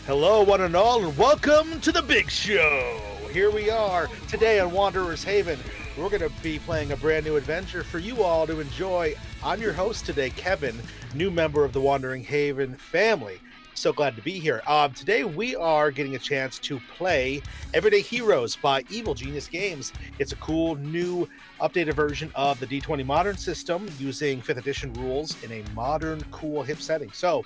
Hello, one and all, and welcome to the big show. Here we are today on Wanderer's Haven. We're going to be playing a brand new adventure for you all to enjoy. I'm your host today, Kevin, new member of the Wandering Haven family. So glad to be here. Today we are getting a chance to play Everyday Heroes by Evil Genius Games. It's a cool new updated version of the D20 Modern system using 5th edition rules in a modern, cool, hip setting. So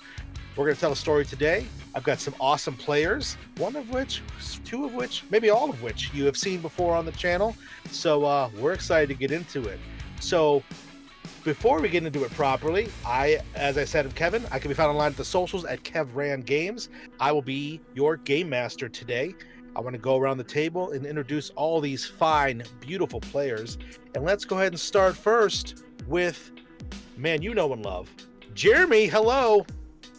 we're going to tell a story today. I've got some awesome players, one of which, two of which, maybe all of which you have seen before on the channel. So we're excited to get into it. So before we get into it properly, as I said, I'm Kevin. I can be found online at the socials at KevRan Games. I will be your game master today. I want to go around the table and introduce all these fine, beautiful players. And let's go ahead and start first with, man, you know and love, Jeremy. Hello.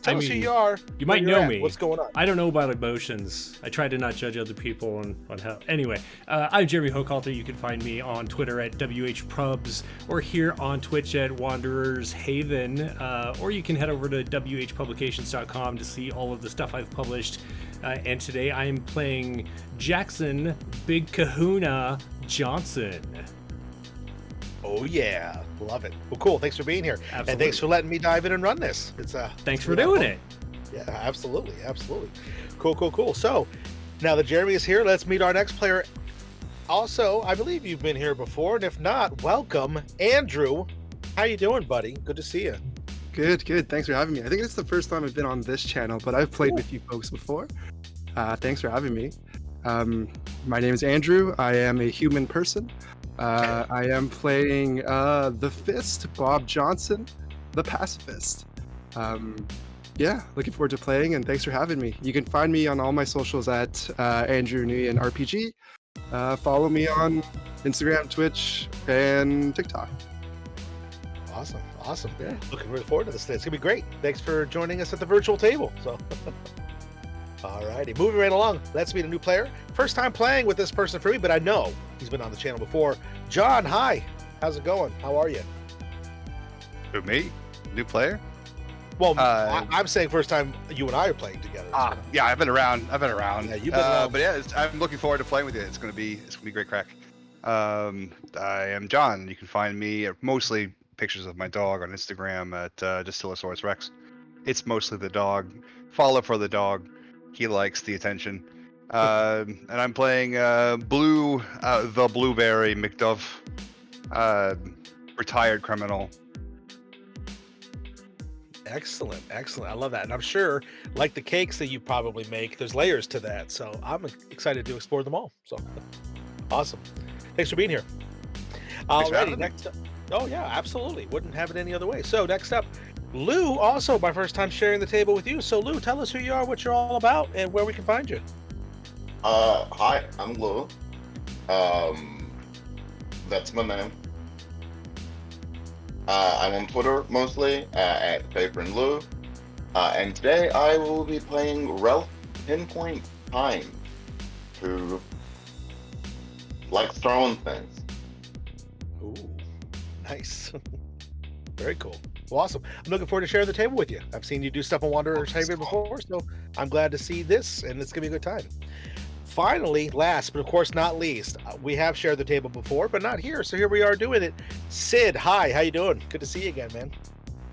Tell us who you are. You might know me. What's going on? I don't know about emotions. I try to not judge other people on how. Anyway, I'm Jeremy Hochhalter. You can find me on Twitter at WHPrubs or here on Twitch at Wanderers Haven. Or you can head over to WHPublications.com to see all of the stuff I've published. And today I am playing Jackson Big Kahuna Johnson. Oh yeah, love it. Well, cool. Thanks for being here, Absolutely. and thanks for letting me dive in and run this. Thanks for doing it. Yeah, absolutely. Cool. So now that Jeremy is here, let's meet our next player. Also, I believe you've been here before, and if not, welcome, Andrew. How you doing, buddy? Good to see you. Good. Thanks for having me. I think it's the first time I've been on this channel, but I've played with you folks before. Thanks for having me. My name is Andrew. I am a human person. I am playing the Fist, Bob Johnson, the pacifist. Yeah, looking forward to playing, and thanks for having me. You can find me on all my socials at Andrew Nguyen RPG. Follow me on Instagram, Twitch, and TikTok. Awesome. Yeah, looking really forward to this. It's gonna be great. Thanks for joining us at the virtual table. So, alrighty, moving right along. Let's meet a new player. First time playing with this person for me, but I know he's been on the channel before. John, hi. How's it going? How are you? Who, me? New player? Well, I'm saying first time you and I are playing together. Yeah, I've been around. Yeah, you've been around. But yeah, I'm looking forward to playing with you. It's gonna be great crack. I am John. You can find me mostly pictures of my dog on Instagram at Distilosaurus Rex. It's mostly the dog. Follow for the dog. He likes the attention. And I'm playing the Blueberry McDuff, retired criminal. Excellent. I love that. And I'm sure, like the cakes that you probably make, there's layers to that. So I'm excited to explore them all. So awesome. Thanks for being here. Alrighty, next up. Oh yeah, absolutely. Wouldn't have it any other way. So next up, Lou, also my first time sharing the table with you. So Lou, tell us who you are, what you're all about, and where we can find you. Hi, I'm Lou. That's my name. I'm on Twitter mostly at FavoriteLou. And today I will be playing Ralph Pinpoint Time, who likes throwing things. Ooh, nice. Very cool. Well, awesome. I'm looking forward to sharing the table with you. I've seen you do stuff on Wanderer's Haven before, so I'm glad to see this, and it's going to be a good time. Finally, last but of course not least, we have shared the table before, but not here, so here we are doing it. Sid, hi, how you doing? Good to see you again, man.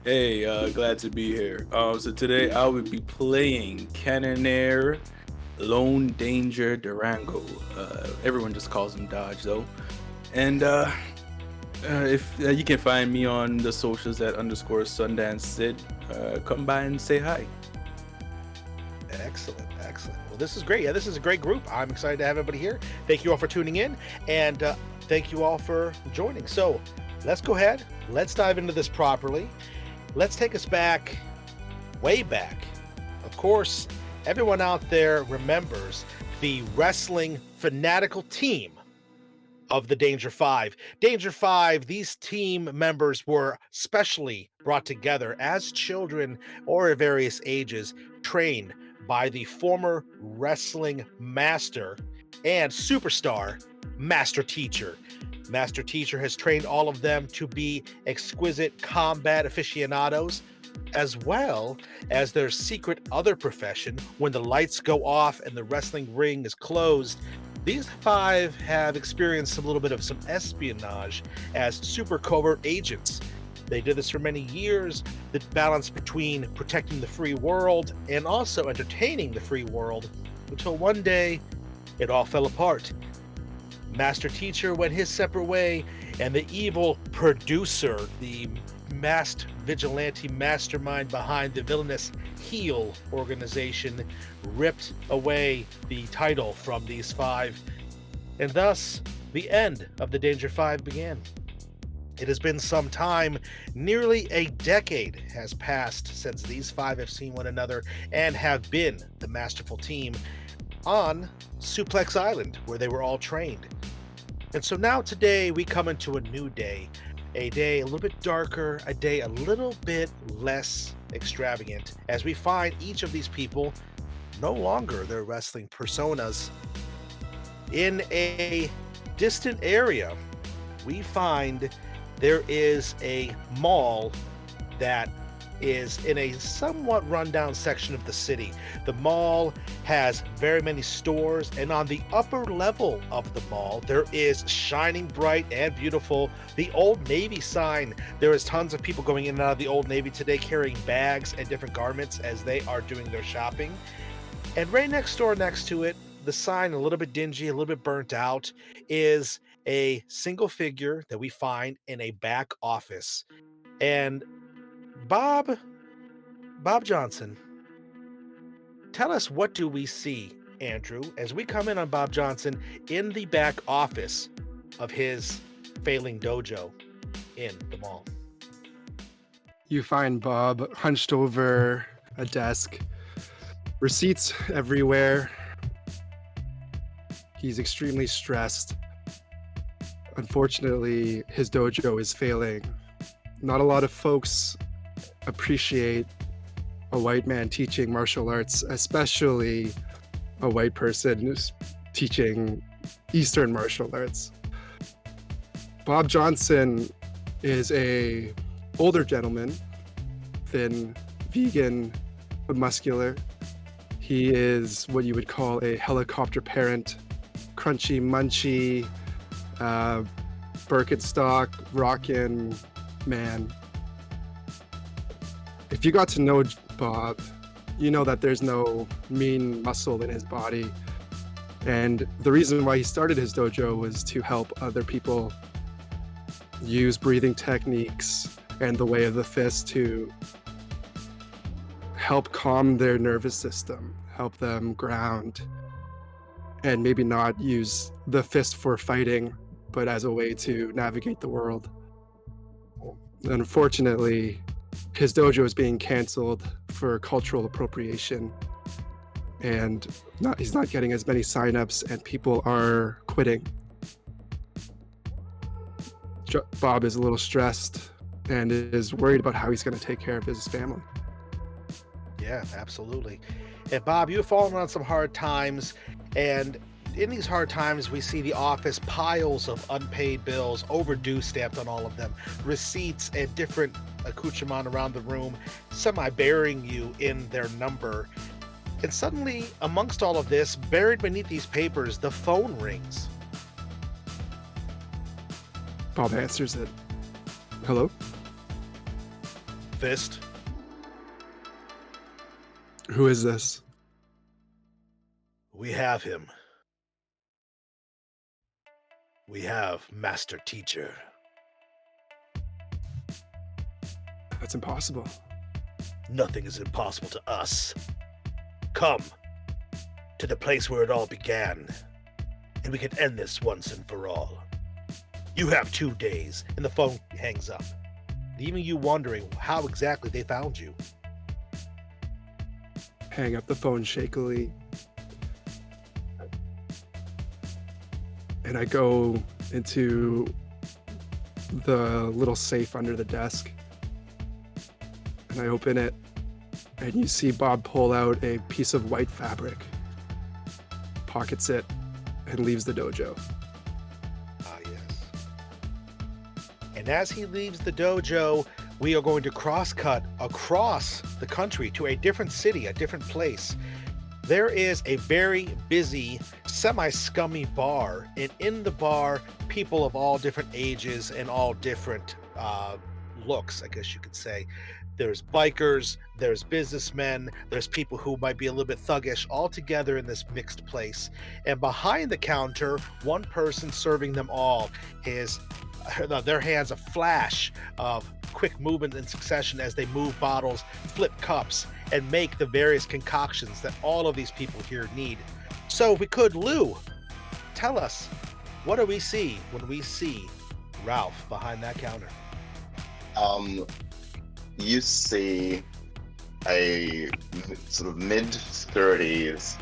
Hey, glad to be here. So today I will be playing Cannonair Lone Danger Durango. Everyone just calls him Dodge, though. And if you can find me on the socials at _Sundance Sid, come by and say hi. Excellent. Well, this is great. Yeah, this is a great group. I'm excited to have everybody here. Thank you all for tuning in, and thank you all for joining. So let's go ahead. Let's dive into this properly. Let's take us back, way back. Of course, everyone out there remembers the wrestling fanatical team of the Danger Five. Danger Five, these team members were specially brought together as children or at various ages, trained by the former wrestling master and superstar Master Teacher. Master Teacher has trained all of them to be exquisite combat aficionados, as well as their secret other profession when the lights go off and the wrestling ring is closed. These five have experienced a little bit of some espionage as super covert agents. They did this for many years, the balance between protecting the free world and also entertaining the free world, until one day it all fell apart. Master Teacher went his separate way, and the evil producer, the masked vigilante mastermind behind the villainous heel organization, ripped away the title from these five, and thus the end of the Danger Five began. It has been some time, nearly a decade has passed since these five have seen one another and have been the masterful team on Suplex Island, where they were all trained. And so now today we come into a new day, a day a little bit darker, a day a little bit less extravagant, as we find each of these people no longer their wrestling personas. In a distant area, we find there is a mall that is in a somewhat rundown section of the city. The mall has very many stores, and on the upper level of the mall, there is shining bright and beautiful the Old Navy sign. There is tons of people going in and out of the Old Navy today carrying bags and different garments as they are doing their shopping. And right next door, next to it, the sign, a little bit dingy, a little bit burnt out, is a single figure that we find in a back office. And Bob Johnson, tell us, what do we see, Andrew, as we come in on Bob Johnson in the back office of his failing dojo in the mall? You find Bob hunched over a desk, receipts everywhere. He's extremely stressed. Unfortunately, his dojo is failing. Not a lot of folks appreciate a white man teaching martial arts, especially a white person who's teaching Eastern martial arts. Bob Johnson is a older gentleman, thin, vegan, but muscular. He is what you would call a helicopter parent, crunchy, munchy, Birkenstock, rockin' man. If you got to know Bob, you know that there's no mean muscle in his body. And the reason why he started his dojo was to help other people use breathing techniques and the way of the fist to help calm their nervous system, help them ground, and maybe not use the fist for fighting, but as a way to navigate the world. Unfortunately, his dojo is being canceled for cultural appropriation, and he's not getting as many signups, and people are quitting. Bob is a little stressed and is worried about how he's going to take care of his family. Yeah, absolutely. And Bob, you've fallen on some hard times, and in these hard times, we see the office piles of unpaid bills, overdue stamped on all of them, receipts and different accoutrement around the room, semi-burying you in their number. And suddenly, amongst all of this, buried beneath these papers, the phone rings. Bob answers it. Hello? Fist. Who is this? We have him. We have Master Teacher. That's impossible. Nothing is impossible to us. Come to the place where it all began, and we can end this once and for all. You have 2 days, and the phone hangs up, leaving you wondering how exactly they found you. Hang up the phone shakily, and I go into the little safe under the desk, and I open it, and you see Bob pull out a piece of white fabric, pockets it, and leaves the dojo. Ah, yes. And as he leaves the dojo, we are going to cross-cut across the country to a different city, a different place. There is a very busy, semi-scummy bar, and in the bar, people of all different ages and all different looks, I guess you could say. There's bikers, there's businessmen, there's people who might be a little bit thuggish, all together in this mixed place. And behind the counter, one person serving them all, their hands a flash of quick movement in succession as they move bottles, flip cups, and make the various concoctions that all of these people here need. So if we could, Lou, tell us, what do we see when we see Ralph behind that counter? You see a sort of mid-30s,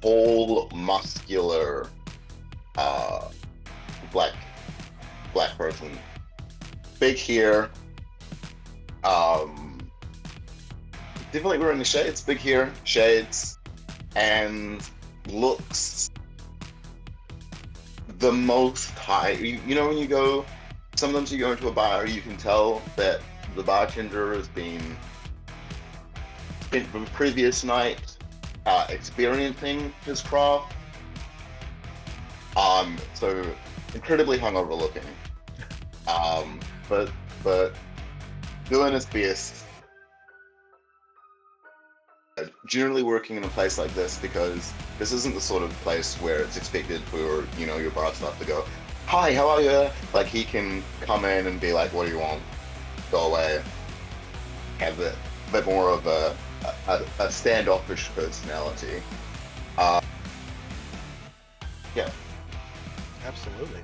whole muscular, black person. Big hair, definitely wearing the shades, big hair, shades, and looks the most high. You know when you go, sometimes you go into a bar, you can tell that the bartender has been from the previous night experiencing his craft. So incredibly hungover looking. But doing his best. Generally working in a place like this, because this isn't the sort of place where it's expected for, you know, your bar staff to go, "Hi, how are you?" Like, he can come in and be like, "What do you want?" Go away. Have a bit more of a standoffish personality. Yeah. Absolutely.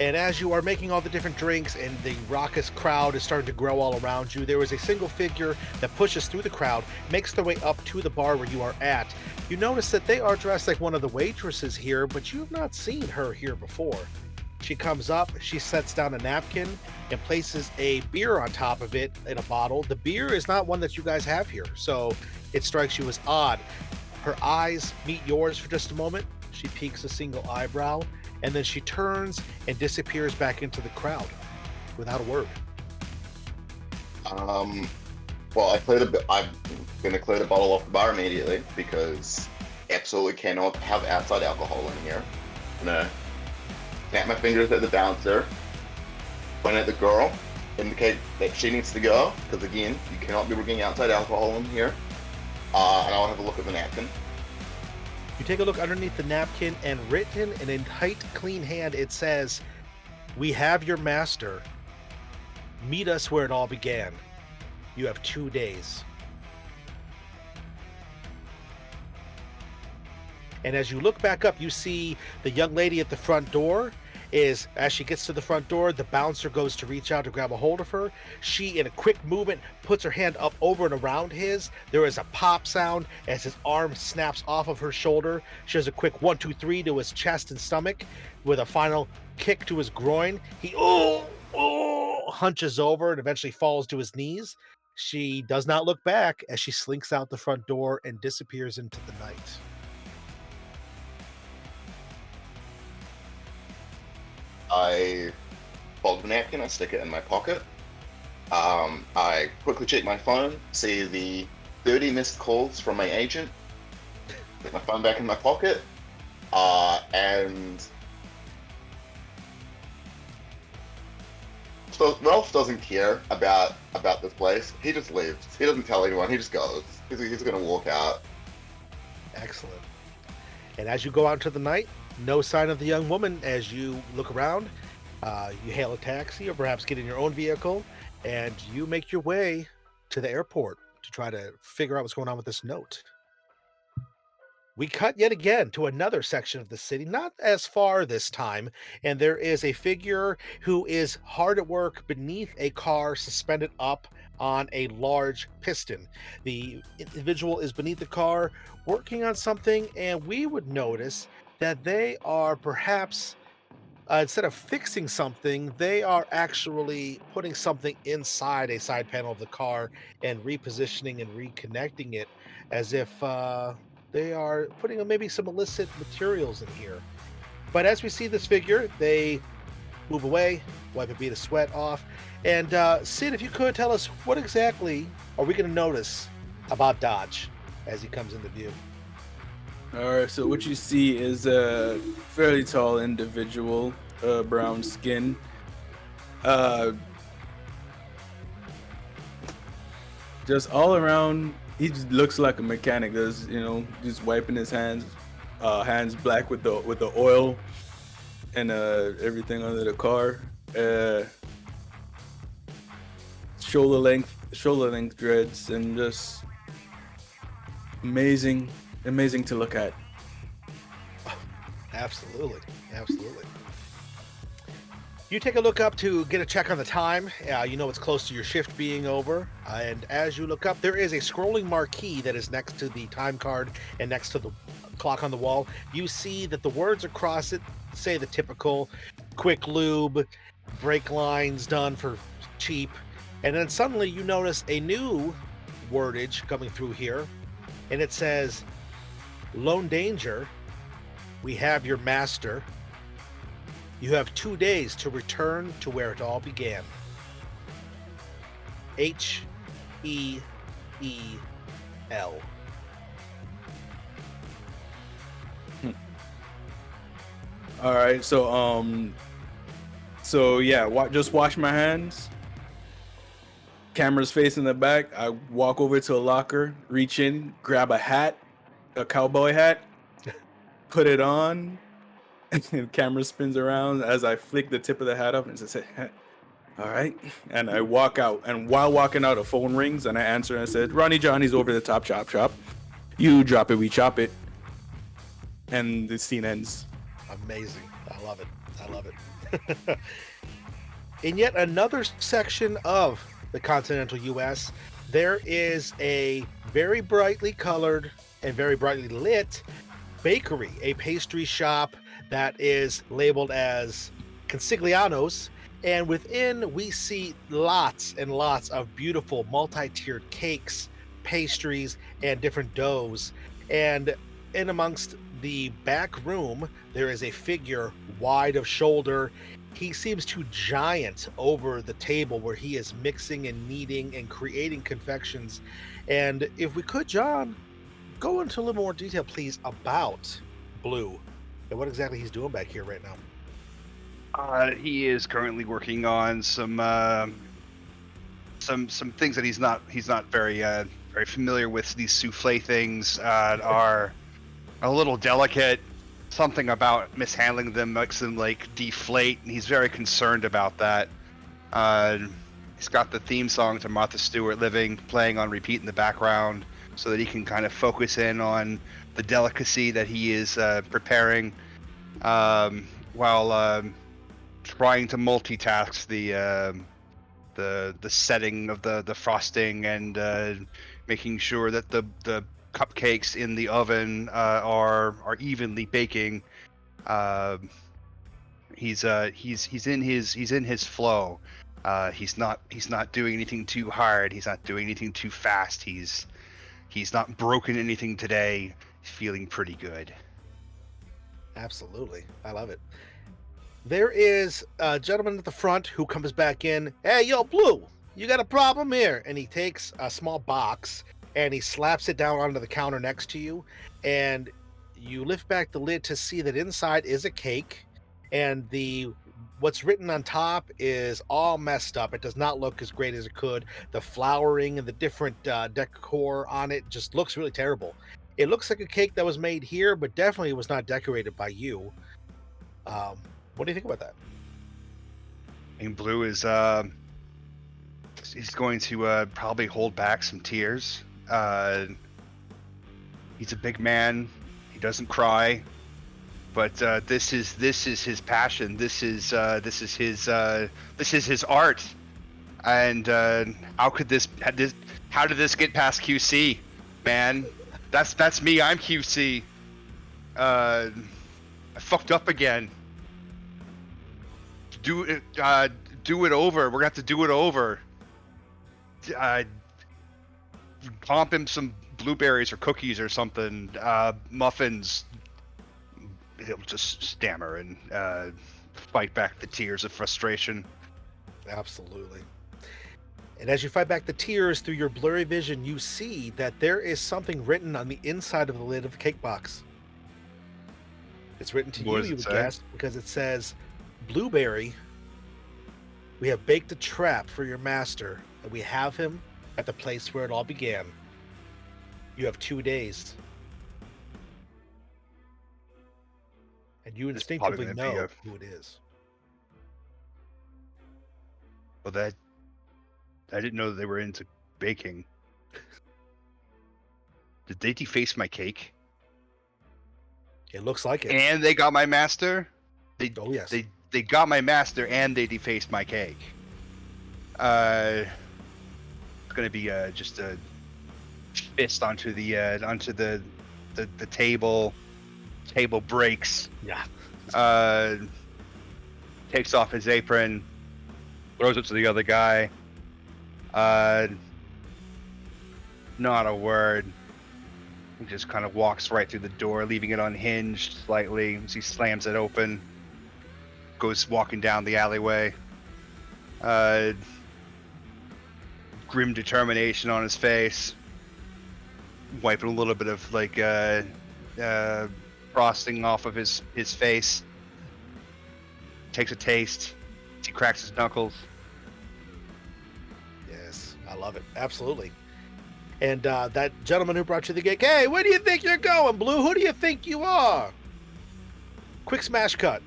And as you are making all the different drinks and the raucous crowd is starting to grow all around you, there is a single figure that pushes through the crowd, makes their way up to the bar where you are at. You notice that they are dressed like one of the waitresses here, but you have not seen her here before. She comes up, she sets down a napkin and places a beer on top of it in a bottle. The beer is not one that you guys have here, so it strikes you as odd. Her eyes meet yours for just a moment. She peeks a single eyebrow, and then she turns and disappears back into the crowd without a word. Well, I'm gonna clear the bottle off the bar immediately, because absolutely cannot have outside alcohol in here. I'm gonna snap my fingers at the bouncer, point at the girl, indicate that she needs to go, because again, you cannot be bringing outside alcohol in here. And I'll have a look at the napkin. You take a look underneath the napkin, and written in a tight, clean hand, it says, "We have your master. Meet us where it all began. You have 2 days." And as you look back up, you see the young lady at the front door. As she gets to the front door, the bouncer goes to reach out to grab a hold of her. She, in a quick movement, puts her hand up over and around his. There is a pop sound as his arm snaps off of her shoulder. She does a quick 1, 2, 3 to his chest and stomach with a final kick to his groin. He hunches over and eventually falls to his knees. She does not look back as she slinks out the front door and disappears into the night. I fold the napkin, I stick it in my pocket. I quickly check my phone, see the 30 missed calls from my agent, put my phone back in my pocket, and so Ralph doesn't care about this place. He just leaves. He doesn't tell anyone. He just goes. He's gonna walk out. Excellent. And as you go out into the night, no sign of the young woman. As you look around, you hail a taxi or perhaps get in your own vehicle, and you make your way to the airport to try to figure out what's going on with this note. We cut yet again to another section of the city, not as far this time, and there is a figure who is hard at work beneath a car suspended up on a large piston. The individual is beneath the car working on something, and we would notice that they are perhaps, instead of fixing something, they are actually putting something inside a side panel of the car and repositioning and reconnecting it, as if they are putting maybe some illicit materials in here. But as we see this figure, they move away, wipe a bead of sweat off. And Sid, if you could tell us what exactly are we going to notice about Dodge as he comes into view? All right, so what you see is a fairly tall individual, brown skin. Just all around, he just looks like a mechanic. Does just wiping his hands, hands black with the oil and everything under the car. Shoulder length dreads, and just amazing to look at. Absolutely. You take a look up to get a check on the time. You know it's close to your shift being over. And as you look up, there is a scrolling marquee that is next to the time card and next to the clock on the wall. You see that the words across it say the typical quick lube, brake lines done for cheap. And then suddenly you notice a new wordage coming through here. And it says, Lone Danger, we have your master. You have 2 days to return to where it all began. H-E-E-L. All right, so yeah, just wash my hands. Camera's facing the back. I walk over to a locker, reach in, grab a hat, a cowboy hat, put it on. And the camera spins around as I flick the tip of the hat up and say, all right. And I walk out. And while walking out, a phone rings and I answer and I said, Ronnie Johnny's over the top chop shop. You drop it, we chop it. And the scene ends. Amazing. I love it. In yet another section of the continental U.S., there is a very brightly colored and very brightly lit bakery, a pastry shop that is labeled as Consigliano's, and within we see lots and lots of beautiful multi-tiered cakes, pastries, and different doughs. And in amongst the back room, there is a figure wide of shoulder. He seems to giant over the table where he is mixing and kneading and creating confections. And if we could, John, go into a little more detail, please, about Blue and what exactly he's doing back here right now. He is currently working on some things that he's not very familiar with. These souffle things are a little delicate. Something about mishandling them makes them like deflate, and he's very concerned about that. He's got the theme song to Martha Stewart Living playing on repeat in the background, so that he can kind of focus in on the delicacy that he is preparing, while trying to multitask the setting of the frosting and making sure that the cupcakes in the oven are evenly baking. He's in his flow. He's not doing anything too hard. He's not doing anything too fast. He's not broken anything today. He's feeling pretty good. Absolutely. I love it. There is a gentleman at the front who comes back in. Hey, yo, Blue, you got a problem here? And he takes a small box and he slaps it down onto the counter next to you. And you lift back the lid to see that inside is a cake. And what's written on top is all messed up. It does not look as great as it could. The flowering and the different decor on it just looks really terrible. It looks like a cake that was made here, but definitely was not decorated by you. What do you think about that? And Blue is he's going to probably hold back some tears. He's a big man. He doesn't cry, but this is his passion. This is his art. And how did this get past QC, man? That's me. I'm QC. I fucked up again. Do it over. We're gonna have to do it over. Comp him some blueberries or cookies or something. Muffins. He'll just stammer and fight back the tears of frustration. Absolutely. And as you fight back the tears through your blurry vision, you see that there is something written on the inside of the lid of the cake box. It's written to What you, does you it would say? guess, because it says, Blueberry, we have baked a trap for your master, and we have him at the place where it all began. You have 2 days. And you It's probably instinctively gonna be know a- who it is. Well, that I didn't know they were into baking. Did they deface my cake? It looks like it. And they got my master? Oh, yes. They got my master and they defaced my cake. It's gonna be just a fist onto the table. Table breaks. Yeah. Takes off his apron, throws it to the other guy. Not a word. He just kind of walks right through the door, leaving it unhinged slightly as he slams it open. Goes walking down the alleyway. Grim determination on his face. Wiping a little bit of like frosting off of his face. Takes a taste. He cracks his knuckles. Yes, I love it. Absolutely. And that gentleman who brought you the cake, hey, where do you think you're going, Blue? Who do you think you are? Quick smash cut.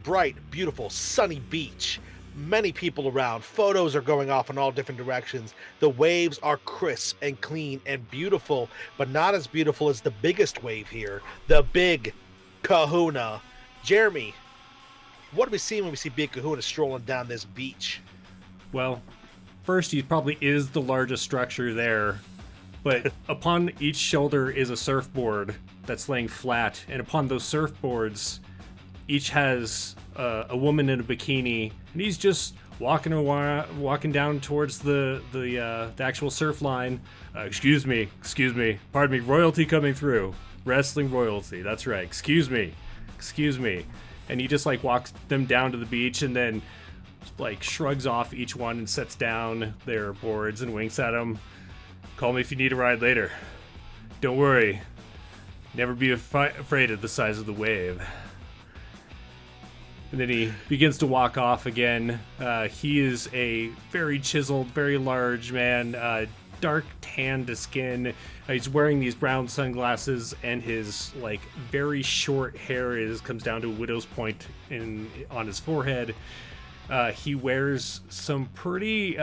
Bright, beautiful, sunny beach. Many people around. Photos are going off in all different directions. The waves are crisp and clean and beautiful, but not as beautiful as the biggest wave here, the Big Kahuna. Jeremy, what do we see when we see Big Kahuna strolling down this beach? Well, first, he probably is the largest structure there, but upon each shoulder is a surfboard that's laying flat, and upon those surfboards, each has a woman in a bikini, and he's just walking down towards the actual surf line. Excuse me, pardon me, royalty coming through, wrestling royalty. That's right. Excuse me, and he just like walks them down to the beach, and then like shrugs off each one and sets down their boards and winks at them. Call me if you need a ride later. Don't worry. Never be afraid of the size of the wave. And then he begins to walk off again. He is a very chiseled, very large man, dark tanned skin. He's wearing these brown sunglasses, and his like very short hair comes down to a widow's point on his forehead. He wears some pretty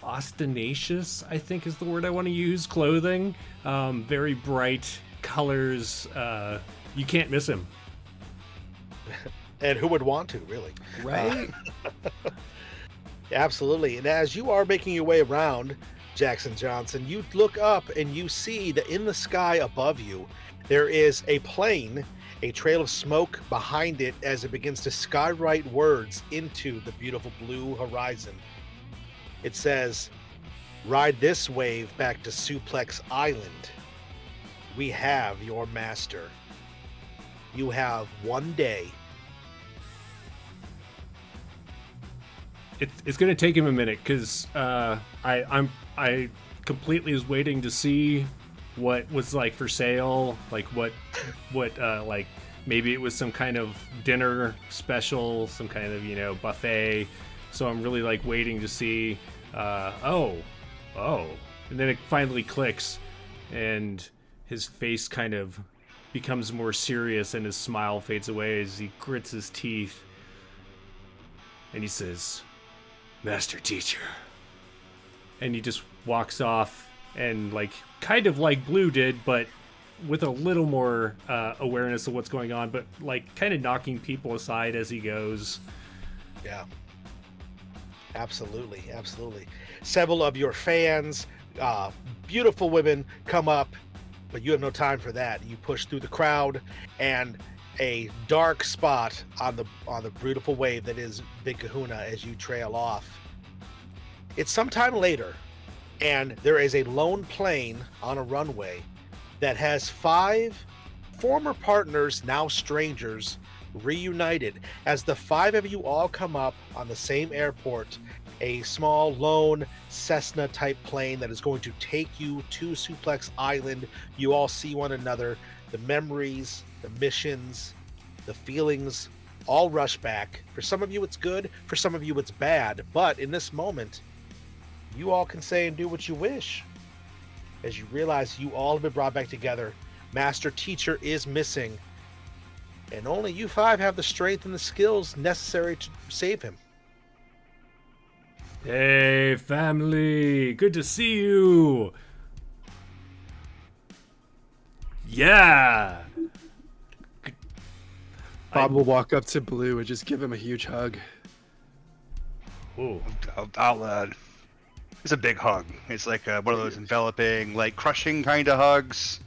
ostentatious, I think is the word I want to use, clothing. Very bright colors. You can't miss him. And who would want to, really? Right? Absolutely. And as you are making your way around, Jackson Johnson, you look up and you see that in the sky above you, there is a plane, a trail of smoke behind it as it begins to skywrite words into the beautiful blue horizon. It says, "Ride this wave back to Suplex Island. We have your master. You have 1 day." It's going to take him a minute because I completely was waiting to see what was like for sale, like what like maybe it was some kind of dinner special, some kind of buffet. So I'm really like waiting to see. Oh, and then it finally clicks, and his face kind of becomes more serious, and his smile fades away as he grits his teeth, and he says, "Master Teacher," and he just walks off, and like kind of like Blue did, but with a little more awareness of what's going on, but like kind of knocking people aside as he goes. Yeah. Absolutely. Several of your fans, beautiful women, come up, but you have no time for that. You push through the crowd, and a dark spot on the beautiful wave that is Big Kahuna as you trail off. It's sometime later, and there is a lone plane on a runway that has 5 former partners, now strangers, reunited as the 5 of you all come up on the same airport, a small lone Cessna type plane that is going to take you to Suplex Island. You all see one another, the memories, the missions, the feelings all rush back. For some of you it's good, for some of you it's bad, but in this moment you all can say and do what you wish as you realize you all have been brought back together. Master Teacher is missing, and only you 5 have the strength and the skills necessary to save him. Hey, family. Good to see you. Yeah. Bob will walk up to Blue and just give him a huge hug. Ooh. Out loud. It's a big hug. It's like one of those enveloping, like crushing kind of hugs.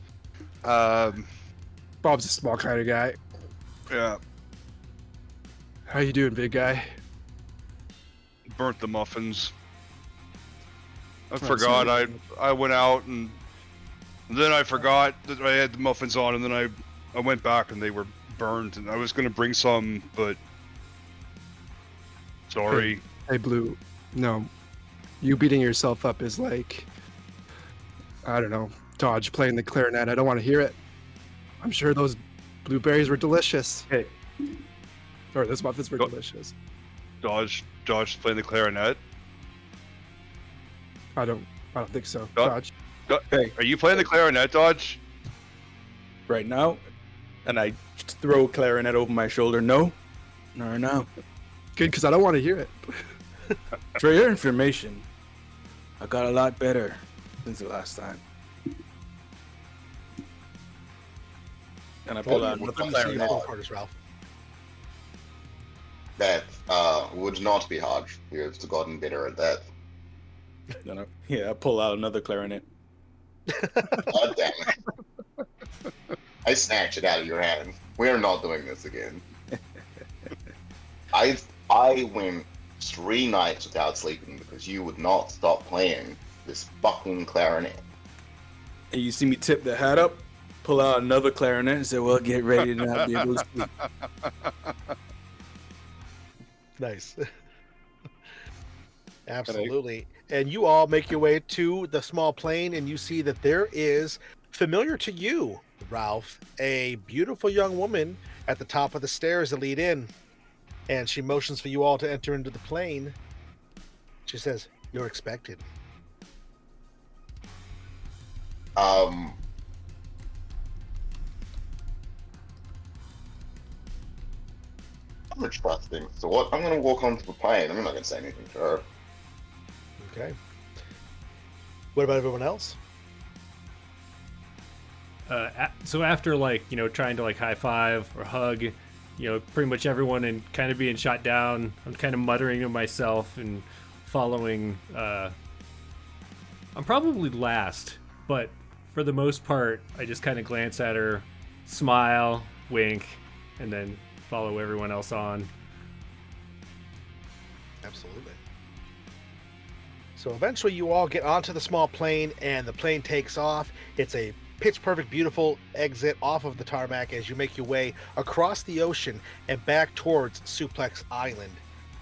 Bob's a small kind of guy. Yeah. How you doing, big guy? Burnt the muffins. I Oh, forgot. sorry. I went out and then I forgot that I had the muffins on, and then I went back and they were burned, and I was gonna bring some, but sorry. Hey, Blue. No. You beating yourself up is like, I don't know, Dodge playing the clarinet. I don't want to hear it. I'm sure those blueberries were delicious. Hey. Or those muffins were Go- delicious. Dodge playing the clarinet. I don't think so. Do- Dodge. Hey, Are you playing the clarinet, Dodge? right now, and I throw a clarinet over my shoulder. No, no. Good, because I don't want to hear it. For your information, I got a lot better since the last time. And I pull out another Let me see your clarinet. phone cards, Ralph. That would not be hard. You have gotten better at that. Then I pull out another clarinet. God damn it. I snatched it out of your hand. We are not doing this again. I went 3 nights without sleeping because you would not stop playing this fucking clarinet. And you see me tip the hat up, pull out another clarinet, and say, "Well, get ready to not be able to sleep." Nice. Absolutely. And you all make your way to the small plane, and you see that there is, familiar to you, Ralph, a beautiful young woman at the top of the stairs that lead in. And she motions for you all to enter into the plane. She says, "You're expected." I'm trusting. So what? I'm gonna walk onto the plane. I'm not gonna say anything to her. Okay. What about everyone else? So after trying to high five or hug, pretty much everyone and kind of being shot down, I'm kind of muttering to myself and following. I'm probably last, but for the most part, I just kind of glance at her, smile, wink, and then follow everyone else on. Absolutely. So eventually you all get onto the small plane and the plane takes off. It's a pitch perfect, beautiful exit off of the tarmac as you make your way across the ocean and back towards Suplex Island.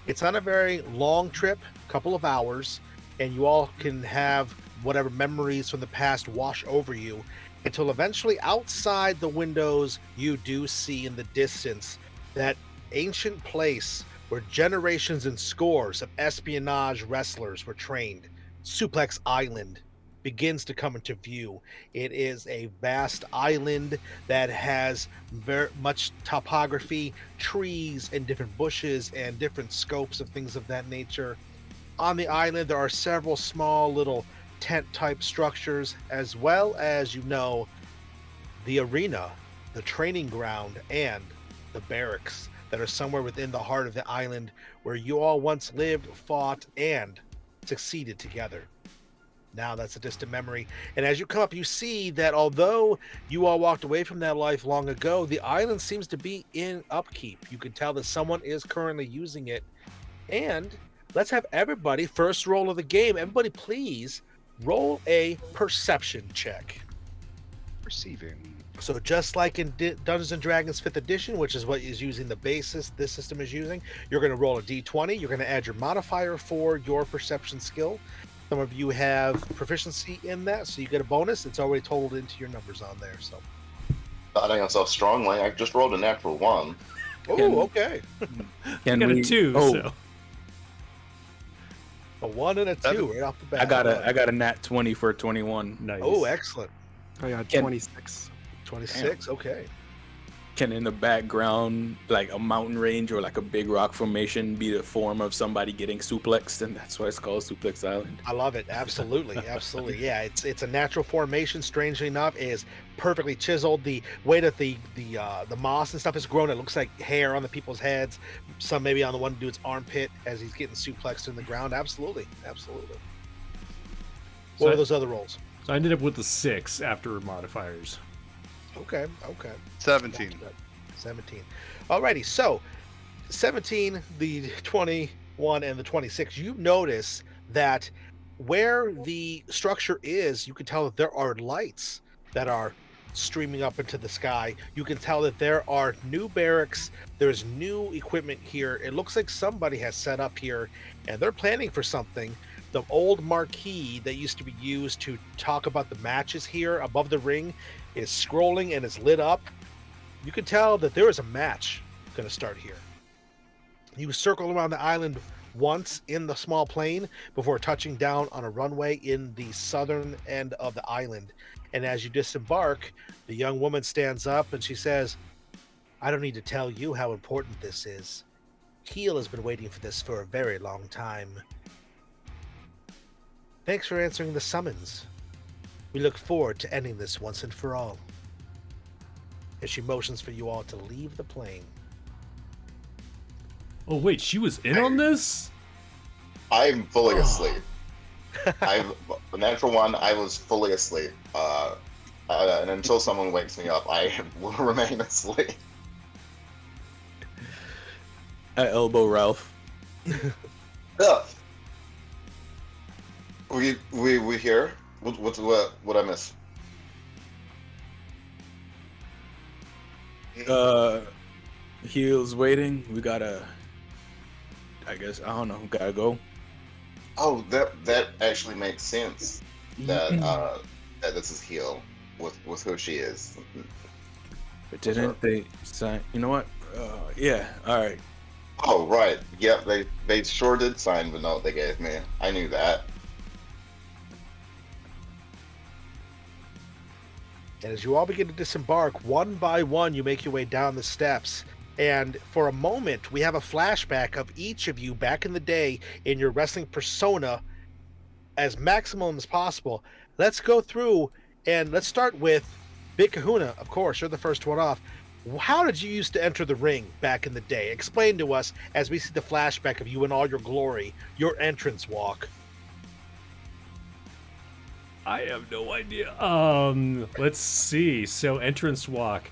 It's on a very long trip, couple of hours, and you all can have whatever memories from the past wash over you until eventually outside the windows you do see in the distance that ancient place where generations and scores of espionage wrestlers were trained. Suplex Island begins to come into view. It is a vast island that has very much topography, trees and different bushes and different scopes of things of that nature. On the island, there are several small little tent type structures, as well as, the arena, the training ground, and the barracks that are somewhere within the heart of the island where you all once lived, fought, and succeeded together. Now that's a distant memory. And as you come up, you see that although you all walked away from that life long ago, the island seems to be in upkeep. You can tell that someone is currently using it. And let's have everybody, first roll of the game, everybody please roll a perception check. Receiving. So just like in Dungeons and Dragons 5th edition, which is what is using the basis this system is using, you're going to roll a d20. You're going to add your modifier for your perception skill. Some of you have proficiency in that, so you get a bonus. It's already totaled into your numbers on there. So, Starting us off strongly. I just rolled a natural 1. oh, okay. Can got we? a 2, Oh, so A 1 and a 2 right off the bat. I got a nat 20 for 21. nice. Oh, excellent. I got Can- 26. 26. Okay. Can in the background, like a mountain range or like a big rock formation, be the form of somebody getting suplexed, and that's why it's called Suplex Island. I love it. Absolutely, absolutely. Yeah, it's a natural formation. Strangely enough, it is perfectly chiseled. The way that the moss and stuff is grown, it looks like hair on the people's heads. Some maybe on the one dude's armpit as he's getting suplexed in the ground. Absolutely, absolutely. What So- are those other rolls? So I ended up with a 6 after modifiers. Okay, okay. 17. 17. Alrighty, so 17, the 21, and the 26. You notice that where the structure is, you can tell that there are lights that are streaming up into the sky. You can tell that there are new barracks, there's new equipment here. It looks like somebody has set up here and they're planning for something. The old marquee that used to be used to talk about the matches here above the ring is scrolling and is lit up. You can tell that there is a match going to start here. You circle around the island once in the small plane before touching down on a runway in the southern end of the island. And as you disembark, the young woman stands up and she says, "I don't need to tell you how important this is. Heel has been waiting for this for a very long time. Thanks for answering the summons. We look forward to ending this once and for all." As she motions for you all to leave the plane. Oh wait, she was in on this? I'm fully Oh. asleep. The natural 1, I was fully asleep. And until someone wakes me up, I will remain asleep. I elbow Ralph. Ugh. We here? What I miss? Heel's waiting. We gotta. I guess I don't know. Gotta go. Oh, that actually makes sense. That that this is Heel with who she is. But didn't they sign? You know what? Yeah. All right. Oh right, yep. They sure did sign the note they gave me. I knew that. And as you all begin to disembark, one by one, you make your way down the steps. And for a moment, we have a flashback of each of you back in the day in your wrestling persona as maximum as possible. Let's go through and let's start with Big Kahuna. Of course, you're the first one off. How did you used to enter the ring back in the day? Explain to us as we see the flashback of you in all your glory, your entrance walk. I have no idea. Let's see. So entrance walk.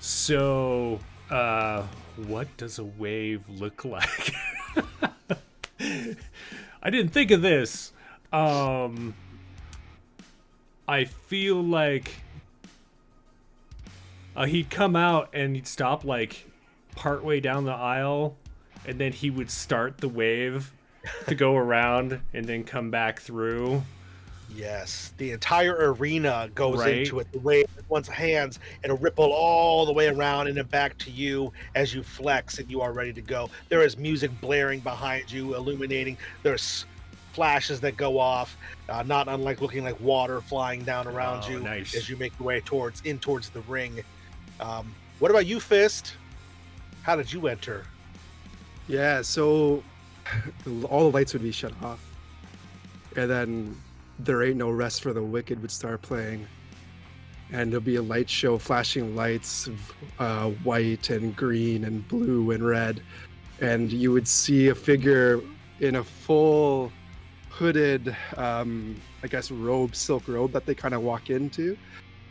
So what does a wave look like? I didn't think of this. I feel like he'd come out and he'd stop like partway down the aisle, and then he would start the wave to go around and then come back through. Yes, the entire arena goes Right. into it. The wave one's hands and a ripple all the way around and then back to you as you flex and you are ready to go. There is music blaring behind you, illuminating. There's flashes that go off, not unlike looking like water flying down around Oh, you nice. as you make your way towards the ring. What about you, Fist? How did you enter? Yeah, so all the lights would be shut off. And then There Ain't No Rest for the Wicked would start playing. And there'll be a light show, flashing lights, white and green and blue and red. And you would see a figure in a full hooded, I guess, robe, silk robe that they kind of walk into.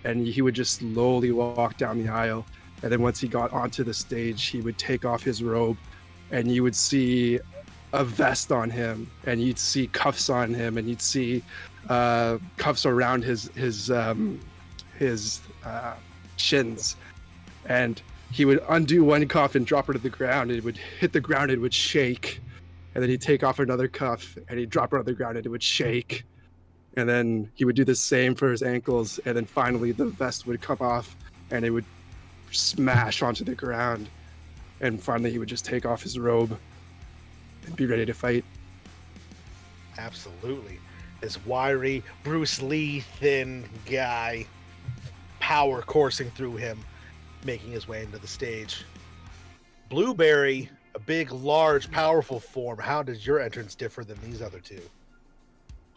And he would just slowly walk down the aisle. And then once he got onto the stage, he would take off his robe and you would see a vest on him, and you'd see cuffs on him, and you'd see cuffs around his his shins, and he would undo one cuff and drop it to the ground. It would hit the ground, it would shake, and then he'd take off another cuff and he'd drop it on the ground and it would shake. And then he would do the same for his ankles, and then finally the vest would come off and it would smash onto the ground. And finally he would just take off his robe and be ready to fight. Absolutely. This wiry Bruce Lee thin guy, power coursing through him, making his way into the stage. Blueberry, a big, large, powerful form. How does your entrance differ than these other two?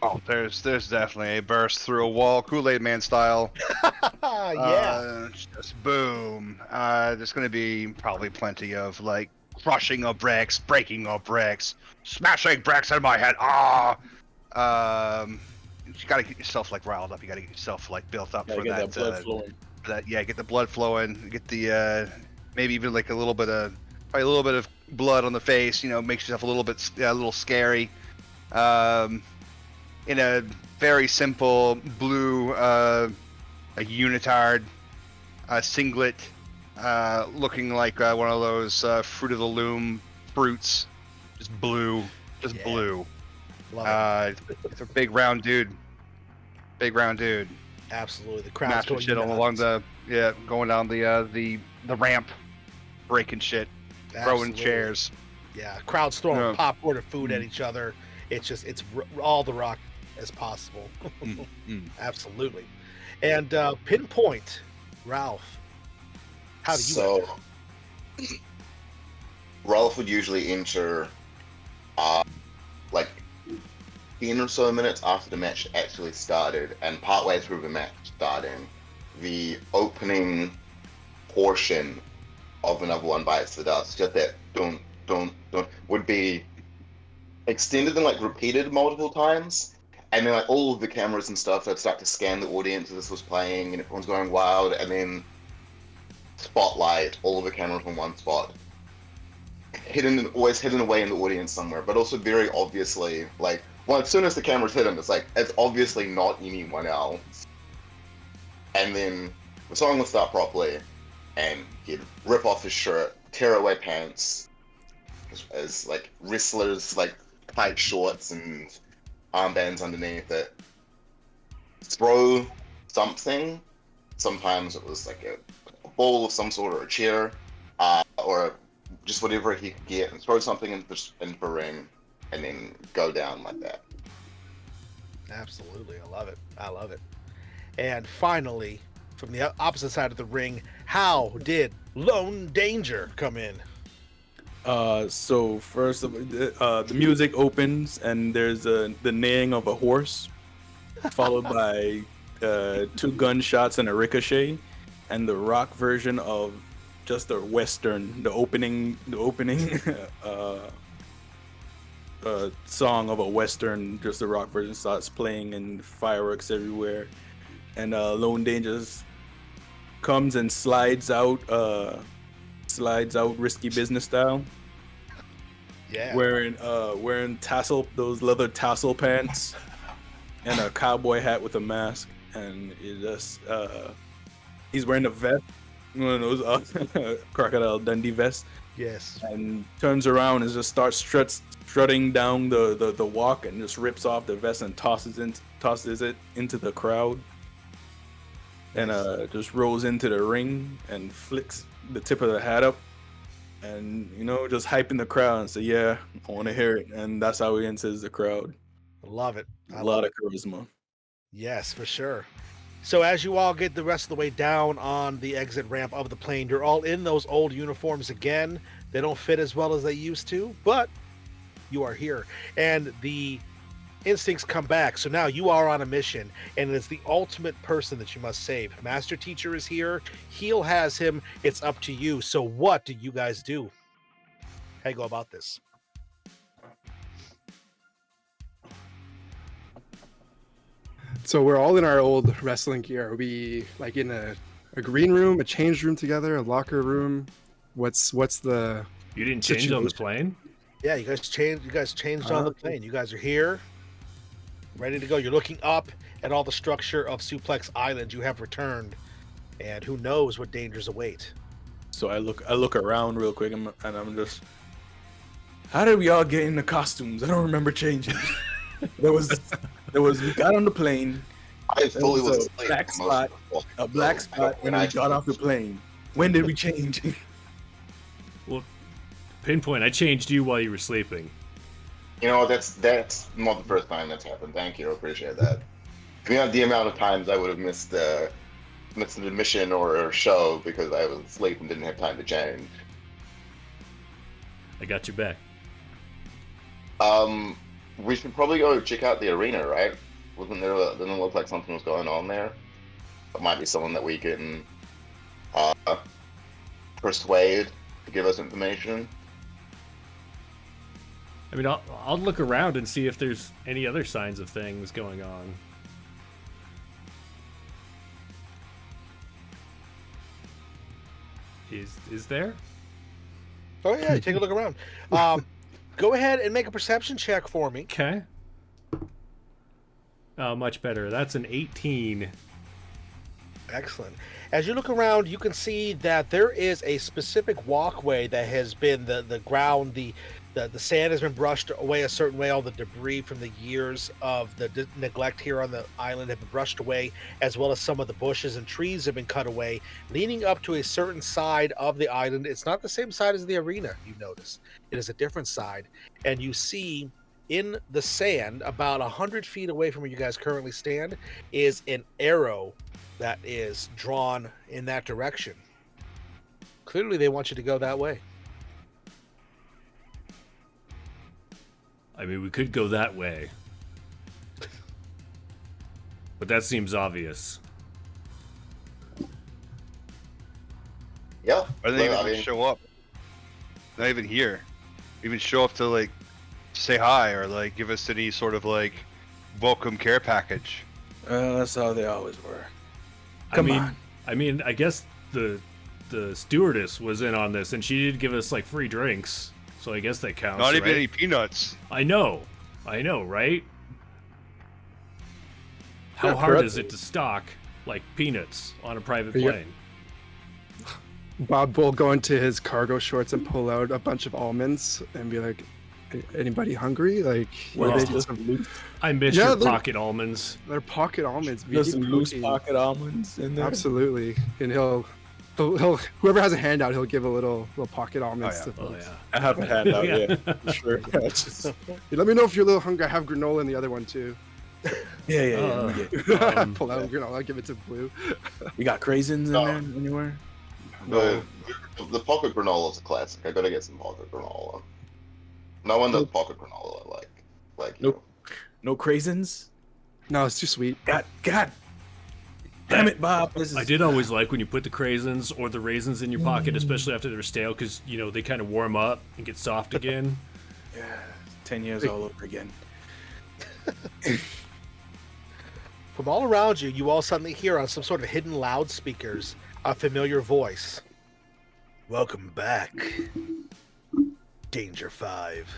Oh, there's definitely a burst through a wall, Kool-Aid Man style. Yeah. Just boom. There's gonna be probably plenty of like crushing of bricks, breaking of bricks, smashing bricks in my head. You gotta get yourself like riled up. You gotta get yourself like built up for that. Blood flowing. Get the blood flowing. Get the maybe even like a little bit of blood on the face. You know, makes yourself a little scary. In a very simple blue a unitard singlet, looking like one of those Fruit of the Loom fruits, just blue. Love It's a big round dude. Absolutely. The crowd's Smashing going shit nuts. along going down the ramp, breaking shit, throwing Absolutely. chairs. Yeah, crowd's throwing Yeah. popcorn and food at each other. It's all the rock as possible. Absolutely. And Pinpoint, Ralph, how do you enter? Ralph would usually enter like 10 or so minutes after the match actually started, and partway through the match starting, the opening portion of Another One Bites the Dust, just that dun dun dun, would be extended and like repeated multiple times. And then like all of the cameras and stuff that start to scan the audience as this was playing, and everyone's going wild, and then spotlight, all of the cameras in one spot. Always hidden away in the audience somewhere, but also very obviously, like, well, as soon as the camera's hidden, it's obviously not anyone else. And then the song would start properly, and he'd rip off his shirt, tear away pants, as like wrestlers, like tight shorts and armbands underneath it, throw something. Sometimes it was like a ball of some sort, or a chair, or just whatever he could get, and throw something into the ring, and then go down like that. Absolutely. I love it. And finally, from the opposite side of the ring, how did Lone Danger come in? So first, the music opens and there's the neighing of a horse, followed by 2 gunshots and a ricochet, and the rock version of just a western, the opening song of a western, just the rock version starts playing and fireworks everywhere, and Lone Danger comes and slides out risky business style. Yeah. Wearing those leather tassel pants and a cowboy hat with a mask, and he's wearing a vest, one of those Crocodile Dundee vests. Yes. And turns around and just starts strutting down the walk, and just rips off the vest and tosses it into the crowd, and just rolls into the ring and flicks the tip of the hat up, and just hyping the crowd and say, yeah, I want to hear it. And that's how he enters the crowd. Love it. A lot of charisma. Yes, for sure. So as you all get the rest of the way down on the exit ramp of the plane, you're all in those old uniforms again. They don't fit as well as they used to, but you are here. And the instincts come back. So now you are on a mission, and it's the ultimate person that you must save. Master Teacher is here. Heel has him. It's up to you. So what do you guys do? How do you go about this? So we're all in our old wrestling gear. Are we like in a green room, a change room together, a locker room? What's the You didn't change on the plane? Yeah, you guys changed on the plane. You guys are here. ready to go. You're looking up at all the structure of Suplex Island. You have returned, and who knows what dangers await. So I look around real quick, and I'm just, how did we all get in the costumes? I don't remember changing. there was we got on the plane. I fully There was was a asleep black most spot, of the a black spot when we got off the plane. When did we change? Well, Pinpoint, I changed you while you were sleeping. You know, that's not the first time that's happened. Thank you, I appreciate that. The amount of times I would have missed the mission or show because I was asleep and didn't have time to change. I got your back. We should probably go check out the arena, right? Didn't it look like something was going on there? It might be someone that we can persuade to give us information. I mean, I'll look around and see if there's any other signs of things going on. Is there? Oh yeah, take a look around. Go ahead and make a perception check for me. Okay. Oh, much better. That's an 18. Excellent. As you look around, you can see that there is a specific walkway that has been the ground, the sand has been brushed away a certain way. All the debris from the years of the neglect here on the island have been brushed away, as well as some of the bushes and trees have been cut away, leading up to a certain side of the island. It's not the same side as the arena, you notice. It is a different side. And you see in the sand, about 100 feet away from where you guys currently stand, is an arrow that is drawn in that direction. Clearly, they want you to go that way. I mean, we could go that way. But that seems obvious. Yep. Why didn't they even show up? Not even here. Even show up to like say hi or like give us any sort of like welcome care package. That's how they always were. I mean, I guess the stewardess was in on this, and she did give us like free drinks, so I guess that counts. Not even right? any peanuts. I know, right? How Yeah, hard correct. is it to stock like peanuts on a private Are you- plane? Bob will go into his cargo shorts and pull out a bunch of almonds and be like, "Anybody hungry?" Like, Well, they just some loose, I miss Yeah, your they're- pocket almonds. they're pocket almonds. We There's need some loose protein. pocket almonds in there. Absolutely, and he'll whoever has a handout, he'll give a little pocket almonds yeah. to Oh folks. yeah. I have a handout, Yeah. yeah, for sure. Yeah, it's just- Hey, let me know if you're a little hungry. I have granola in the other one too. yeah. let me get- Pull out granola. I'll give it to Blue. You got craisins in No. there anywhere? The pocket granola is a classic. I gotta get some pocket granola. No one does pocket granola like you. Nope. No craisins? No, it's too sweet. God damn it, Bob. This is I did always like when you put the craisins or the raisins in your pocket, Mm. especially after they're stale, because you know they kind of warm up and get soft again. Yeah, 10 years all over again. From all around you, you all suddenly hear on some sort of hidden loudspeakers a familiar voice. Welcome back, Danger 5.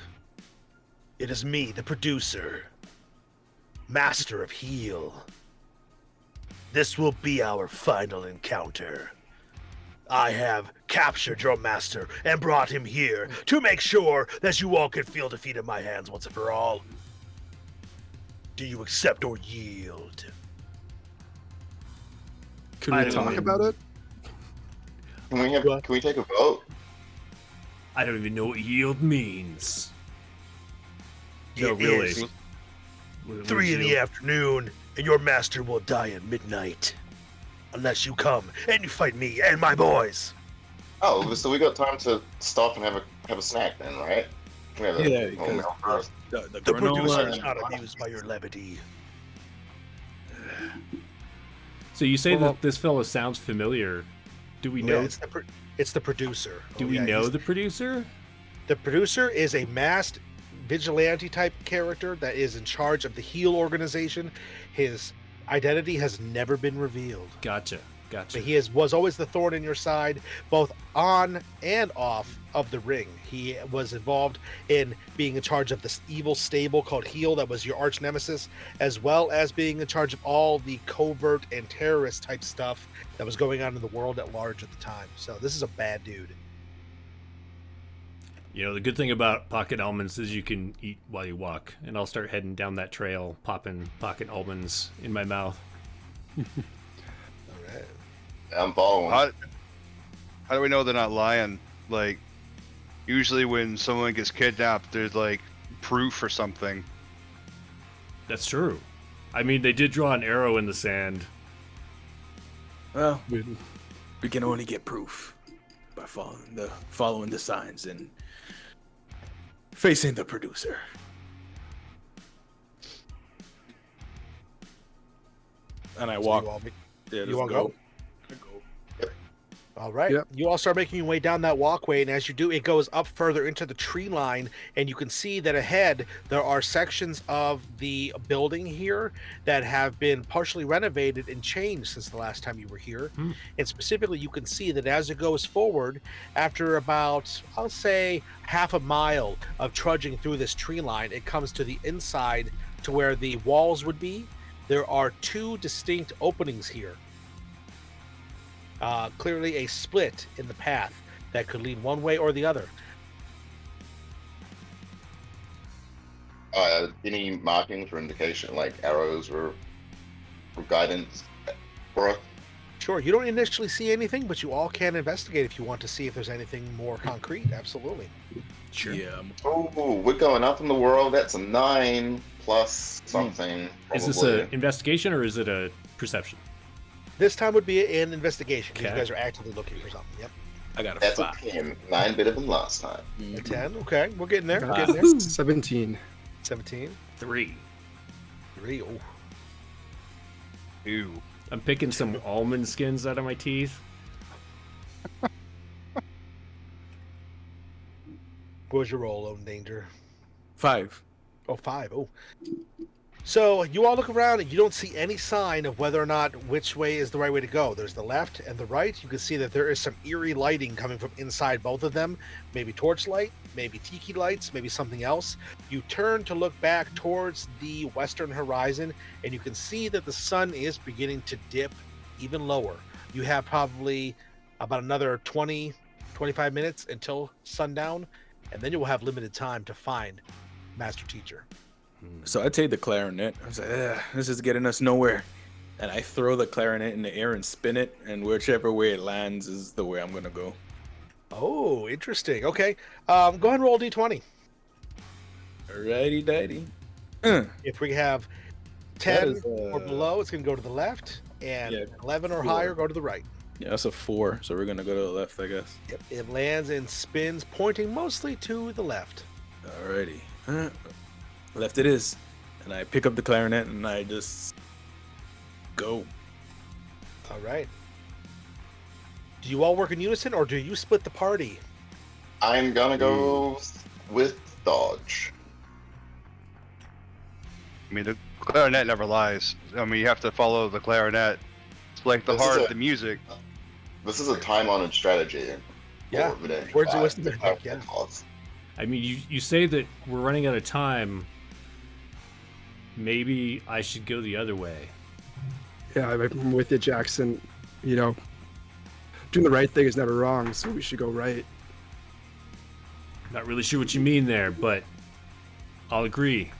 It is me, the producer, Master of Heal. This will be our final encounter. I have captured your master and brought him here to make sure that you all can feel defeat in my hands once and for all. Do you accept or yield? Can I we don't talk even- about it? Can we take a vote? I don't even know what yield means. No, It really. is What 3 in the yield? afternoon, and your master will die at midnight. Unless you come and you fight me and my boys. Oh, so we got time to stop and have a snack then, right? We have a Yeah, little because- meal first. The The producer granola. is not amused by your levity. So you say Well- that this fellow sounds familiar. Do we Yeah, know? it's the producer. Do Oh, we yeah, know he's- the producer? The producer is a masked vigilante type character that is in charge of the HEAL organization. His identity has never been revealed. Gotcha. Gotcha. But he was always the thorn in your side, both on and off of the ring. He was involved in being in charge of this evil stable called Heel that was your arch nemesis, as well as being in charge of all the covert and terrorist type stuff that was going on in the world at large at the time. So this is a bad dude. You know, the good thing about pocket almonds is you can eat while you walk, and I'll start heading down that trail, popping pocket almonds in my mouth. All right. I'm following. How do we know they're not lying? Like, usually when someone gets kidnapped, there's like proof or something. That's true. I mean, they did draw an arrow in the sand. Well, we can only get proof by following the signs and facing the producer. And I walk. You all go? All right. Yep. You all start making your way down that walkway, and as you do, it goes up further into the tree line, and you can see that ahead there are sections of the building here that have been partially renovated and changed since the last time you were here. And specifically, you can see that as it goes forward, after about, I'll say, half a mile of trudging through this tree line, it comes to the inside to where the walls would be. There are two distinct openings here. Clearly a split in the path that could lead one way or the other. Any markings or indication, like arrows or guidance for us? Sure, you don't initially see anything, but you all can investigate if you want to see if there's anything more concrete. Absolutely. Sure. Yeah. Oh, we're going up in the world. That's a 9 plus something. Is this probably. an investigation or is it a perception? This time would be an investigation. Okay. You guys are actively looking for something. Yep. I got a That's a 5. 10. 9 better than last time. A 10. Okay, we're getting there. We're getting there. 17. 17. 3. 3. Oh. Ew. I'm picking some almond skins out of my teeth. What was your roll, Lone Danger? 5. Oh, 5. Oh. So you all look around and you don't see any sign of whether or not which way is the right way to go. There's the left and the right. You can see that there is some eerie lighting coming from inside both of them. Maybe torchlight, maybe tiki lights, maybe something else. You turn to look back towards the western horizon and you can see that the sun is beginning to dip even lower. You have probably about another 20, 25 minutes until sundown, and then you will have limited time to find Master Teacher. So I take the clarinet. I was like, this is getting us nowhere. And I throw the clarinet in the air and spin it, and whichever way it lands is the way I'm going to go. Oh, interesting. Okay. Go ahead and roll D20. Alrighty, daddy. If we have 10 is, or below, it's going to go to the left, and 11 or 4. higher, go to the right. Yeah, that's a 4, so we're going to go to the left, I guess. Yep. It lands and spins, pointing mostly to the left. Alrighty. Left it is. And I pick up the clarinet and I just go. All right. Do you all work in unison, or do you split the party? I'm gonna go with Dodge. I mean, the clarinet never lies. I mean, you have to follow the clarinet. It's like the This is heart a- of the music. This is a time-honored strategy. Yeah. for the Words of class. wisdom, yeah. I mean, you say that we're running out of time. Maybe I should go the other way. Yeah, I'm with you, Jackson. You know, doing the right thing is never wrong, so we should go right. Not really sure what you mean there, but I'll agree.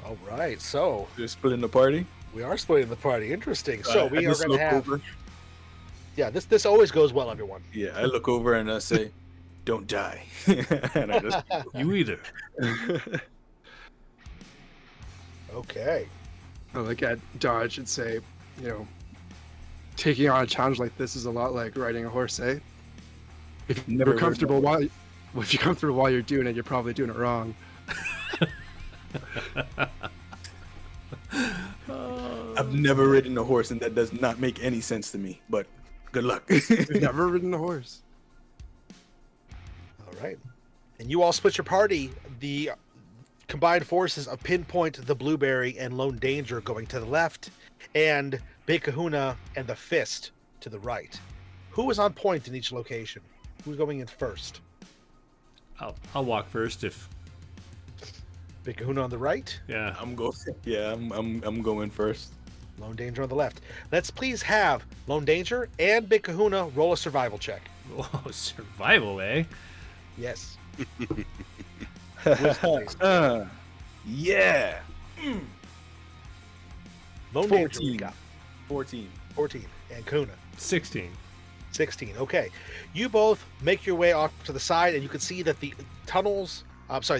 All right. So You're splitting the party? we are splitting the party. Interesting. So we I are just going to look have. over. Yeah, this always goes well, everyone. Yeah, I look over and I say, don't die. And I just You either. Okay. I look at Dodge and say, you know, taking on a challenge like this is a lot like riding a horse, eh? If Never you're heard comfortable if you're comfortable while you're doing it, you're probably doing it wrong. I've never ridden a horse, and that does not make any sense to me. But good luck. You've never ridden a horse. All right. And you all split your party. The combined forces of Pinpoint, the Blueberry, and Lone Danger going to the left, and Big Kahuna, and the Fist to the right. Who is on point in each location? Who's going in first? I'll walk first if. Big Kahuna on the right, Yeah. I'm going. Yeah, I'm going first. Lone Danger on the left. Let's please have Lone Danger and Big Kahuna roll a survival check. Oh, survival, eh? Yes. Yeah. Lone Danger, we 14. got 14. 14. And Kahuna, 16. 16. Okay. You both make your way off to the side, and you can see that the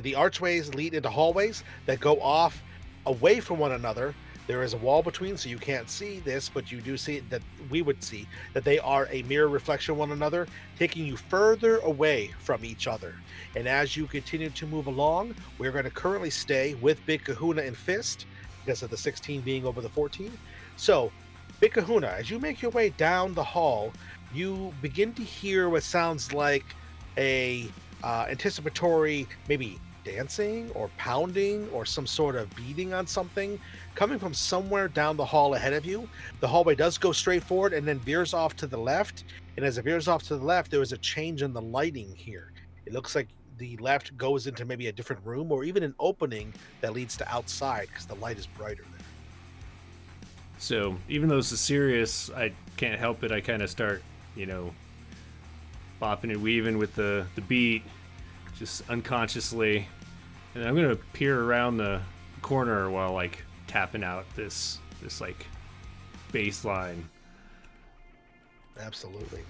the archways lead into hallways that go off away from one another. There is a wall between, so you can't see this, but you do see that we would see that they are a mirror reflection of one another, taking you further away from each other. And as you continue to move along, we're going to currently stay with Big Kahuna and Fist, because of the 16 being over the 14. So, Big Kahuna, as you make your way down the hall, you begin to hear what sounds like a anticipatory, maybe dancing or pounding or some sort of beating on something coming from somewhere down the hall ahead of you. The hallway does go straight forward and then veers off to the left. And as it veers off to the left, there is a change in the lighting here. It looks like the left goes into maybe a different room or even an opening that leads to outside because the light is brighter there. So even though this is serious, I can't help it. I kind of start, bopping and weaving with the beat, just unconsciously. And I'm gonna peer around the corner while tapping out this bass line. Absolutely.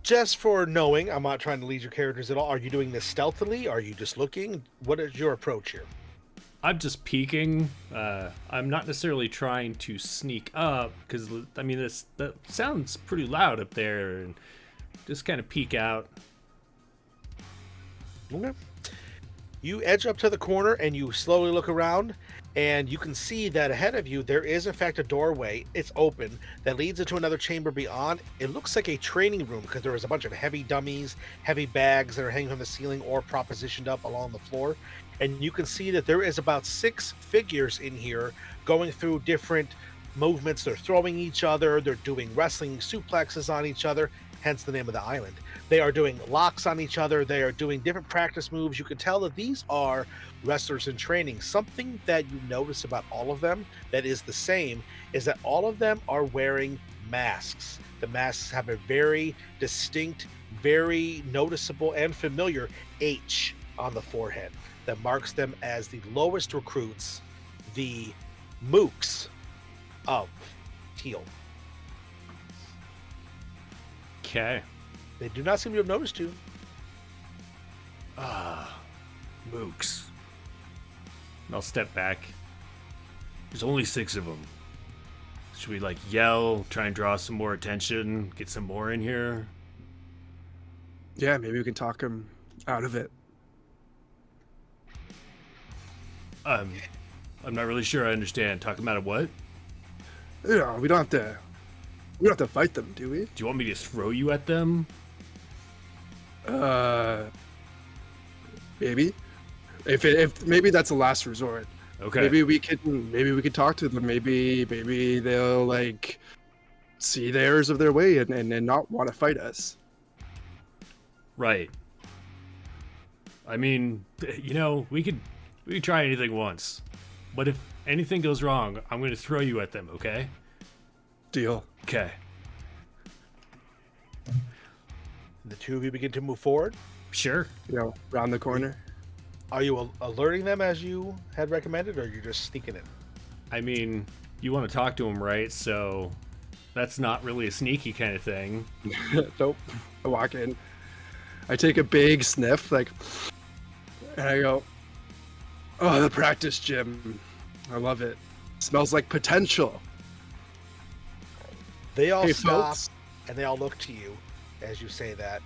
Just for knowing, I'm not trying to lead your characters at all. Are you doing this stealthily? Are you just looking? What is your approach here? I'm just peeking. I'm not necessarily trying to sneak up because that sounds pretty loud up there, and just kind of peek out. Okay. You edge up to the corner and you slowly look around, and you can see that ahead of you there is in fact a doorway. It's open that leads into another chamber beyond. It looks like a training room because there is a bunch of heavy dummies, heavy bags that are hanging from the ceiling or propositioned up along the floor. And you can see that there is about 6 figures in here going through different movements. They're throwing each other, they're doing wrestling suplexes on each other, hence the name of the island. They are doing locks on each other. They are doing different practice moves. You can tell that these are wrestlers in training. Something that you notice about all of them that is the same is that all of them are wearing masks. The masks have a very distinct, very noticeable and familiar H on the forehead that marks them as the lowest recruits, the mooks of Teal. Okay. They do not seem to have noticed you. Mooks. I'll step back. There's only 6 of them. Should we yell, try and draw some more attention, get some more in here? Yeah, maybe we can talk him out of it. I'm not really sure I understand. Talking about what? We don't have to fight them, do we? Do you want me to throw you at them? Maybe. If maybe that's a last resort. Okay. Maybe we could talk to them. Maybe they'll see the errors of their way and not want to fight us. Right. I mean, we could try anything once. But if anything goes wrong, I'm going to throw you at them, okay? Deal. Okay. The two of you begin to move forward. Sure. Round the corner. Are you alerting them as you had recommended, or you're just sneaking in? I mean, you want to talk to them, right? So that's not really a sneaky kind of thing. Nope. I walk in. I take a big sniff, and I go, "Oh, the practice gym. I love it. Smells like potential." They all Hey, stop folks. and they all look to you as you say that.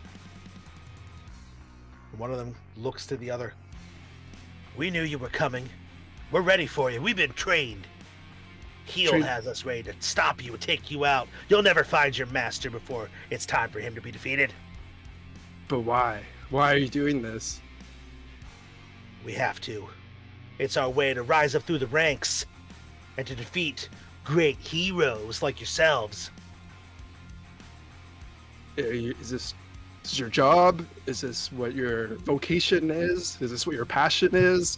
And one of them looks to the other. We knew you were coming. We're ready for you. We've been trained. Heel Trained- has us ready to stop you and take you out. You'll never find your master before it's time for him to be defeated. But why? Why are you doing this? We have to. It's our way to rise up through the ranks and to defeat great heroes like yourselves. Is this your job? Is this what your vocation is? Is this what your passion is?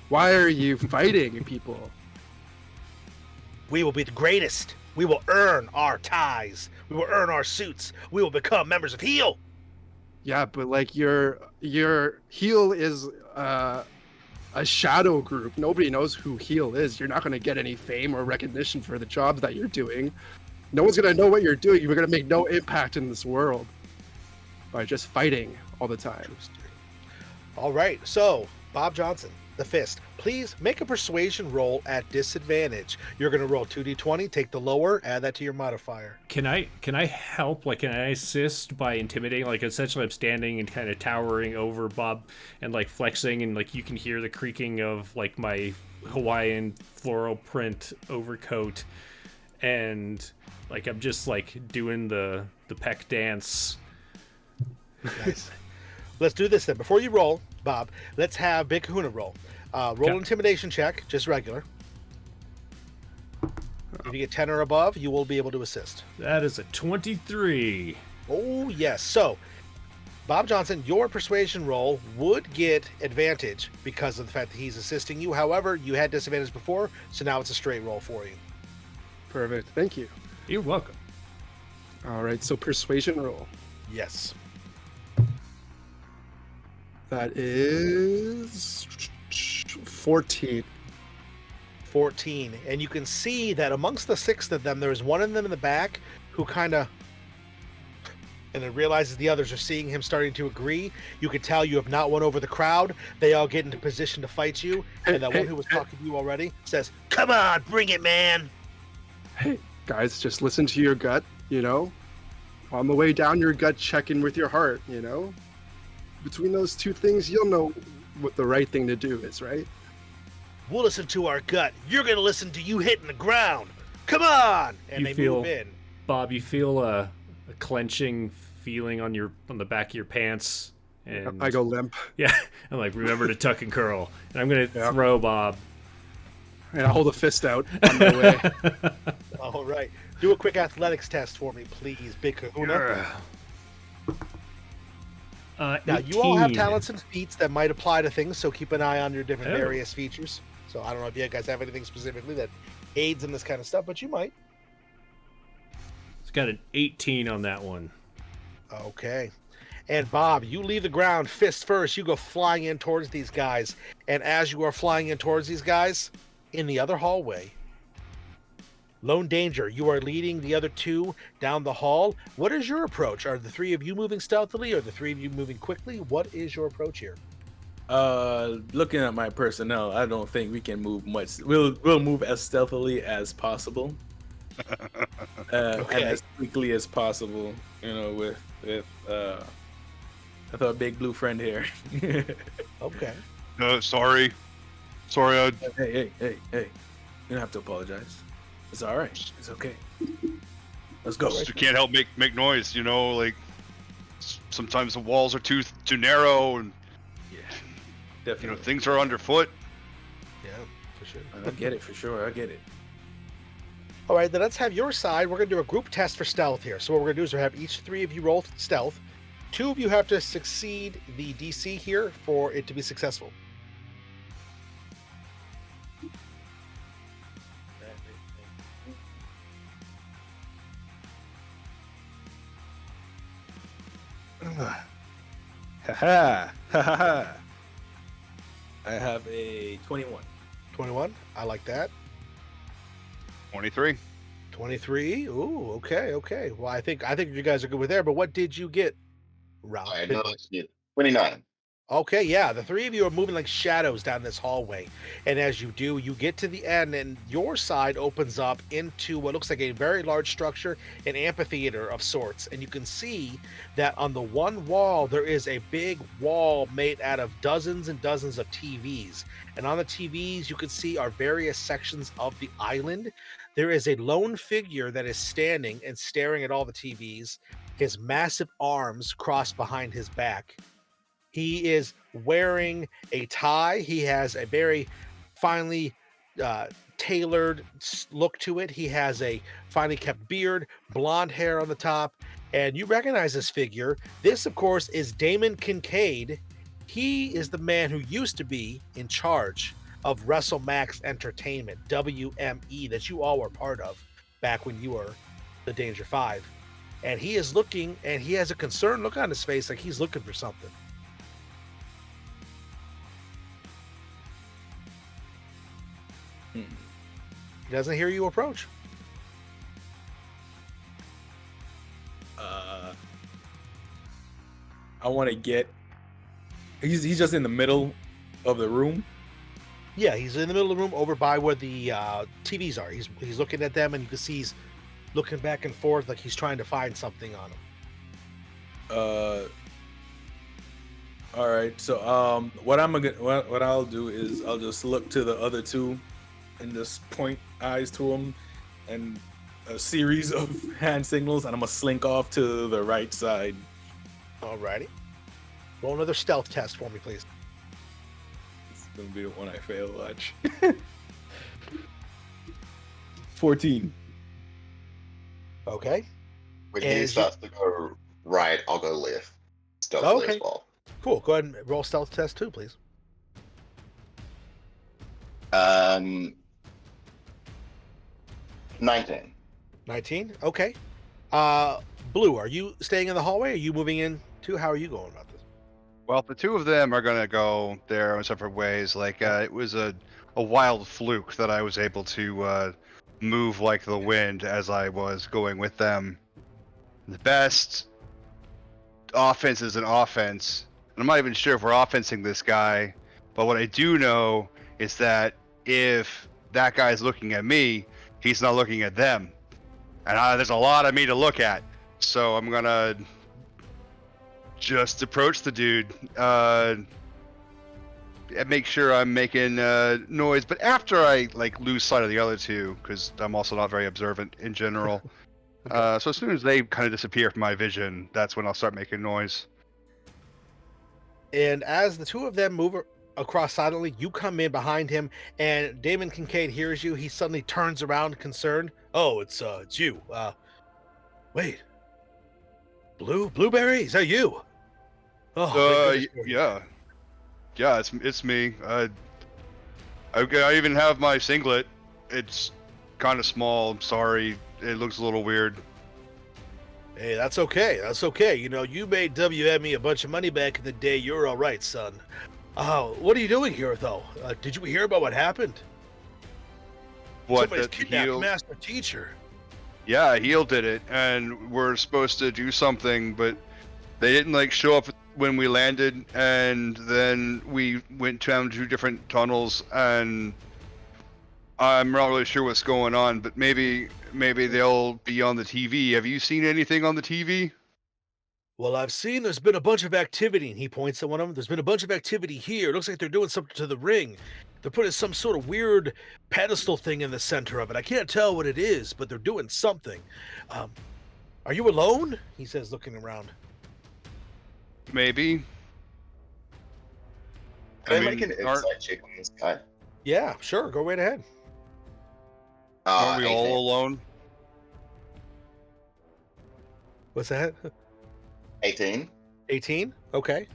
Why are you fighting people? We will be the greatest. We will earn our ties. We will earn our suits. We will become members of Heel. Yeah, but like your heel is a shadow group. Nobody knows who heel is. You're not going to get any fame or recognition for the jobs that you're doing. No one's going to know what you're doing. You're going to make no impact in this world by just fighting all the time. All right, so Bob Johnson, the Fist, please make a persuasion roll at disadvantage. You're going to roll 2d20, take the lower, add that to your modifier. Can I help? Like, can I assist by intimidating? Like, essentially, I'm standing and kind of towering over Bob and like flexing, and like you can hear the creaking of like my Hawaiian floral print overcoat, and like I'm just like doing the peck dance. Nice. Let's do this then. Before you roll, Bob, let's have Big Kahuna roll. Roll Okay. intimidation check, just regular. If you get 10 or above, you will be able to assist. That is a 23. Oh, yes. So, Bob Johnson, your persuasion roll would get advantage because of the fact that he's assisting you. However, you had disadvantage before, so now it's a straight roll for you. Perfect. Thank you. You're welcome. All right, so persuasion roll. Yes. That is 14. 14. And you can see that amongst the 6 of them, there's one of them in the back who kind of, and then realizes the others are seeing him starting to agree. You can tell you have not won over the crowd. They all get into position to fight you. And that one who was talking to you already says, "Come on, bring it, man." Hey, guys, just listen to your gut, you know? On the way down your gut, check in with your heart, you know? Between those two things, you'll know what the right thing to do is, right? We'll listen to our gut. You're going to listen to you hitting the ground. Come on. And You they feel- move in. Bob, you feel a clenching feeling on the back of your pants, and I go limp, yeah, I'm like, remember to tuck and curl, and I'm gonna Yeah. throw Bob. and I hold a fist out on my way. All right. Do a quick athletics test for me, please, Big Kahuna. Now, you all have 18. talents and feats that might apply to things, so keep an eye on your different Oh. various features. So I don't know if you guys have anything specifically that aids in this kind of stuff, but you might. It's got an 18 on that one. Okay. And Bob, you leave the ground fist first. You go flying in towards these guys. And as you are flying in towards these guys, in the other hallway, Lone Danger, you are leading the other two down the hall. What is your approach? Are the 3 of you moving stealthily? Or the 3 of you moving quickly? What is your approach here? Looking at my personnel, I don't think we can move much. We'll move as stealthily as possible, and as quickly as possible. You know, with our big blue friend here. Okay. Sorry. Hey! You don't have to apologize. It's all right. It's okay. Let's go. You can't help make noise. You know, like sometimes the walls are too narrow, and Yeah, you know definitely. things are underfoot. Yeah, for sure. I get it for sure. I get it. All right, then let's have your side. We're going to do a group test for stealth here. So what we're going to do is we'll have each 3 of you roll stealth. 2 of you have to succeed the DC here for it to be successful. Ha ha. I have a 21. 21. I like that. 23. 23. Ooh, okay. Well, I think you guys are good with there. But what did you get, Ralph? I know it's 29. Okay, yeah, the 3 of you are moving like shadows down this hallway. And as you do, you get to the end, and your side opens up into what looks like a very large structure, an amphitheater of sorts. And you can see that on the one wall, there is a big wall made out of dozens and dozens of TVs. And on the TVs, you can see are various sections of the island. There is a lone figure that is standing and staring at all the TVs, his massive arms crossed behind his back. He is wearing a tie. He has a very finely tailored look to it. He has a finely kept beard, blonde hair on the top, and you recognize this figure. This, of course, is Damon Kincaid. He is the man who used to be in charge of WrestleMax Entertainment, WME, that you all were part of back when you were the Danger Five. And he is looking, and he has a concerned look on his face, like he's looking for something. He doesn't hear you approach. I want to get. He's just in the middle of the room. Yeah, he's in the middle of the room over by where the TVs are. He's looking at them, and you can see he's looking back and forth like he's trying to find something on them. All right. So what I'll do is I'll just look to the other two and just point eyes to them and a series of hand signals, and I'm gonna slink off to the right side. Alrighty. Roll another stealth test for me, please. It's gonna be the one I fail. Watch. 14. Okay. When And he you- starts to go right, I'll go left. Stealthily Okay. as well. Cool. Go ahead and roll stealth test too, please. 19. 19. Okay. Blue, are you staying in the hallway? Are you moving in too? How are you going about this? Well, the two of them are gonna go their own separate ways. Like it was a wild fluke that I was able to move like the wind as I was going with them. The best offense is an offense. I'm not even sure if we're offensing this guy, but what I do know is that if that guy's looking at me, he's not looking at them, and there's a lot of me to look at. So I'm gonna just approach the dude, and make sure I'm making noise. But after I lose sight of the other two, because I'm also not very observant in general. So as soon as they kind of disappear from my vision, that's when I'll start making noise. And as the two of them move across silently, you come in behind him, and Damon Kincaid hears you. He suddenly turns around, concerned. Oh, it's you. Wait, Blueberry, is that you? Oh, thank goodness. Yeah, it's me. I even have my singlet. It's kind of small. I'm sorry, it looks a little weird. Hey, that's okay. That's okay. You know, you made WME a bunch of money back in the day. You're all right, son. What are you doing here, though? Did you hear about what happened? What? Somebody's That kidnapped heel? Master Teacher. Yeah, Heel did it, and we're supposed to do something, but they didn't show up when we landed, and then we went down 2 different tunnels, and I'm not really sure what's going on, but maybe they'll be on the TV. Have you seen anything on the TV? Well, I've seen there's been a bunch of activity, and he points at one of them. There's been a bunch of activity here. It looks like they're doing something to the ring. They're putting some sort of weird pedestal thing in the center of it. I can't tell what it is, but they're doing something. Are you alone? He says, looking around. Maybe. Can I I make mean, an aren't- insight check on this guy? Yeah, sure. Go right ahead. Aren't we 18. all alone? What's that? 18. 18. Okay.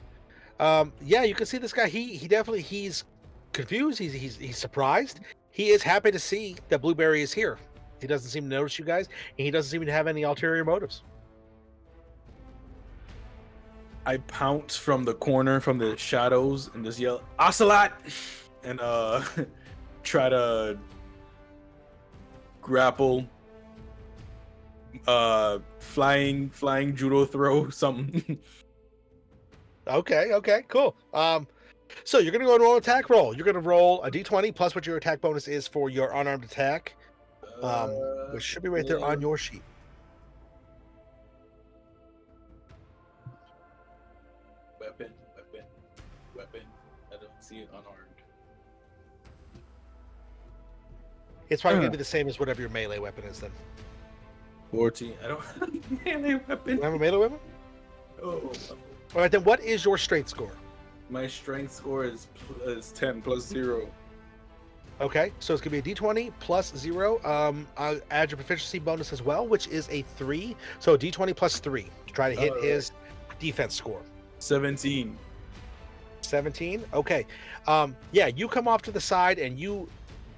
Yeah, you can see this guy. He definitely he's confused. He's surprised. He is happy to see that Blueberry is here. He doesn't seem to notice you guys, and he doesn't seem to have any ulterior motives. I pounce from the corner, from the shadows, and just yell, "Ocelot!" and try to grapple, flying judo throw, something. Okay, cool. So you're gonna go and roll an attack roll. You're gonna roll a d20 plus what your attack bonus is for your unarmed attack, which should be right there on your sheet. Weapon. I don't see it unarmed. It's probably gonna be the same as whatever your melee weapon is then. 14. I don't have a melee weapon. You have a melee weapon? Oh, All right, then what is your strength score? my strength score is 10 plus 0. Okay, so it's gonna be a D20 plus 0. I'll add your proficiency bonus as well, which is a 3. So D20 plus 3 to try to hit Alright. his defense score. 17. 17. Okay. Yeah, you come off to the side and you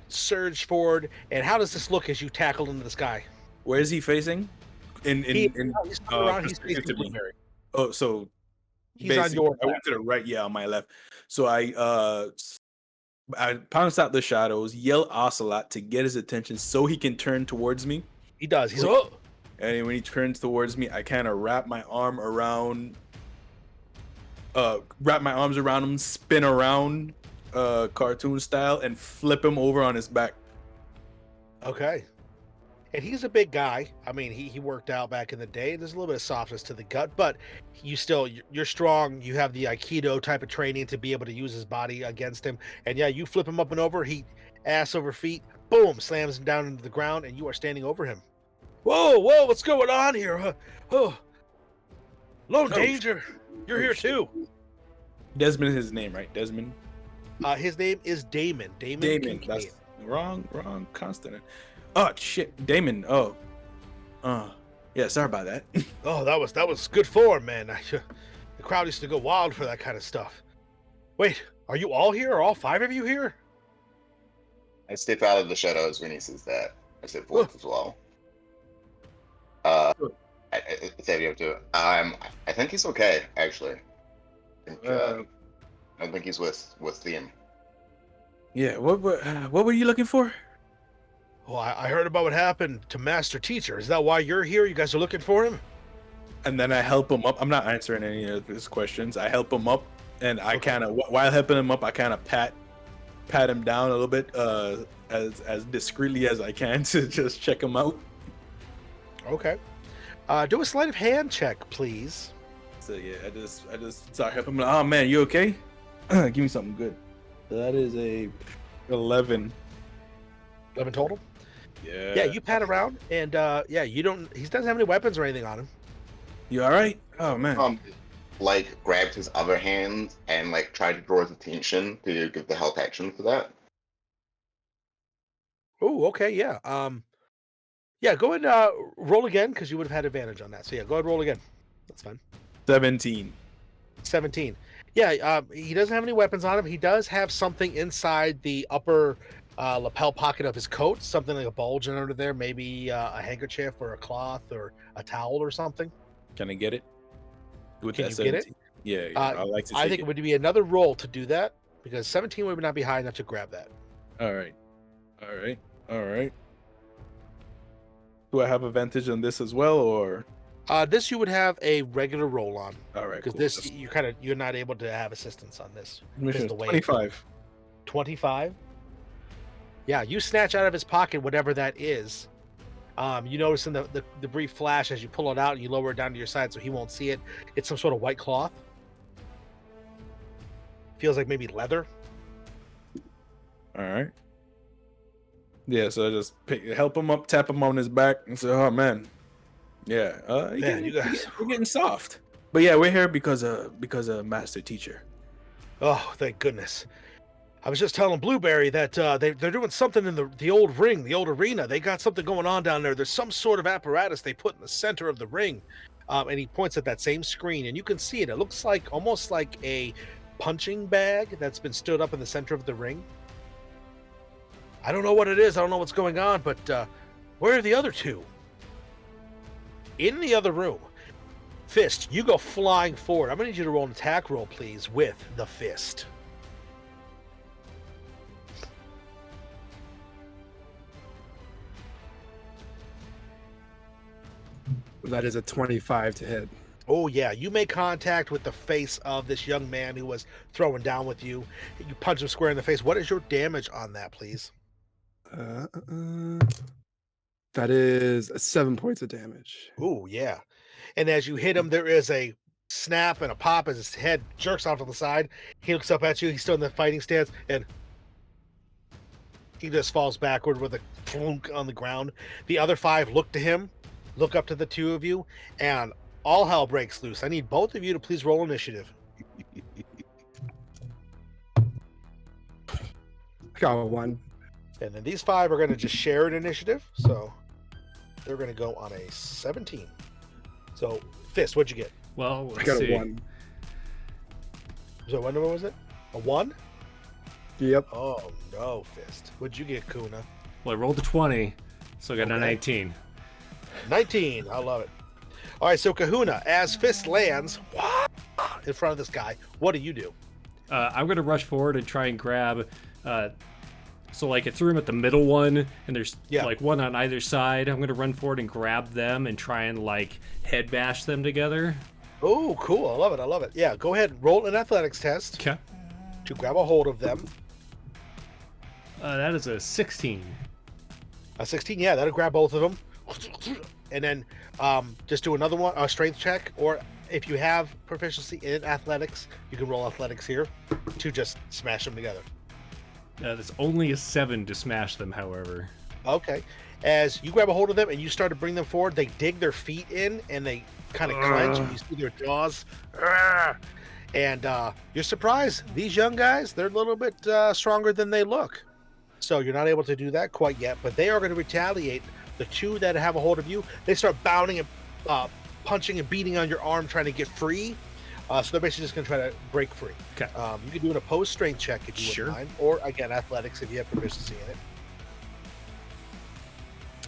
surge forward. And how does this look as you tackle into this guy? Where is he facing? In He's around. He's perspective facing to me. Blueberry. Oh, so He's on your I went to the right, yeah, on my left. So I pounced out the shadows, yell Ocelot to get his attention so he can turn towards me. He does. He's oh. And when he turns towards me, I kind of wrap my arms around him, spin around cartoon style, and flip him over on his back. Okay. And he's a big guy. I mean, he worked out back in the day. There's a little bit of softness to the gut, but you're strong. You have the Aikido type of training to be able to use his body against him. And yeah, you flip him up and over. He ass over feet, boom, slams him down into the ground, and you are standing over him. Whoa, what's going on here? Lone Danger, you're here too. Desmond is his name, right? Desmond. His name is Damon. Damon. Damon. That's wrong consonant. Oh shit, Damon. Oh, yeah. Sorry about that. Oh, that was good form, man. The crowd used to go wild for that kind of stuff. Wait, are you all here? Are all 5 of you here? I step out of the shadows when he says that. I step forth as well. It's Avio too. I think he's okay, actually. I don't think he's with them. Yeah. What were you looking for? Well, I heard about what happened to Master Teacher. Is that why you're here? You guys are looking for him? And then I help him up. I'm not answering any of his questions. I help him up, and I kind of, while helping him up, I kind of pat him down a little bit, as discreetly as I can to just check him out. Okay. Do a sleight of hand check, please. So yeah, I just start helping him. Oh man, you okay? Give me something good. That is a 11. 11 total? Yeah. Yeah, you pat around, and yeah, he doesn't have any weapons or anything on him. You all right? Oh man. Like grabbed his other hand and like tried to draw his attention to give the help action for that. Oh, okay, yeah. Yeah, go ahead and roll again because you would have had advantage on that. So yeah, go ahead and roll again. That's fine. 17. 17. Yeah, he doesn't have any weapons on him. He does have something inside the upper lapel pocket of his coat, something like a bulge under there, maybe a handkerchief or a cloth or a towel or something. Can I get it? With Can that you 17? get it? Yeah, I like to. I think it would be another roll to do that because 17 would not be high enough to grab that. All right. Do I have advantage on this as well, or? This you would have a regular roll on. All right. Because Cool. this you're not able to have assistance on this. Mission the way 25. 25. Yeah, you snatch out of his pocket whatever that is. You notice in the brief flash as you pull it out and you lower it down to your side so he won't see it. It's some sort of white cloth. Feels like maybe leather. All right. Yeah, so I just help him up, tap him on his back, and say, "Oh man, yeah, You guys, we're getting soft." But yeah, we're here because of Master Teacher. oh, thank goodness. I was just telling Blueberry that they're doing something in the old ring, the old arena. They got something going on down there. There's some sort of apparatus they put in the center of the ring. And he points at that same screen, and you can see it. It looks like almost like a punching bag that's been stood up in the center of the ring. I don't know what it is. I don't know what's going on, but where are the other two? In the other room. Fist, you go flying forward. I'm going to need you to roll an attack roll, please, with the fist. That is a 25 to hit. Oh, yeah. You make contact with the face of this young man who was throwing down with you. You punch him square in the face. What is your damage on that, please? That is 7 points of damage. Oh, yeah. And as you hit him, there is a snap and a pop as his head jerks off to the side. He looks up at you. He's still in the fighting stance, and he just falls backward with a clunk on the ground. The other 5 look to him, look up to the 2 of you, and all hell breaks loose. I need both of you to please roll initiative. I got a 1. And then these 5 are going to just share an initiative. So they're going to go on a 17. So, Fist, what'd you get? Well, I let's got see. a 1. So what number was it? A 1? Yep. Oh, no, Fist. What'd you get, Kuna? Well, I rolled a 20, so I got a Okay. 19. 19. I love it. All right, so Kahuna, as Fist lands in front of this guy, what do you do? I'm going to rush forward and try and grab. So, like, I threw him at the middle one, and there's, Yeah. like, one on either side. I'm going to run forward and grab them and try and, like, head bash them together. Oh, cool. I love it. I love it. Yeah, go ahead and roll an athletics test Okay. to grab a hold of them. That is a 16. A 16, yeah, that'll grab both of them. And then just do another one, a strength check, or if you have proficiency in athletics, you can roll athletics here to just smash them together. That's only a 7 to smash them, however. Okay. As you grab a hold of them and you start to bring them forward, they dig their feet in and they kind of clench, and you see their jaws. And you're surprised. These young guys, they're a little bit stronger than they look. So you're not able to do that quite yet, but they are going to retaliate. The 2 that have a hold of you, they start bounding and punching and beating on your arm trying to get free. So they're basically just going to try to break free. Okay. You can do an opposed strength check if you Sure. wouldn't mind, or again, athletics if you have proficiency in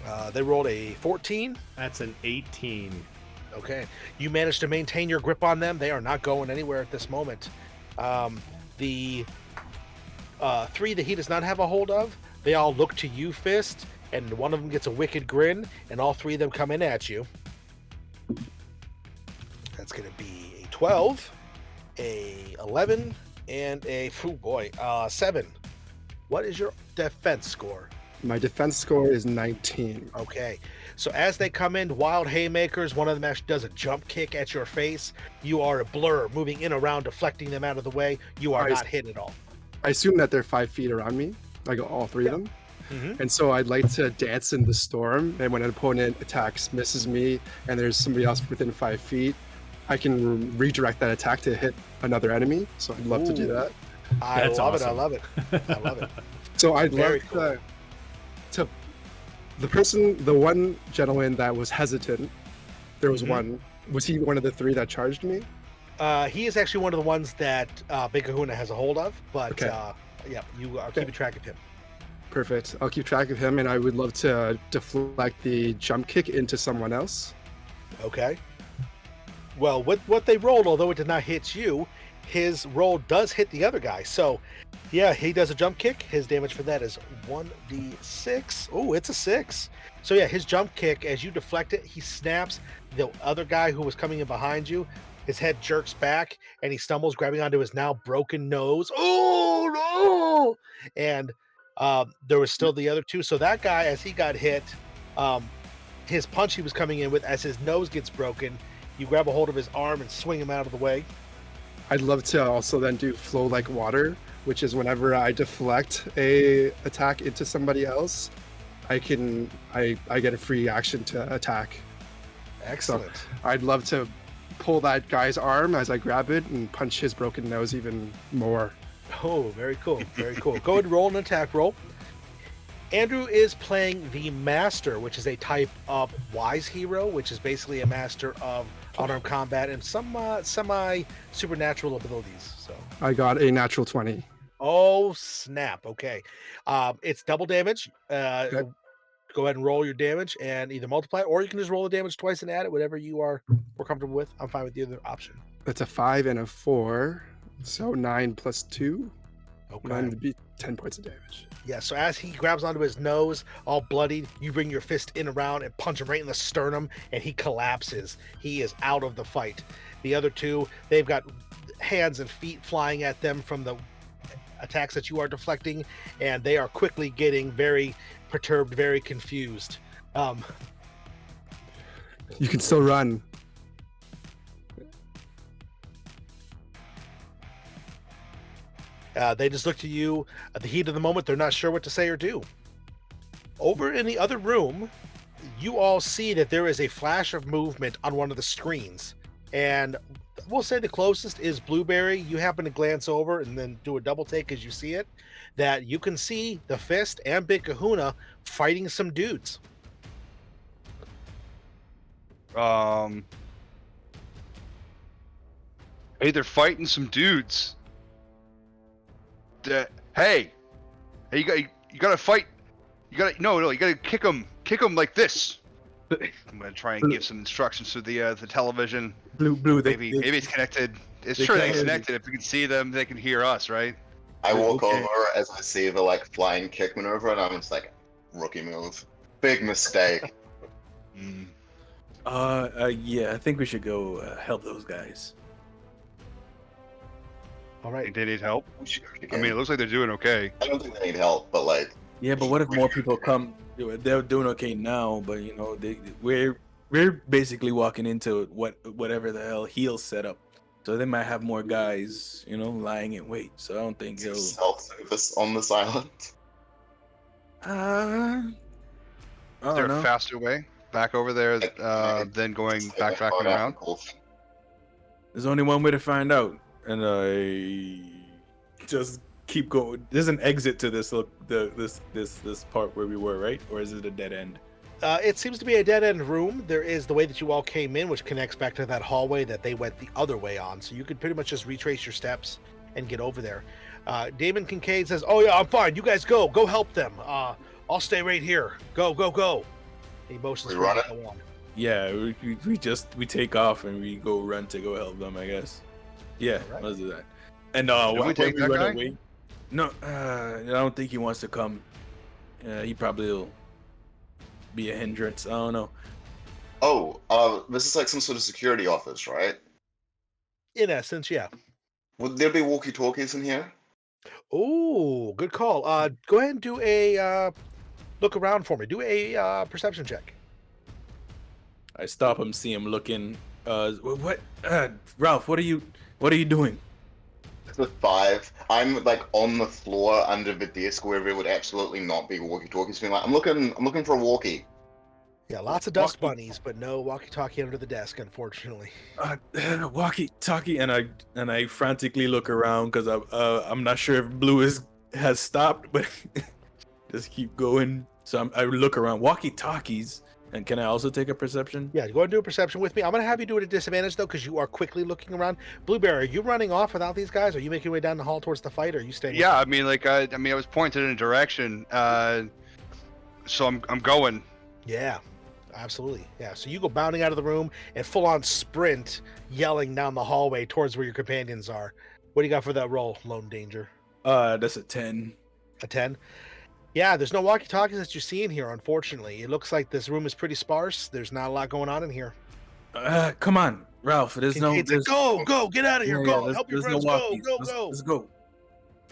it. They rolled a 14. That's an 18. Okay. You managed to maintain your grip on them. They are not going anywhere at this moment. The 3 that he does not have a hold of, they all look to you, Fist, and one of them gets a wicked grin, and all 3 of them come in at you. That's going to be a 12, a 11, and a 7. What is your defense score? My defense score is 19. Okay, so as they come in, wild haymakers, one of them actually does a jump kick at your face. You are a blur, moving in around, deflecting them out of the way. You are not hit at all. I assume that they're 5 feet around me, like all 3 of them. And so I'd like to dance in the storm, and when an opponent attacks, misses me, and there's somebody else within 5 feet, I can redirect that attack to hit another enemy. So I'd love to do that. I That's love it. I awesome. love it. I love it. So I'd Very love cool. to the one gentleman that was hesitant, there was one. Was he one of the 3 that charged me? He is actually one of the ones that Big Kahuna has a hold of, but Okay. yeah, you are keeping track of him. Perfect. I'll keep track of him, and I would love to deflect the jump kick into someone else. Okay. Well, with what they rolled, although it did not hit you, his roll does hit the other guy. So, yeah, he does a jump kick. His damage for that is 1d6. Oh, it's a 6. So, yeah, his jump kick, as you deflect it, he snaps. The other guy who was coming in behind you, his head jerks back, and he stumbles, grabbing onto his now broken nose. Oh, no! And there was still the other 2. So that guy, as he got hit, his punch he was coming in with, as his nose gets broken, you grab a hold of his arm and swing him out of the way. I'd love to also then do flow like water, which is whenever I deflect a attack into somebody else, I get a free action to attack. Excellent. I'd love to pull that guy's arm as I grab it and punch his broken nose even more. Oh, very cool. Very cool. Go ahead and roll an attack roll. Andrew is playing the Master, which is a type of wise hero, which is basically a master of unarmed combat and some semi-supernatural abilities. So, I got a natural 20. oh snap! Okay, it's double damage. Okay. Go ahead and roll your damage and either multiply it, or you can just roll the damage twice and add it, whatever you are more comfortable with. I'm fine with the other option. That's a 5 and a 4, so 9 plus 2. Okay. 9 would be 10 points of damage. Yeah, so as he grabs onto his nose, all bloodied, you bring your fist in around and punch him right in the sternum, and he collapses. He is out of the fight. The other 2, they've got hands and feet flying at them from the attacks that you are deflecting, and they are quickly getting very perturbed, very confused. You can still run. They just look to you at the heat of the moment. They're not sure what to say or do. Over in the other room, you all see that there is a flash of movement on one of the screens, and we'll say the closest is Blueberry. You happen to glance over and then do a double take as you see it, that you can see the Fist and Big Kahuna fighting some dudes. Hey, they're fighting some dudes. Hey, you gotta fight. You gotta kick them like this. I'm gonna try and give some instructions to the television. Blue, Maybe it's connected. It's sure it's connected. If we can see them, they can hear us, right? I walk over as I see the like flying kick maneuver, and I'm just like, rookie move, big mistake. Yeah, I think we should go help those guys. All right. They need help. We should go I again. mean, it looks like they're doing okay. I don't think they need help, but like, Yeah, but what if more people come? They're doing okay now, but you know, we're basically walking into whatever the hell he'll set up. So they might have more guys, you know, lying in wait. So I don't think he'll. self-service on this island. I Is don't there know. a faster way back over there than going backtracking around? There's only one way to find out, and I just keep going. There's an exit to this this part where we were, right? Or is it a dead end? It seems to be a dead-end room. There is the way that you all came in, which connects back to that hallway that they went the other way on. So you could pretty much just retrace your steps and get over there. Damon Kincaid says, "Oh yeah, I'm fine. You guys go help them. I'll stay right here. Go." He motions We for run you it? to go on. Yeah, we take off and we go run to go help them, I guess. Yeah, Alright. let's do that. And Did we when take that run guy? away, no, I don't think he wants to come. He probably will be a hindrance. I don't know. Oh, this is like some sort of security office, right? In essence, yeah. Would there be walkie-talkies in here? Oh, good call. Go ahead and do a look around for me. Do a perception check. I stop him, see him looking. What? Ralph, what are you doing? It's a 5. I'm like on the floor under the desk where there would absolutely not be walkie-talkies. Being like, I'm looking for a walkie. Yeah, lots of dust Walkie- bunnies, but no walkie-talkie under the desk, unfortunately. Walkie-talkie, and I frantically look around because I'm not sure if Blue has stopped, but just keep going. So I look around. Walkie-talkies, and can I also take a perception? Yeah, go ahead and do a perception with me. I'm going to have you do it at disadvantage, though, because you are quickly looking around. Blueberry, are you running off without these guys? Are you making your way down the hall towards the fight, or are you staying? Yeah, I mean, like, I was pointed in a direction, so I'm going. Yeah, absolutely. Yeah, so you go bounding out of the room and full-on sprint, yelling down the hallway towards where your companions are. What do you got for that roll, Lone Danger? That's a 10. A 10? Yeah, there's no walkie-talkies that you see in here, unfortunately. It looks like this room is pretty sparse. There's not a lot going on in here. Come on, Ralph. There's no. Kincaid's like, go, get out of here, Yeah, go, there's- help your there's no friends, go, walkies. go. Let's go.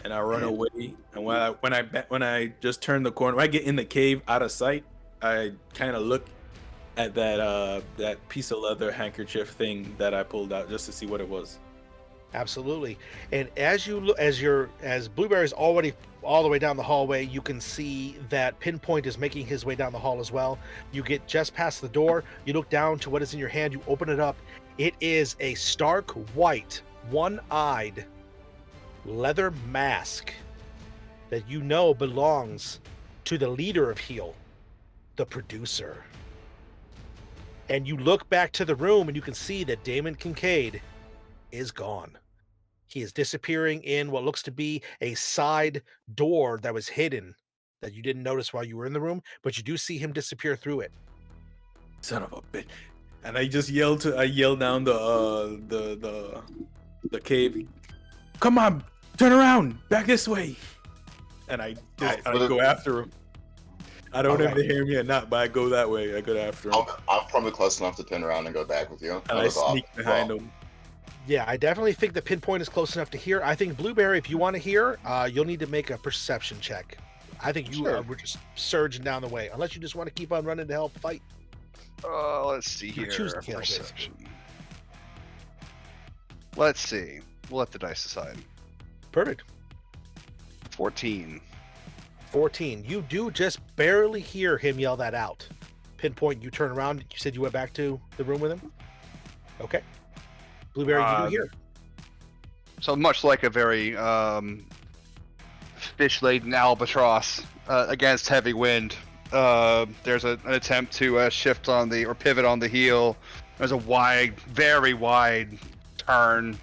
And I run away. And when I just turn the corner, when I get in the cave out of sight, I kind of look at that piece of leather handkerchief thing that I pulled out just to see what it was. Absolutely. And as you look, as Blueberry's already all the way down the hallway, you can see that Pinpoint is making his way down the hall as well. You get just past the door, you look down to what is in your hand, you open it up. It is a stark white, one-eyed leather mask that you know belongs to the leader of Heel, the producer. And you look back to the room and you can see that Damon Kincaid is gone. He is disappearing in what looks to be a side door that was hidden that you didn't notice while you were in the room, but you do see him disappear through it. Son of a bitch! And I just yell down the cave. Come on, turn around, back this way. And I go after him. I don't know if they hear me or not, but I go that way. I go after him, I'm probably close enough to turn around and go back with you. and I sneak behind him. Yeah, I definitely think the Pinpoint is close enough to hear. I think Blueberry, if you want to hear, you'll need to make a perception check. I think you Sure. were just surging down the way, unless you just want to keep on running to help fight. Let's see You here. choose to kill, Perception. Let's see. We'll let the dice decide. Perfect. 14. 14. You do just barely hear him yell that out. Pinpoint, you turn around. You said you went back to the room with him? Okay. Blueberry, you do here? So much like a very fish-laden albatross against heavy wind, there's an attempt to shift on the or pivot on the heel. There's a wide, very wide turn,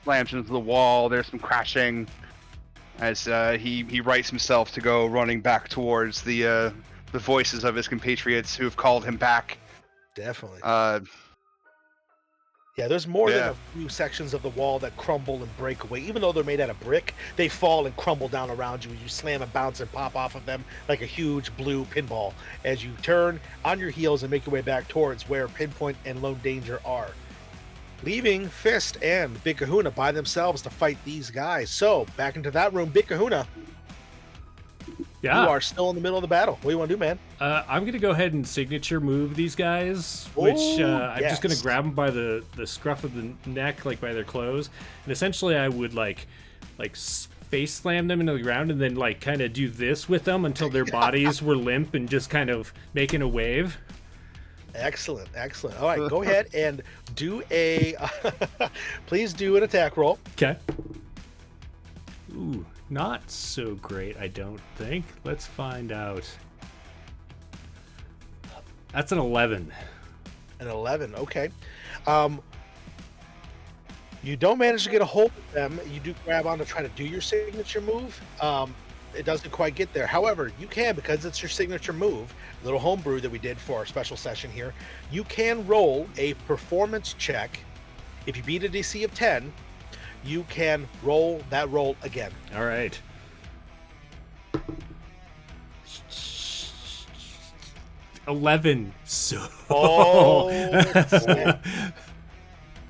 slams into the wall. There's some crashing as he rights himself to go running back towards the voices of his compatriots who have called him back. Definitely. Yeah, there's more than a few sections of the wall that crumble and break away. Even though they're made out of brick, they fall and crumble down around you. You slam and bounce and pop off of them like a huge blue pinball as you turn on your heels and make your way back towards where Pinpoint and Lone Danger are. Leaving Fist and Big Kahuna by themselves to fight these guys. So, back into that room, Big Kahuna. Yeah. You are still in the middle of the battle. What do you want to do, man? I'm going to go ahead and signature move these guys, which I'm just going to grab them by the scruff of the neck, like by their clothes. And essentially I would like face slam them into the ground and then like kind of do this with them until their bodies were limp and just kind of making a wave. Excellent, excellent. All right, go ahead and do a... please do an attack roll. Okay. Ooh, not so great, I don't think. Let's find out. That's an 11. An 11, okay. You don't manage to get a hold of them. You do grab on to try to do your signature move. It doesn't quite get there. However, you can, because it's your signature move, a little homebrew that we did for our special session here, you can roll a performance check. If you beat a DC of 10, you can roll that roll again. All right. $11. So. Oh.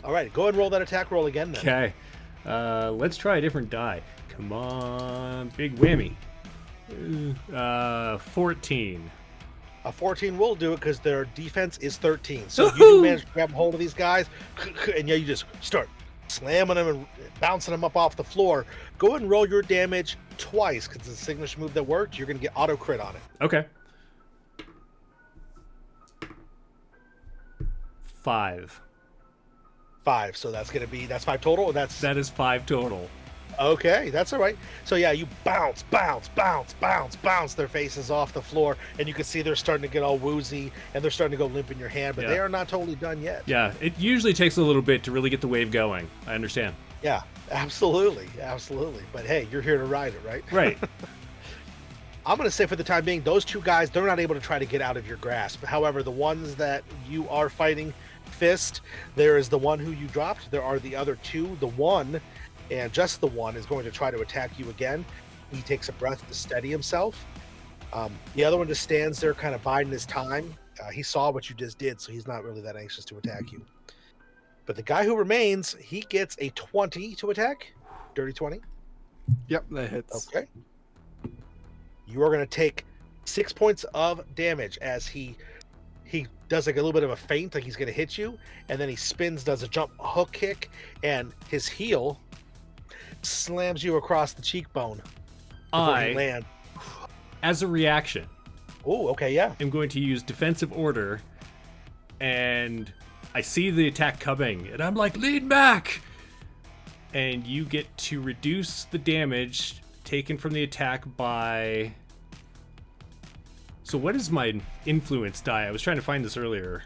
All right, go ahead and roll that attack roll again then. Okay. Let's try a different die. Come on, big whammy. 14. A 14 will do it because their defense is 13. So you do manage to grab hold of these guys, and yeah, you just start slamming them and bouncing them up off the floor. Go ahead and roll your damage twice because it's a signature move that worked. You're going to get auto crit on it. Okay. 5. 5. So that's going to be, that's 5 total? Or that is 5 total. Okay, that's all right. So yeah, you bounce their faces off the floor, and you can see they're starting to get all woozy, and they're starting to go limp in your hand, but they are not totally done yet. Yeah, it usually takes a little bit to really get the wave going. I understand. Yeah, absolutely. But hey, you're here to ride it, right? Right. I'm going to say for the time being, those two guys, they're not able to try to get out of your grasp. However, the ones that you are fighting, Fist, there is the one who you dropped. There are the other two. The one, and just the one, is going to try to attack you again. He takes a breath to steady himself. The other one just stands there kind of biding his time. He saw what you just did, so he's not really that anxious to attack you. But the guy who remains, he gets a 20 to attack. Dirty 20. Yep, that hits. Okay. You are going to take 6 points of damage as he does like a little bit of a feint, like he's going to hit you, and then he spins, does a jump hook kick, and his heel slams you across the cheekbone before you land. As a reaction, okay, yeah, I'm going to use defensive order, and I see the attack coming, and I'm like, lean back! And you get to reduce the damage taken from the attack by... So what is my influence die? I was trying to find this earlier.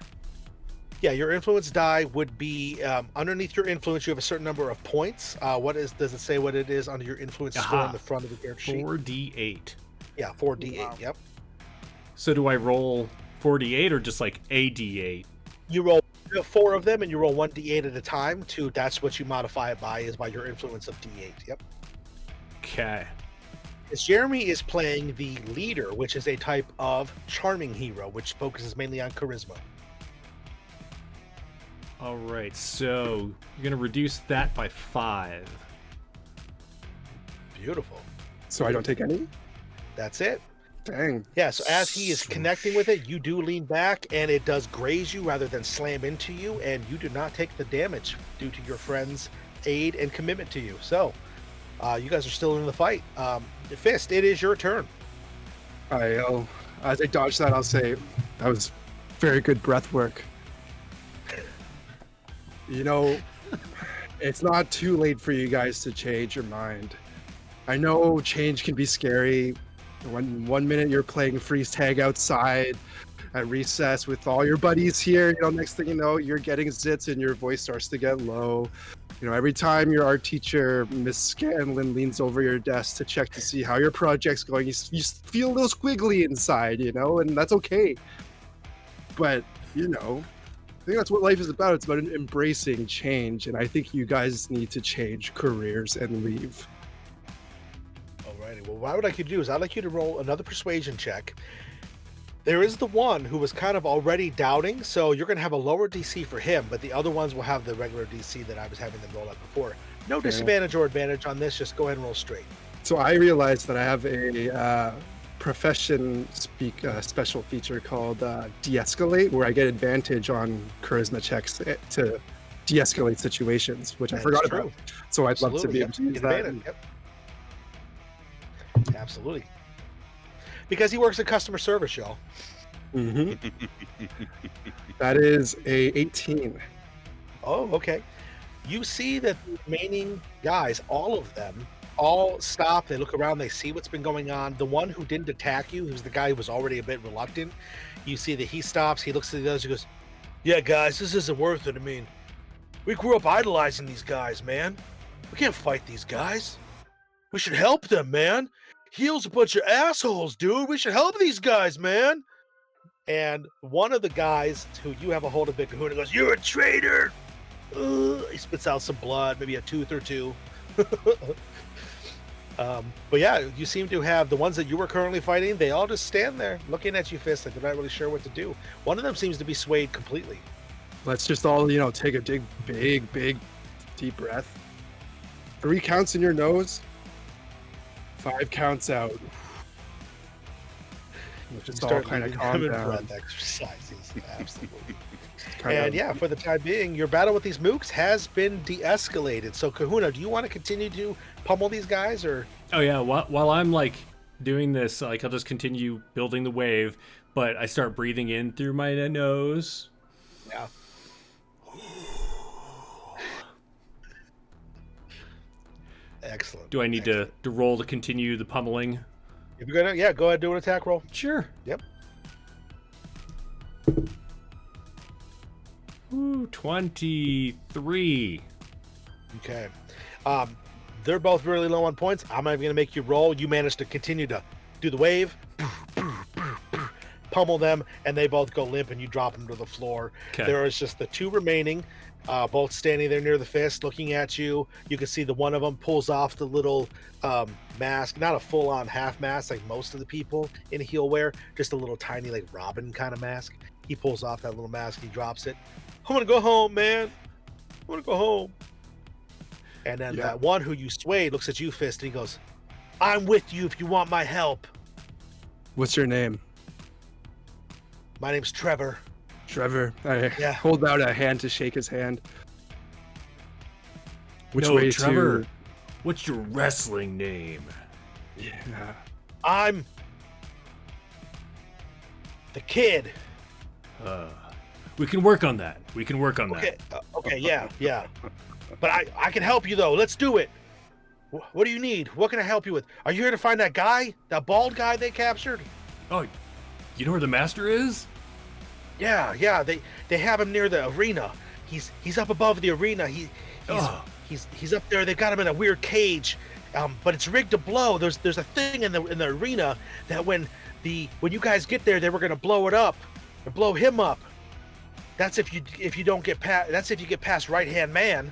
Yeah, your influence die would be underneath your influence. You have a certain number of points. Does it say what it is under your influence score on the front of the character sheet? 4d8. Yeah, 4d8. Wow. Yep. So do I roll 4d8 or just like a d8? You roll 4 of them, and you roll 1d8 at a time. That's what you modify it by, is by your influence of d8. Yep. Okay. As Jeremy is playing the leader, which is a type of charming hero, which focuses mainly on charisma. All right, so you're going to reduce that by 5. Beautiful. So I don't take any? That's it. Dang. Yeah, so as he is connecting with it, you do lean back, and it does graze you rather than slam into you, and you do not take the damage due to your friend's aid and commitment to you. So, you guys are still in the fight. Fist, it is your turn. As I dodge that, I'll say, that was very good breath work. You know, It's not too late for you guys to change your mind. I know change can be scary. One minute you're playing freeze tag outside at recess with all your buddies here, next thing you know, you're getting zits and your voice starts to get low. Every time your art teacher, Miss Scanlon, leans over your desk to check to see how your project's going, you feel a little squiggly inside, and that's okay. But, I think that's what life is about. It's about embracing change, and I think you guys need to change careers and leave. Alrighty, well, what I would like you to do is I'd like you to roll another persuasion check. There is the one who was kind of already doubting, so you're going to have a lower DC for him, but the other ones will have the regular DC that I was having them roll up before. No disadvantage or advantage on this, just go ahead and roll straight. So I realized that I have a profession special feature called de-escalate, where I get advantage on charisma checks to de-escalate situations, which I forgot about. So I'd love to be able to use that. Yep. Absolutely. Because he works in customer service, y'all. That is a 18. Oh, okay. You see that the remaining guys, all of them, all stop. They look around. They see what's been going on. The one who didn't attack you, who's the guy who was already a bit reluctant, you see that he stops. He looks at the others. He goes, "Yeah, guys, this isn't worth it. I mean, we grew up idolizing these guys, man. We can't fight these guys. We should help them, man. Heel's a bunch of assholes, dude. We should help these guys, man." And one of the guys who you have a hold of, Big Kahuna, goes, "You're a traitor." He spits out some blood, maybe a tooth or two. But yeah, you seem to have the ones that you were currently fighting. They all just stand there looking at you, Fist, like they're not really sure what to do. One of them seems to be swayed completely. Let's just all, take a big, deep breath. 3 counts in your nose. 5 counts out. Just all kind of calm down. Breath exercises, absolutely. And yeah, for the time being, your battle with these mooks has been de-escalated. So Kahuna, do you want to continue to pummel these guys, or? Oh yeah, while I'm doing this, I'll just continue building the wave, but I start breathing in through my nose. Yeah. Excellent. Do I need to roll to continue the pummeling? If you're gonna, go ahead and do an attack roll. Sure. Yep. Ooh, 23. Okay. They're both really low on points. I'm not even gonna make you roll. You managed to continue to do the wave, pummel them, and they both go limp, and you drop them to the floor. Okay. There is just the 2 remaining, both standing there near the fist, looking at you. You can see the one of them pulls off the little mask, not a full-on half mask like most of the people in heel wear, just a little tiny like Robin kind of mask. He pulls off that little mask, he drops it. "I'm gonna go home, man. I'm gonna go home." And then that one who you swayed looks at you, Fist, and he goes, "I'm with you if you want my help." What's your name? "My name's Trevor." Trevor. I hold out a hand to shake his hand. Which way Trevor, what's your wrestling name? Yeah. "I'm the Kid." We can work on that. Okay, yeah. But I can help you, though. Let's do it. What do you need? What can I help you with? Are you here to find that guy? That bald guy they captured? Oh, you know where the master is? Yeah. They have him near the arena. He's up above the arena. He's up there. They've got him in a weird cage, but it's rigged to blow. There's a thing in the arena that when you guys get there, they were gonna blow it up, or blow him up. That's if you don't get past. That's if you get past Right Hand Man.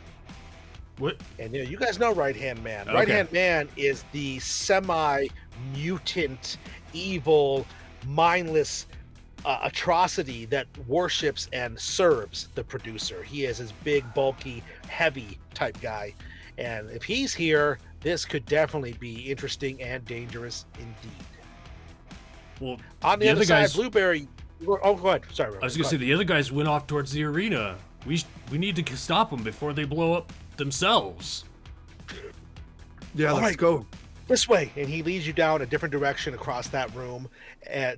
What? And you guys know Right Hand Man. Okay. Right Hand Man is the semi-mutant, evil, mindless atrocity that worships and serves the producer. He is his big, bulky, heavy type guy. And if he's here, this could definitely be interesting and dangerous indeed. Well, on the other side, Blueberry. Oh, go ahead. Sorry, I was gonna say the other guys went off towards the arena. We need to stop them before they blow up themselves. Yeah, let's go. This way. And he leads you down a different direction across that room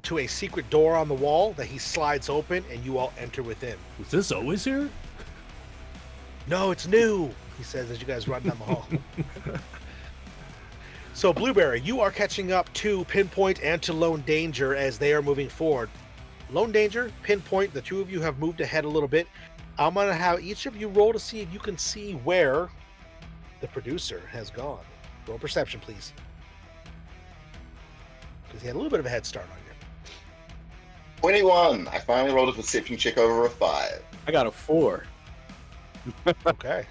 to a secret door on the wall that he slides open, and you all enter within. Was this always here? No, it's new. he says as you guys run down the hall. So, Blueberry, you are catching up to Pinpoint and to Lone Danger as they are moving forward. Lone Danger, Pinpoint, the two of you have moved ahead a little bit. I'm going to have each of you roll to see if you can see where the producer has gone. Roll perception, please. Because he had a little bit of a head start on you. 21. I finally rolled a perception check over a 5. I got a 4. Okay.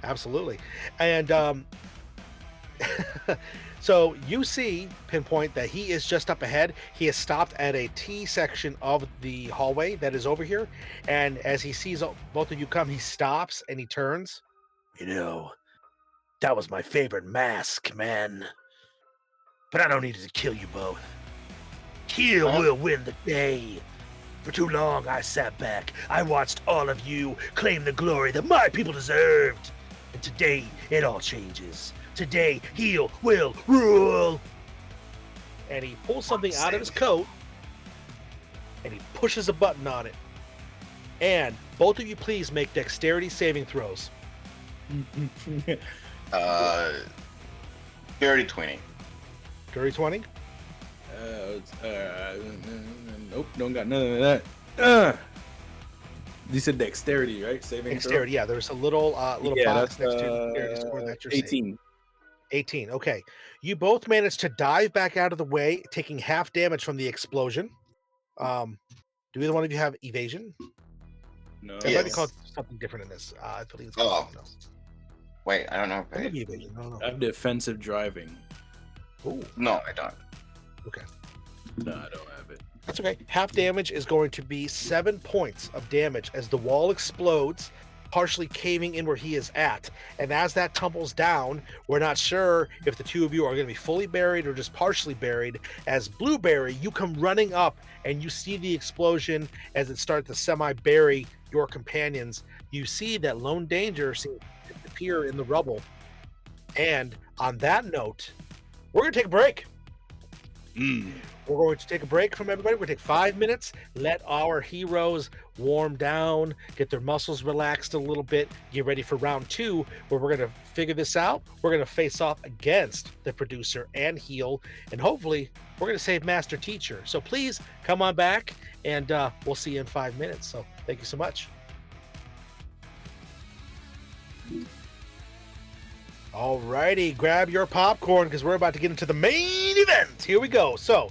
Absolutely. And so you see, Pinpoint, that he is just up ahead. He has stopped at a T section of the hallway that is over here. And as he sees both of you come, he stops and he turns. You know, that was my favorite mask, man. But I don't need to kill you both. Kill will win the day. For too long, I sat back. I watched all of you claim the glory that my people deserved. And today, it all changes. Today, Heel will rule. And he pulls something out of his coat, and he pushes a button on it. And both of you, please make dexterity saving throws. Dirty 20. Dirty 20? Nope, don't got none of that. You said dexterity, right? Saving Dexterity, yeah. There's a little yeah, box that's next to the dexterity score that you're 18. saving. 18, okay. You both managed to dive back out of the way, taking half damage from the explosion. Do either one of you have evasion? No. It might be Yes. called something different in this. I believe it's called something else. Wait, I don't know. It might be evasion. I don't I know. have defensive driving. Ooh, No, I don't. okay. No, I don't have it. That's okay. Half damage is going to be 7 points of damage as the wall explodes, partially caving in where he is at. And as that tumbles down, we're not sure if the two of you are going to be fully buried or just partially buried. As Blueberry, you come running up and you see the explosion as it starts to semi-bury your companions. You see that Lone Danger seems to disappear in the rubble. And on that note, we're going to take a break. We're going to take a break from everybody. We're going to take 5 minutes, let our heroes warm down, get their muscles relaxed a little bit, get ready for round 2, where we're going to figure this out. We're going to face off against the producer and Heel, and hopefully we're going to save Master Teacher. So please come on back, and we'll see you in 5 minutes. So thank you so much. Alrighty, grab your popcorn because we're about to get into the main event. Here we go. So,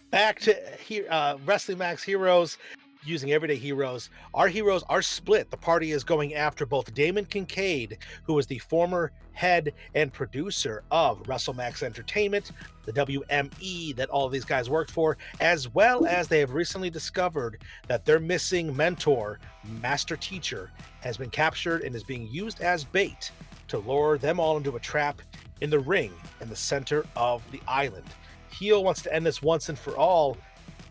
back to here, WRESTLEMAX heroes using everyday heroes. Our heroes are split. The party is going after both Damon Kincaid, who is the former head and producer of WRESTLEMAX Entertainment, the WME that all of these guys worked for, as well as they have recently discovered that their missing mentor, Master Teacher, has been captured and is being used as bait to lure them all into a trap in the ring in the center of the island. Heel wants to end this once and for all,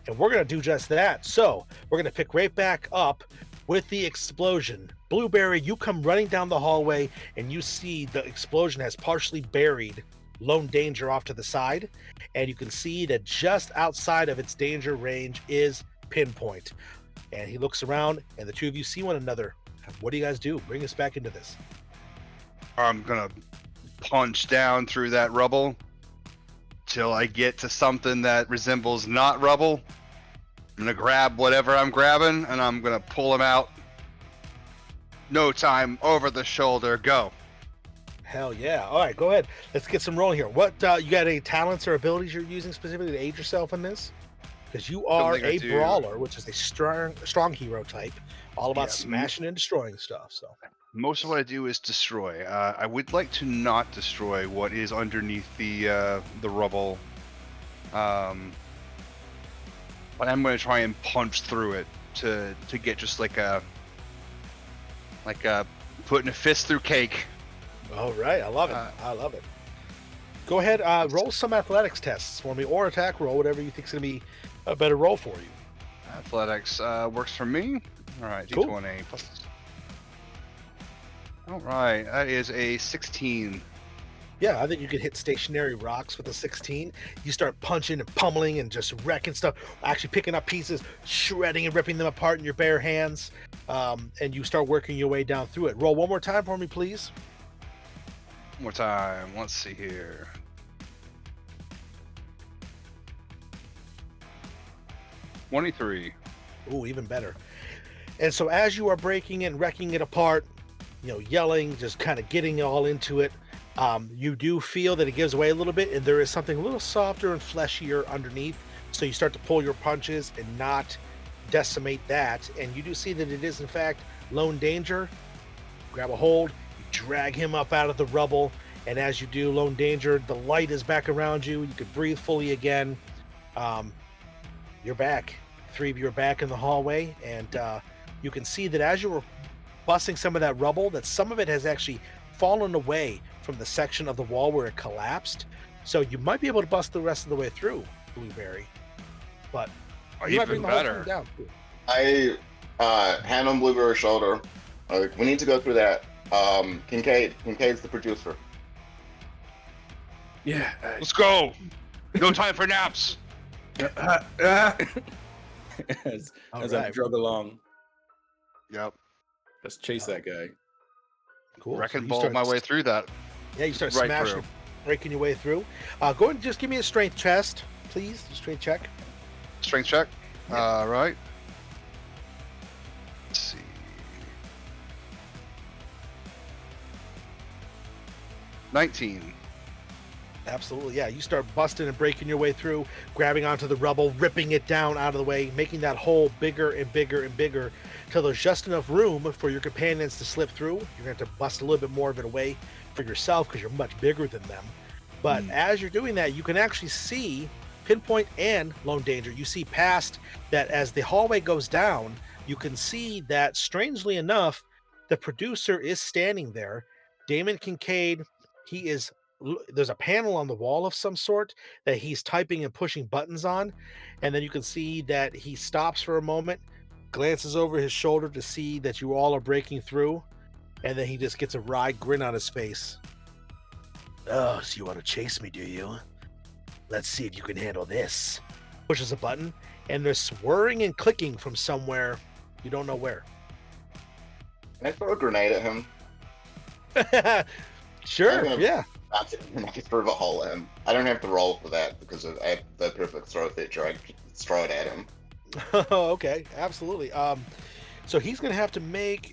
and we're going to do just that. So we're going to pick right back up with the explosion. Blueberry, you come running down the hallway and you see the explosion has partially buried Lone Danger off to the side, and you can see that just outside of its danger range is Pinpoint. And he looks around and the two of you see one another. What do you guys do? Bring us back into this. I'm gonna punch down through that rubble till I get to something that resembles not rubble. I'm gonna grab whatever I'm grabbing and I'm gonna pull him out. No time, over the shoulder, go. Hell yeah. All right, go ahead. Let's get some rolling here. What, you got any talents or abilities you're using specifically to aid yourself in this? Because you are Something I a do. brawler, which is a strong hero type, all about Yeah. smashing and destroying stuff. So Most of what I do is destroy. I would like to not destroy what is underneath the rubble, but I'm going to try and punch through it to get just like a putting a fist through cake. all right, I love it. I love it. Go ahead, roll some athletics tests for me, or attack roll, whatever you think is going to be a better roll for you. Athletics works for me. All right, Cool. D20 plus. All right, that is a 16. Yeah, I think you could hit stationary rocks with a 16. You start punching and pummeling and just wrecking stuff, actually picking up pieces, shredding and ripping them apart in your bare hands, and you start working your way down through it. Roll one more time for me, please. One more time. Let's see here. 23. Ooh, even better. And so as you are breaking and wrecking it apart, yelling, just kind of getting all into it, you do feel that it gives away a little bit, and there is something a little softer and fleshier underneath. So you start to pull your punches and not decimate that. And you do see that it is, in fact, Lone Danger. Grab a hold, you drag him up out of the rubble. And as you do, Lone Danger, the light is back around you. You can breathe fully again. You're back. Three of you are back in the hallway. And you can see that as you were busting some of that rubble, that some of it has actually fallen away from the section of the wall where it collapsed. So you might be able to bust the rest of the way through, Blueberry. But you might bring Even the whole thing better. down too. I hand on Blueberry's shoulder. We need to go through that. Kincaid's the producer. Yeah. Let's go. No time for naps. as I Alright. drug along, Yep. let's chase that guy. Cool. Wrecking So you ball start- my way through that. Yeah, you start right smashing, through. breaking your way through. Go ahead and just give me a strength test, please. A strength check. Strength check. All right. Let's see. 19. Absolutely, yeah. You start busting and breaking your way through, grabbing onto the rubble, ripping it down out of the way, making that hole bigger and bigger and bigger till there's just enough room for your companions to slip through. You're going to have to bust a little bit more of it away for yourself because you're much bigger than them. But as you're doing that, you can actually see Pinpoint and Lone Danger. You see past that as the hallway goes down, you can see that, strangely enough, the producer is standing there. Damon Kincaid, there's a panel on the wall of some sort that he's typing and pushing buttons on, and then you can see that he stops for a moment, glances over his shoulder to see that you all are breaking through, and then he just gets a wry grin on his face. Oh, so you want to chase me, do you? Let's see if you can handle this. Pushes a button, and there's whirring and clicking from somewhere. You don't know where. Can I throw a grenade at him? Sure, Okay. yeah. I can throw a hole at him. I don't have to roll for that because I have the perfect throw feature. I can just throw it at him. Okay, absolutely. So he's going to have to make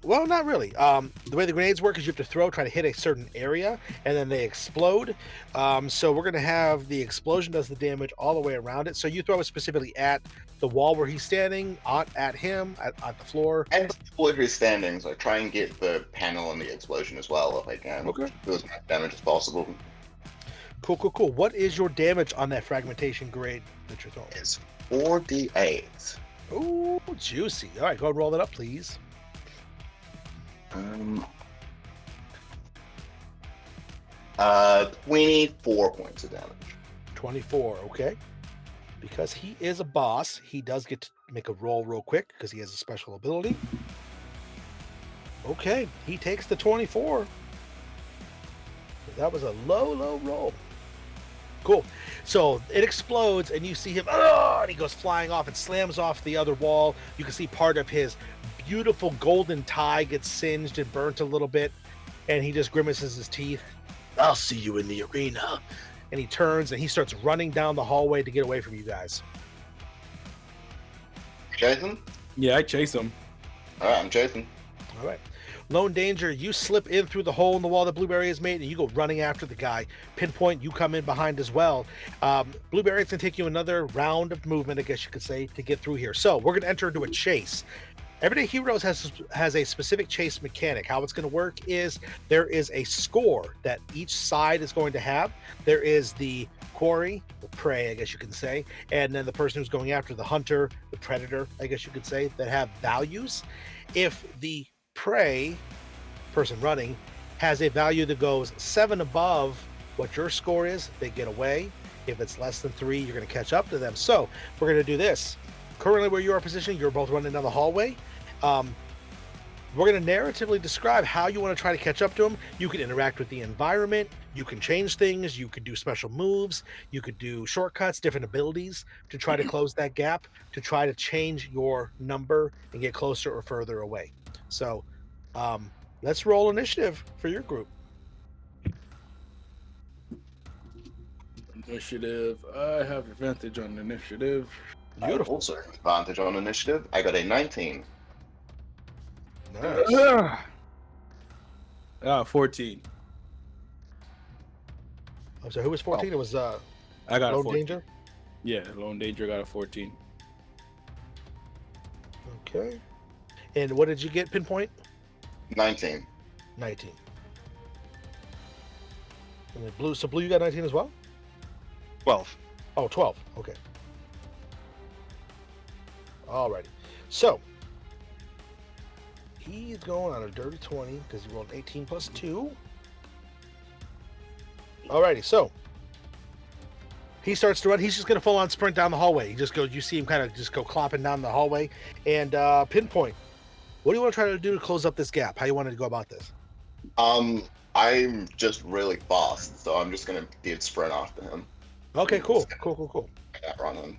well, not really. The way the grenades work is you have to try to hit a certain area, and then they explode. So we're going to have the explosion does the damage all the way around it. So you throw it specifically at the wall where he's standing, at him, at the floor. And where he's standing, so I try and get the panel and the explosion as well if I can. Okay. Do as much damage as possible. Cool, cool, cool. What is your damage on that fragmentation grade that you're throwing? It's 4d8. Ooh, juicy. All right, go ahead and roll that up, please. 24 points of damage. 24, okay. Because he is a boss, he does get to make a roll real quick because he has a special ability. Okay, he takes the 24. That was a low roll. Cool. So it explodes, and you see him, and he goes flying off and slams off the other wall. You can see part of his beautiful golden tie gets singed and burnt a little bit, and he just grimaces his teeth. I'll see you in the arena. And he turns and he starts running down the hallway to get away from you guys. Jason? Yeah, I chase him. Alright, I'm Jason. All right. Lone Danger, you slip in through the hole in the wall that Blueberry has made, and you go running after the guy. Pinpoint, you come in behind as well. Blueberry, it's going to take you another round of movement, I guess you could say, to get through here. So we're going to enter into a chase. Everyday Heroes has a specific chase mechanic. How it's going to work is there is a score that each side is going to have. There is the quarry, the prey, I guess you can say, and then the person who's going after the hunter, the predator, I guess you could say, that have values. If the prey person running has a value that goes 7 above what your score is, they get away. If it's less than 3, you're going to catch up to them. So we're going to do this. Currently where you are positioned, you're both running down the hallway. We're going to narratively describe how you want to try to catch up to them. You can interact with the environment. You can change things, you could do special moves, you could do shortcuts, different abilities to try to close that gap, to try to change your number and get closer or further away. So let's roll initiative for your group. Initiative. I have advantage on initiative. Beautiful. Also, advantage on initiative. I got a 19. Nice. 14. So who was 14? It was I got a Lone 14. Danger. Yeah, Lone Danger got a 14. Okay. And what did you get, Pinpoint? 19. 19. And then Blue, so Blue, you got 19 as well? 12. Oh, 12. Okay. Alrighty. So, he's going on a dirty 20 because he rolled 18 plus 2. Alrighty, so he starts to run. He's just going to full on sprint down the hallway. He just goes, you see him kind of just go clopping down the hallway. And Pinpoint, what do you want to try to do to close up this gap? How you want to go about this? I'm just really fast, so I'm just gonna give sprint after him. Okay, cool. Cool. That run in.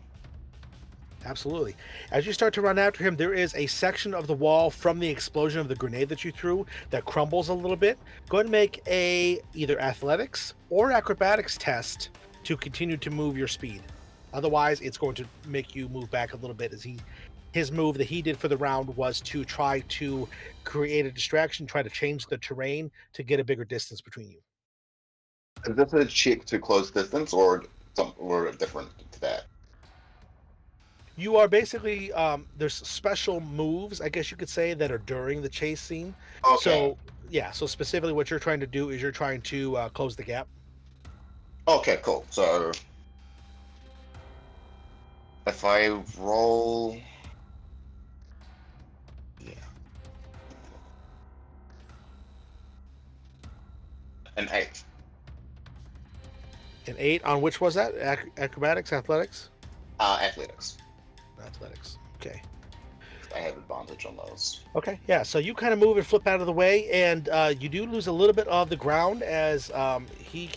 Absolutely. As you start to run after him, there is a section of the wall from the explosion of the grenade that you threw that crumbles a little bit. Go ahead and make a either athletics or acrobatics test to continue to move your speed. Otherwise, it's going to make you move back a little bit. As his move that he did for the round was to try to create a distraction, try to change the terrain to get a bigger distance between you. Is this a check to close distance or different to that? You are basically there's special moves, I guess you could say, that are during the chase scene. Okay. So yeah, so specifically what you're trying to do is you're trying to close the gap. Okay, cool. So if I roll, yeah, an 8. An 8 on which was that? Acrobatics, athletics? Athletics. Athletics. Okay. I have advantage on those. Okay, yeah, so you kind of move and flip out of the way, and you do lose a little bit of the ground as he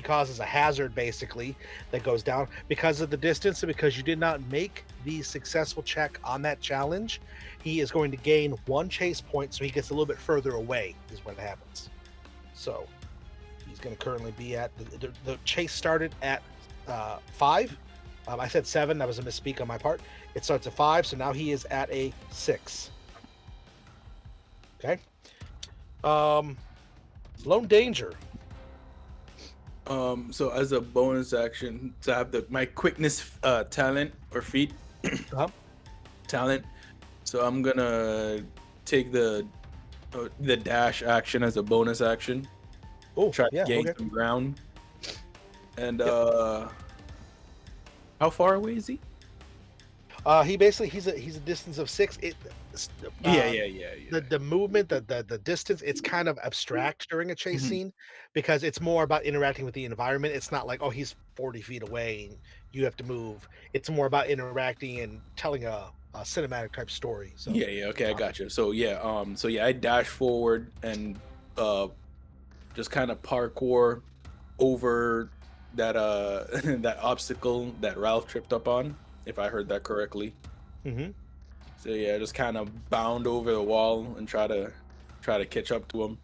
causes a hazard, basically, that goes down because of the distance and because you did not make the successful check on that challenge. He is going to gain 1 chase point, so he gets a little bit further away, is what happens. So he's going to currently be at, the chase started at 5. I said 7, that was a misspeak on my part. It starts at 5, so now he is at a 6. Okay. Lone Danger. So as a bonus action, to have my quickness talent or feat talent. So I'm gonna take the dash action as a bonus action. Oh, Try yeah, to gain okay. some ground. And how far away is he? He's a distance of 6. Yeah. The movement, the distance, it's kind of abstract during a chase scene because it's more about interacting with the environment. It's not like, oh, he's 40 feet away and you have to move. It's more about interacting and telling a cinematic type story. So Yeah. Okay, I got you. So I dash forward and just kind of parkour over that that obstacle that Ralph tripped up on, if I heard that correctly. Mm-hmm. So yeah, just kind of bound over the wall and try to catch up to him.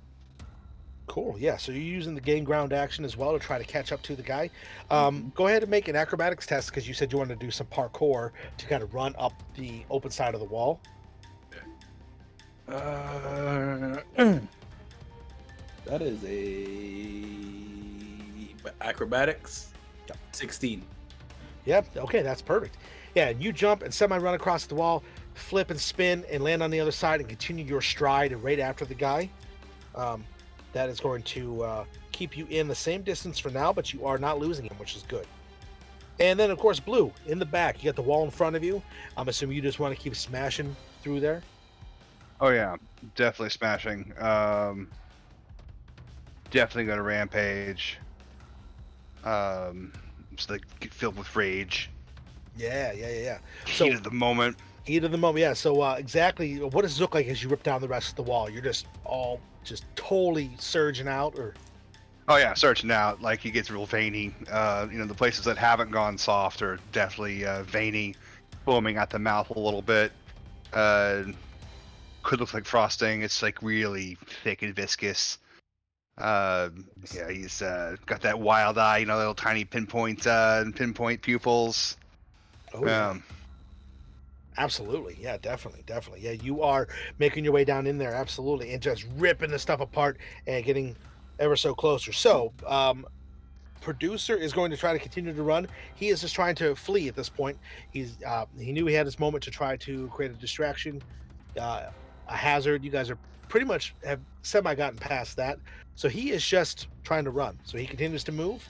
Cool. Yeah. So you're using the gain ground action as well to try to catch up to the guy. Go ahead and make an acrobatics test because you said you wanted to do some parkour to kind of run up the open side of the wall. That is a acrobatics. 16. Yep. Okay, that's perfect. Yeah, and you jump and semi-run across the wall, flip and spin, and land on the other side and continue your stride right after the guy. That is going to keep you in the same distance for now, but you are not losing him, which is good. And then, of course, Blue, in the back. You got the wall in front of you. I'm assuming you just want to keep smashing through there. Oh yeah, definitely smashing. Definitely going to rampage. Just like filled with rage. Yeah. Heat of the moment. Heat of the moment, yeah. So exactly, what does it look like as you rip down the rest of the wall? You're just all totally surging out, or? Oh yeah, searching out. Like he gets real veiny. The places that haven't gone soft are definitely veiny, foaming at the mouth a little bit. Could look like frosting. It's like really thick and viscous. Yeah, he's got that wild eye. Little tiny pinpoint pupils. Oh yeah. Absolutely. Yeah, definitely. Yeah, you are making your way down in there, absolutely, and just ripping the stuff apart and getting ever so closer. So, producer is going to try to continue to run. He is just trying to flee at this point. He knew he had his moment to try to create a distraction, a hazard. You guys are pretty much have semi gotten past that. So he is just trying to run. So he continues to move,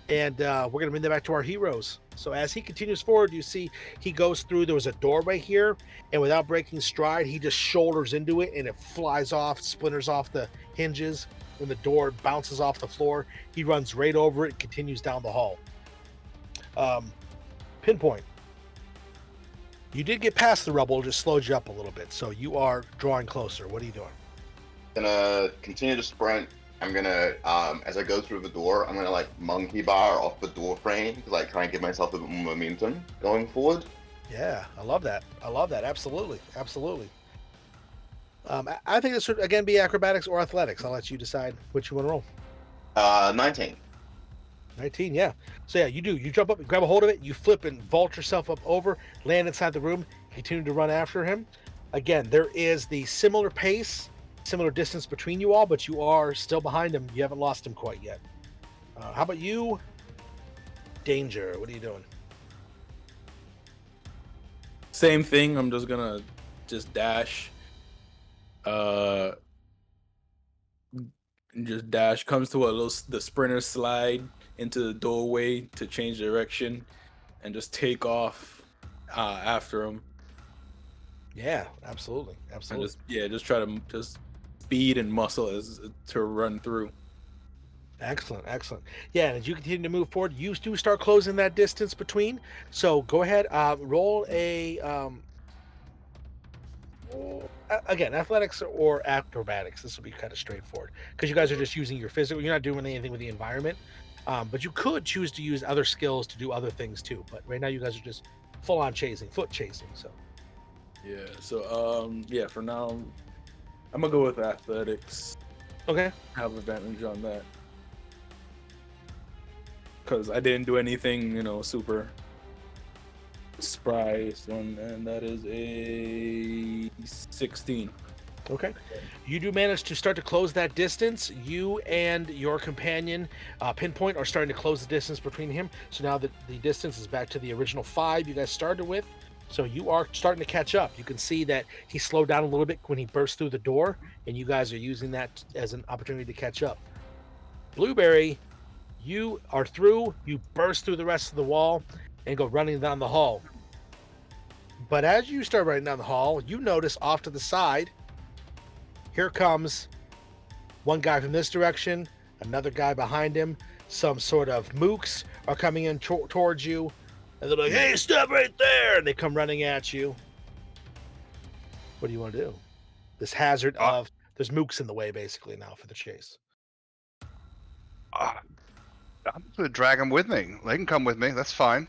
and we're going to bring that back to our heroes. So as he continues forward, you see he goes through. There was a doorway here, and without breaking stride, he just shoulders into it, and it flies off, splinters off the hinges. When the door bounces off the floor, he runs right over it and continues down the hall. Pinpoint. You did get past the rubble, just slowed you up a little bit, so you are drawing closer. What are you doing? Gonna continue to sprint. I'm gonna, as I go through the door, I'm gonna like monkey bar off the door frame to like try and give myself a bit more momentum going forward. Yeah, I love that. Absolutely. I think this should again be acrobatics or athletics. I'll let you decide which you want to roll. 19. 19, yeah. So yeah, you do. You jump up, you grab a hold of it, you flip and vault yourself up over, land inside the room, continue to run after him. Again, there is the similar pace, similar distance between you all, but you are still behind him. You haven't lost him quite yet. How about you, Danger? What are you doing? Same thing. I'm just gonna dash. Just dash. Comes to the sprinter slide into the doorway to change direction, and just take off after him. Yeah, absolutely. And just try to speed and muscle to run through. Excellent. Yeah, and as you continue to move forward, you do start closing that distance between. So go ahead, roll a again, athletics or acrobatics. This will be kind of straightforward because you guys are just using your physical. You're not doing anything with the environment, but you could choose to use other skills to do other things too. But right now, you guys are just full on foot chasing. So Yeah. So for now, I'm gonna go with athletics. okay. Have advantage on that because I didn't do anything, super surprise one, and that is a 16. Okay. You do manage to start to close that distance. You and your companion, Pinpoint, are starting to close the distance between him. So now that the distance is back to the original 5 you guys started with. So you are starting to catch up. You can see that he slowed down a little bit when he burst through the door, and you guys are using that as an opportunity to catch up. Blueberry, you are through. You burst through the rest of the wall and go running down the hall. But as you start running down the hall, you notice off to the side, here comes one guy from this direction, another guy behind him. Some sort of mooks are coming in towards you, and they're like, "Hey, stop right there!" And they come running at you. What do you want to do? This hazard of there's mooks in the way, basically, now for the chase. I'm gonna drag them with me. They can come with me. That's fine.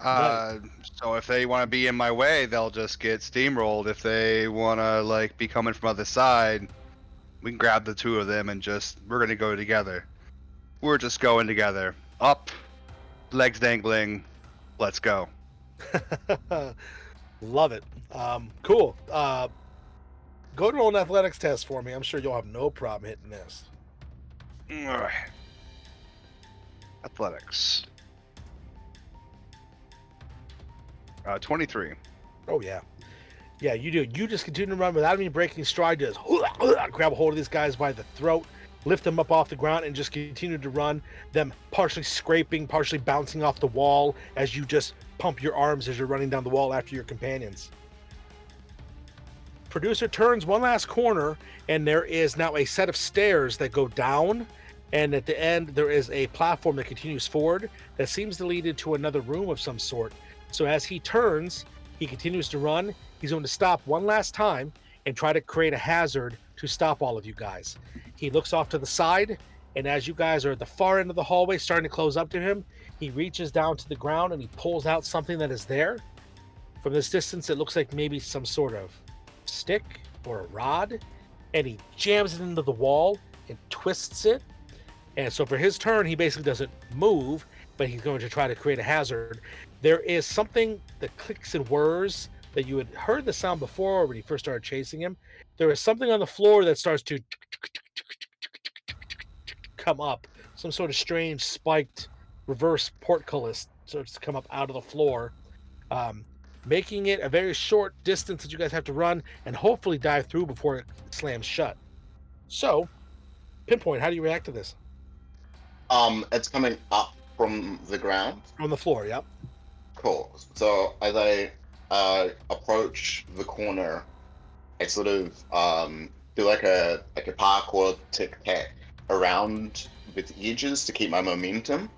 Right. So if they want to be in my way, they'll just get steamrolled. If they want to be coming from other side, we can grab the two of them and we're gonna go together. We're just going together. Up, legs dangling. Let's go. Love it. Cool. Go to roll an athletics test for me. I'm sure you'll have no problem hitting this. All right. Athletics. 23. Oh yeah, you do. You just continue to run without even breaking stride. Just grab a hold of these guys by the throat, lift them up off the ground, and just continue to run. Them partially scraping, partially bouncing off the wall as you just pump your arms as you're running down the wall after your companions. Producer turns one last corner, and there is now a set of stairs that go down. And at the end, there is a platform that continues forward that seems to lead into another room of some sort. So as he turns, he continues to run. He's going to stop one last time and try to create a hazard to stop all of you guys. He looks off to the side, And as you guys are at the far end of the hallway starting to close up to him, he reaches down to the ground and he pulls out something that is there. From this distance, it looks like maybe some sort of stick or a rod, and he jams it into the wall and twists it. And so for his turn, he basically doesn't move, but he's going to try to create a hazard. There is something that clicks and whirs that you had heard the sound before when he first started chasing him. There is something on the floor that starts to come up. Some sort of strange spiked reverse portcullis starts to come up out of the floor, making it a very short distance that you guys have to run and hopefully dive through before it slams shut. So, Pinpoint, how do you react to this? It's coming up from the ground. On the floor, yep. Cool. So as I approach the corner, I sort of do like a parkour tic-tac around with edges to keep my momentum.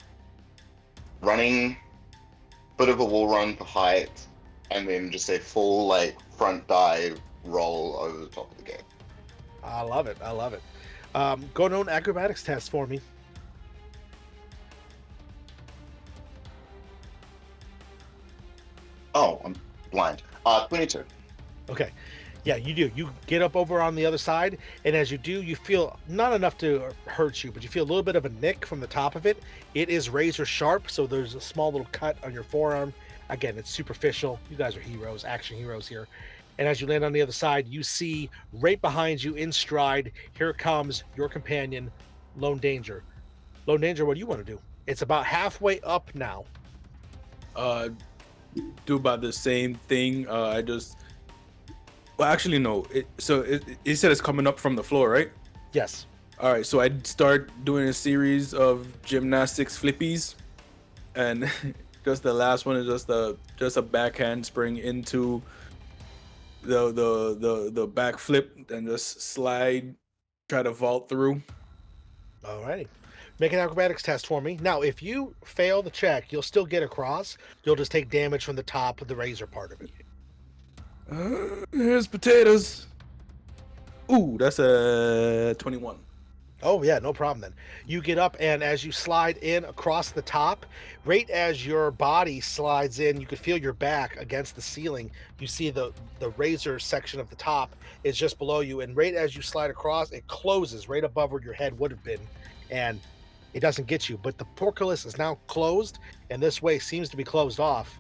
Running, bit of a wall run for height, and then just a full like front dive roll over the top of the gate. I love it. I love it. Go to an acrobatics test for me. Oh, I'm blind. 22. Okay. Yeah, you do. You get up over on the other side, and as you do, you feel not enough to hurt you, but you feel a little bit of a nick from the top of it. It is razor sharp, so there's a small little cut on your forearm. Again, it's superficial. You guys are heroes, action heroes here. And as you land on the other side, you see right behind you in stride, here comes your companion, Lone Danger. Lone Danger, what do you want to do? It's about halfway up now. Do about the same thing. Well, actually, no. It said it's coming up from the floor, right? Yes. All right. So I'd start doing a series of gymnastics flippies, and just the last one is just a backhand spring into the back flip, and just slide, try to vault through. Alrighty. Make an acrobatics test for me. Now, if you fail the check, you'll still get across. You'll just take damage from the top of the razor part of it. Here's potatoes. Ooh, that's a 21. Oh, yeah, no problem then. You get up, and as you slide in across the top, right as your body slides in, you can feel your back against the ceiling. You see the razor section of the top is just below you, and right as you slide across, it closes right above where your head would have been, and it doesn't get you. But the portcullis is now closed, and this way seems to be closed off.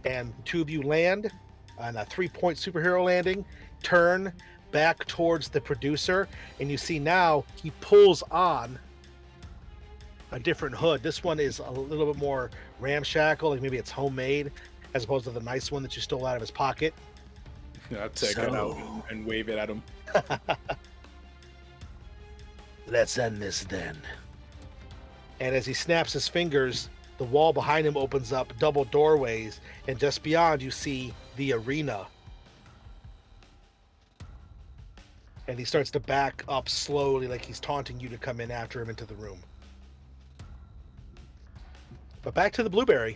And the two of you land on a 3-point superhero landing, turn back towards the producer, and you see now he pulls on a different hood. This one is a little bit more ramshackle, like maybe it's homemade, as opposed to the nice one that you stole out of his pocket. I'll take it out and wave it at him. Let's end this then. And as he snaps his fingers, the wall behind him opens up, double doorways, and just beyond you see the arena. And he starts to back up slowly, like he's taunting you to come in after him into the room. But back to the blueberry.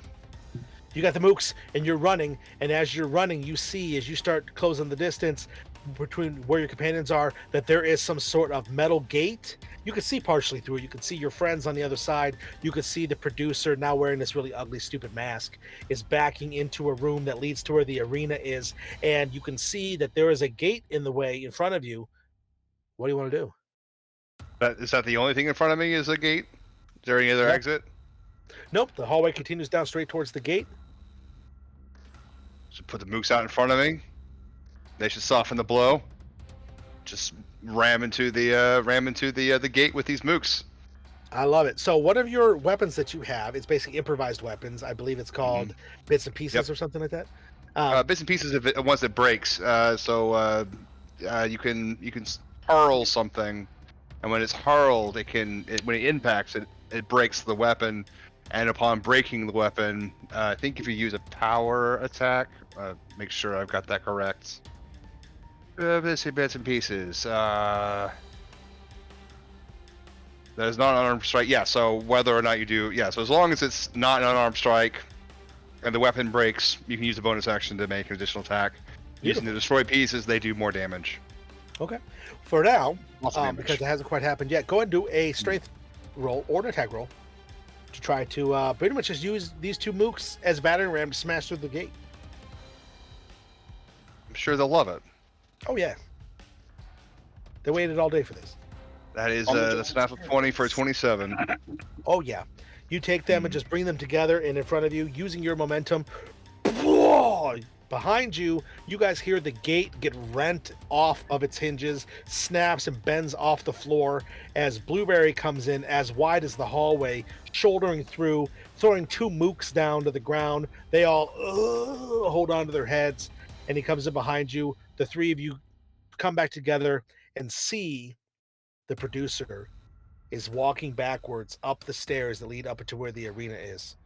You got the mooks, and you're running, and as you're running, you see, as you start closing the distance between where your companions are, that there is some sort of metal gate. You can see partially through it. You can see your friends on the other side. You can see the producer, now wearing this really ugly, stupid mask, is backing into a room that leads to where the arena is, and you can see that there is a gate in the way in front of you. What do you want to do? Is that the only thing in front of me is a gate? Is there any other exit? Nope, the hallway continues down straight towards the gate. So put the mooks out in front of me. They should soften the blow. Just ram into the gate with these mooks. I love it. So one of your weapons that you have, it's basically improvised weapons. I believe it's called bits and pieces or something like that. Bits and pieces of it once it breaks. So you can hurl something, and when it's hurled, when it impacts it breaks the weapon, and upon breaking the weapon, I think if you use a power attack, make sure I've got that correct. Bits and pieces. That is not an unarmed strike. Yeah, so whether or not you do, so as long as it's not an unarmed strike, and the weapon breaks, you can use a bonus action to make an additional attack. Using the destroy pieces, they do more damage. Okay. For now, Damage. because it hasn't quite happened yet, go ahead and do a strength roll or an attack roll to try to pretty much just use these two mooks as a battering ram to smash through the gate. I'm sure they'll love it. Oh yeah, they waited all day for this. That is that's an natural 20 for a 27. Oh yeah, you take them and just bring them together, and in front of you, using your momentum, behind you, you guys hear the gate get rent off of its hinges, snaps and bends off the floor as Blueberry comes in as wide as the hallway, shouldering through, throwing two mooks down to the ground. They all hold on to their heads, and he comes in behind you. The three of you come back together and see the producer is walking backwards up the stairs that lead up to where the arena is.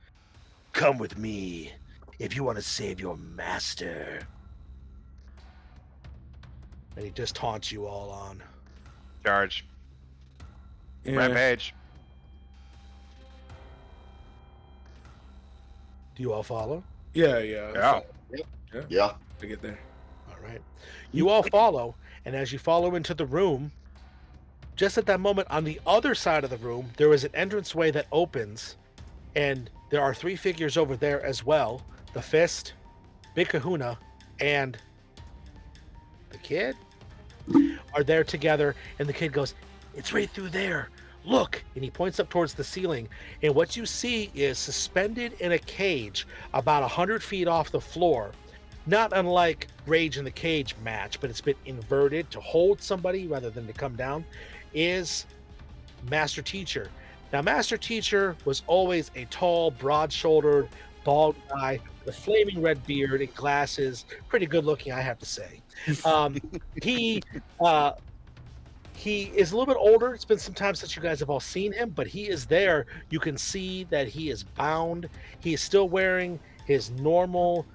Come with me if you want to save your master. And he just taunts you all on. Charge. Yeah. Rampage. Do you all follow? Yeah. Yeah. Yeah. I get there. All right. You all follow, and as you follow into the room, just at that moment on the other side of the room, there is an entranceway that opens, and there are three figures over there as well. The Fist, Big Kahuna, and the kid are there together, and the kid goes, "It's right through there. Look," and he points up towards the ceiling, and what you see is suspended in a cage about 100 feet off the floor, not unlike Rage in the Cage match, but it's been inverted to hold somebody rather than to come down, is Master Teacher. Now, Master Teacher was always a tall, broad-shouldered, bald guy with a flaming red beard and glasses. Pretty good looking, I have to say. He is a little bit older. It's been some time since you guys have all seen him, but he is there. You can see that he is bound. He is still wearing his normal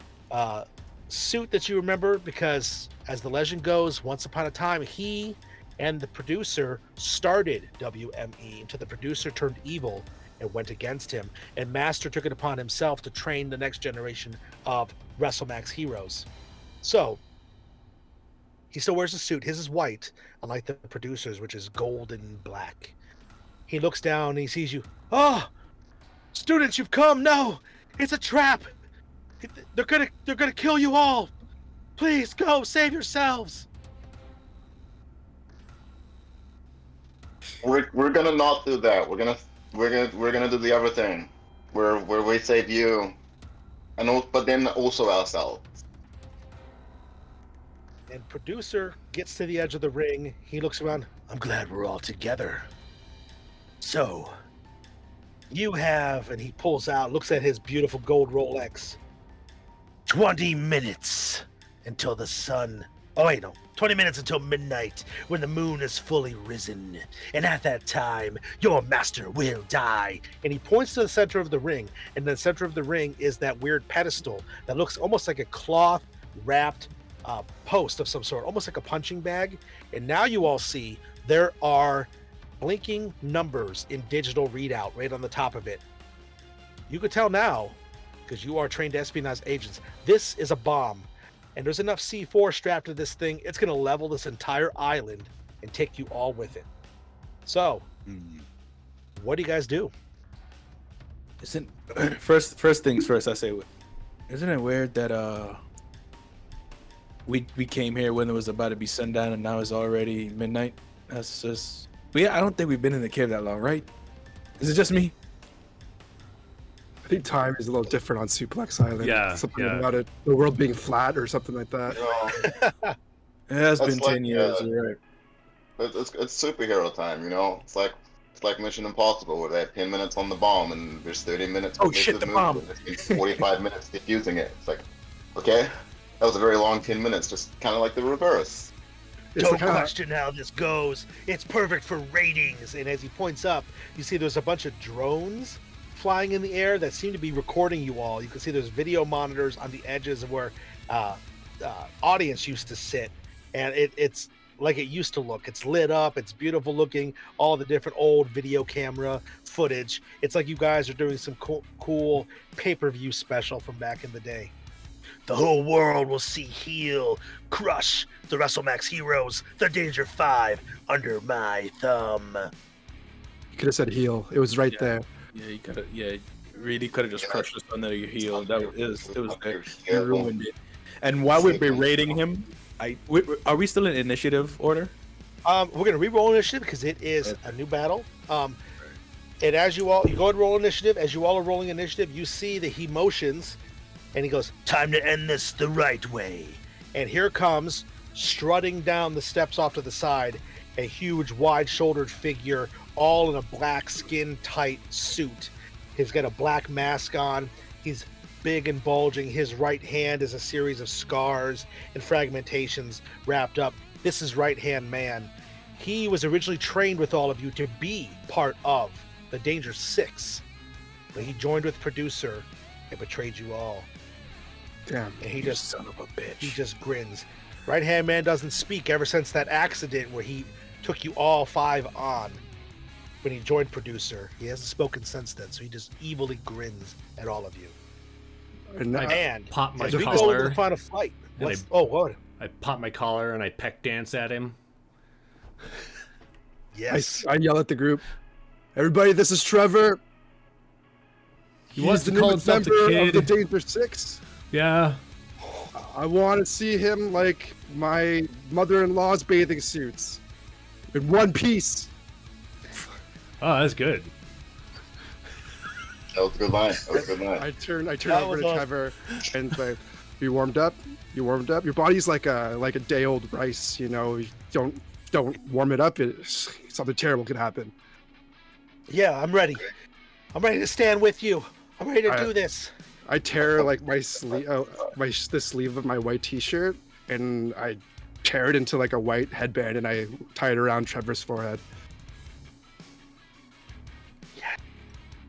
suit that you remember, because as the legend goes, once upon a time, he and the producer started WME until the producer turned evil and went against him, and Master took it upon himself to train the next generation of WrestleMax heroes. So he still wears a suit. His is white, unlike the producer's, which is gold and black. He looks down and he sees you. "Oh, students, you've come. No, it's a trap. They're gonna kill you all. Please go save yourselves." We're gonna not do that. We're gonna do the other thing, where we save you, but then also ourselves. And producer gets to the edge of the ring. He looks around. "I'm glad we're all together. So, you have," and he pulls out, looks at his beautiful gold Rolex. 20 minutes until the sun. Oh, wait, no. 20 minutes until midnight, when the moon is fully risen. And at that time, your master will die. And he points to the center of the ring. And the center of the ring is that weird pedestal that looks almost like a cloth wrapped post of some sort, almost like a punching bag. And now you all see there are blinking numbers in digital readout right on the top of it. You could tell now, because you are trained espionage agents, this is a bomb. And there's enough C4 strapped to this thing, it's going to level this entire island and take you all with it. So, what do you guys do? Isn't first things first, I say, isn't it weird that we came here when it was about to be sundown and now it's already midnight? That's just, but yeah, I don't think we've been in the cave that long, right? Is it just me? I think time is a little different on Suplex Island. Yeah, Something yeah. about it, the world being flat or something like that. You It has That's been like, 10 years, you're right. it's superhero time, you know. It's like Mission Impossible, where they have 10 minutes on the bomb and there's 30 minutes. Oh, to shit, make the move, bomb. and it's 45 minutes defusing it. It's like, okay, that was a very long 10 minutes, just kind of like the reverse. It's Don't like, question how this goes. It's perfect for ratings. And as he points up, you see there's a bunch of drones flying in the air that seem to be recording you all. You can see there's video monitors on the edges of where audience used to sit, and it's like it used to look. It's lit up, it's beautiful looking, all the different old video camera footage. It's like you guys are doing some cool pay-per-view special from back in the day. The whole world will see Heel crush the WrestleMax heroes, the Danger 5, under my thumb. You could have said heal. It was right Yeah. there. Yeah, you could have. Yeah, really could have just crushed us under your heel. That was it. Was there. Yeah, You ruined it. And while we're berating him, are we still in initiative order? We're gonna re-roll initiative because it is a new battle. And as you go ahead and roll initiative. As you all are rolling initiative, you see that he motions, and he goes, "Time to end this the right way." And here comes, strutting down the steps off to the side, a huge, wide-shouldered figure, all in a black skin-tight suit. He's got a black mask on. He's big and bulging. His right hand is a series of scars and fragmentations wrapped up. This is Right Hand Man. He was originally trained with all of you to be part of the Danger Six, but he joined with producer and betrayed you all. Damn. And he You just son of a bitch. he just grins. Right Hand Man doesn't speak ever since that accident where he took you all 5 on. When he joined producer, he hasn't spoken since then, so he just evilly grins at all of you. And And Pop my as we go collar. into the final fight, And what? I pop my collar and I peck dance at him. Yes. I yell at the group. Everybody, this is Trevor. He wants He's the to call newest himself the member of the kid. Danger Six. Yeah. I want to see him like my mother-in-law's bathing suits, in one piece. Oh, that's good. That was a good line. That was a good line. I turn That over was to awesome. Trevor and say, "You warmed up? You warmed up? Your body's like a day-old rice. You know, you don't warm it up. Something terrible could happen." Yeah, I'm ready. I'm ready to stand with you. I'm ready to do this. I tear like my sleeve, the sleeve of my white T-shirt, and I tear it into like a white headband, and I tie it around Trevor's forehead.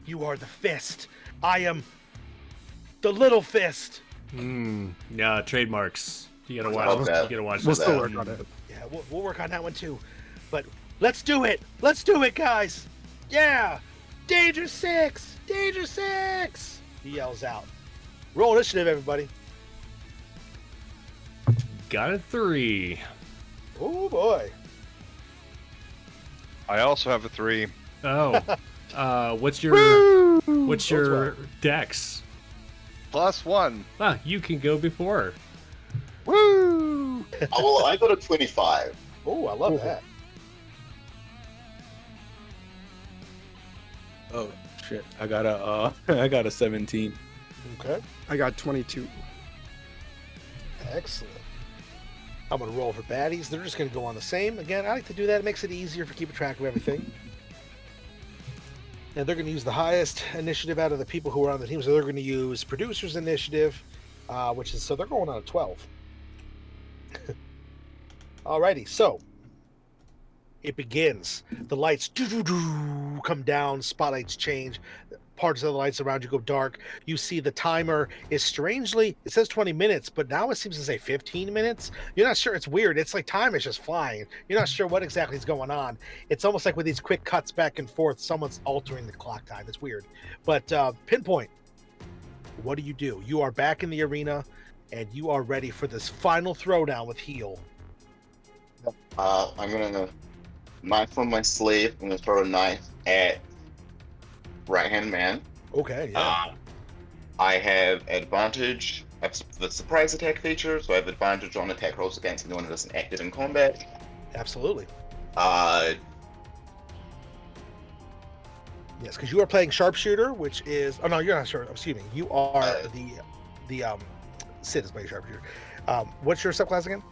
You are the fist. I am the little fist. Yeah, trademarks. You gotta Love watch. that. You gotta watch. We'll that. still work on it. Yeah, we'll work on that one too. But let's do it. Let's do it, guys. Yeah. Danger Six. Danger Six. He yells out. Roll initiative, everybody. Got a 3. Oh boy. I also have a 3. Oh. What's your dex? +1. Ah, you can go before. Woo! Oh, well, I got a 25. Oh, I love that. Oh shit! I got a 17. Okay. I got 22. Excellent. I'm gonna roll for baddies. They're just gonna go on the same. Again, I like to do that. It makes it easier for keeping track of everything. And they're gonna use the highest initiative out of the people who are on the team. So they're gonna use producer's initiative, which is so they're going on a 12. Alrighty, so it begins. The lights come down, spotlights change, parts of the lights around you go dark. You see the timer is strangely, it says 20 minutes, but now it seems to say 15 minutes. You're not sure. It's weird. It's like time is just flying. You're not sure what exactly is going on. It's almost like with these quick cuts back and forth, someone's altering the clock time. It's weird. But Pinpoint, what do? You are back in the arena, and you are ready for this final throwdown with Heel. I'm gonna knife from my sleeve. I'm gonna throw a knife at Right Hand Man. Okay, yeah. I have advantage. I have the surprise attack feature, so I have advantage on attack rolls against anyone that isn't active in combat. Absolutely. Uh, Yes, because you are playing sharpshooter, which is no, you're not sure. Excuse me. You are the Sid is playing sharpshooter. What's your subclass again?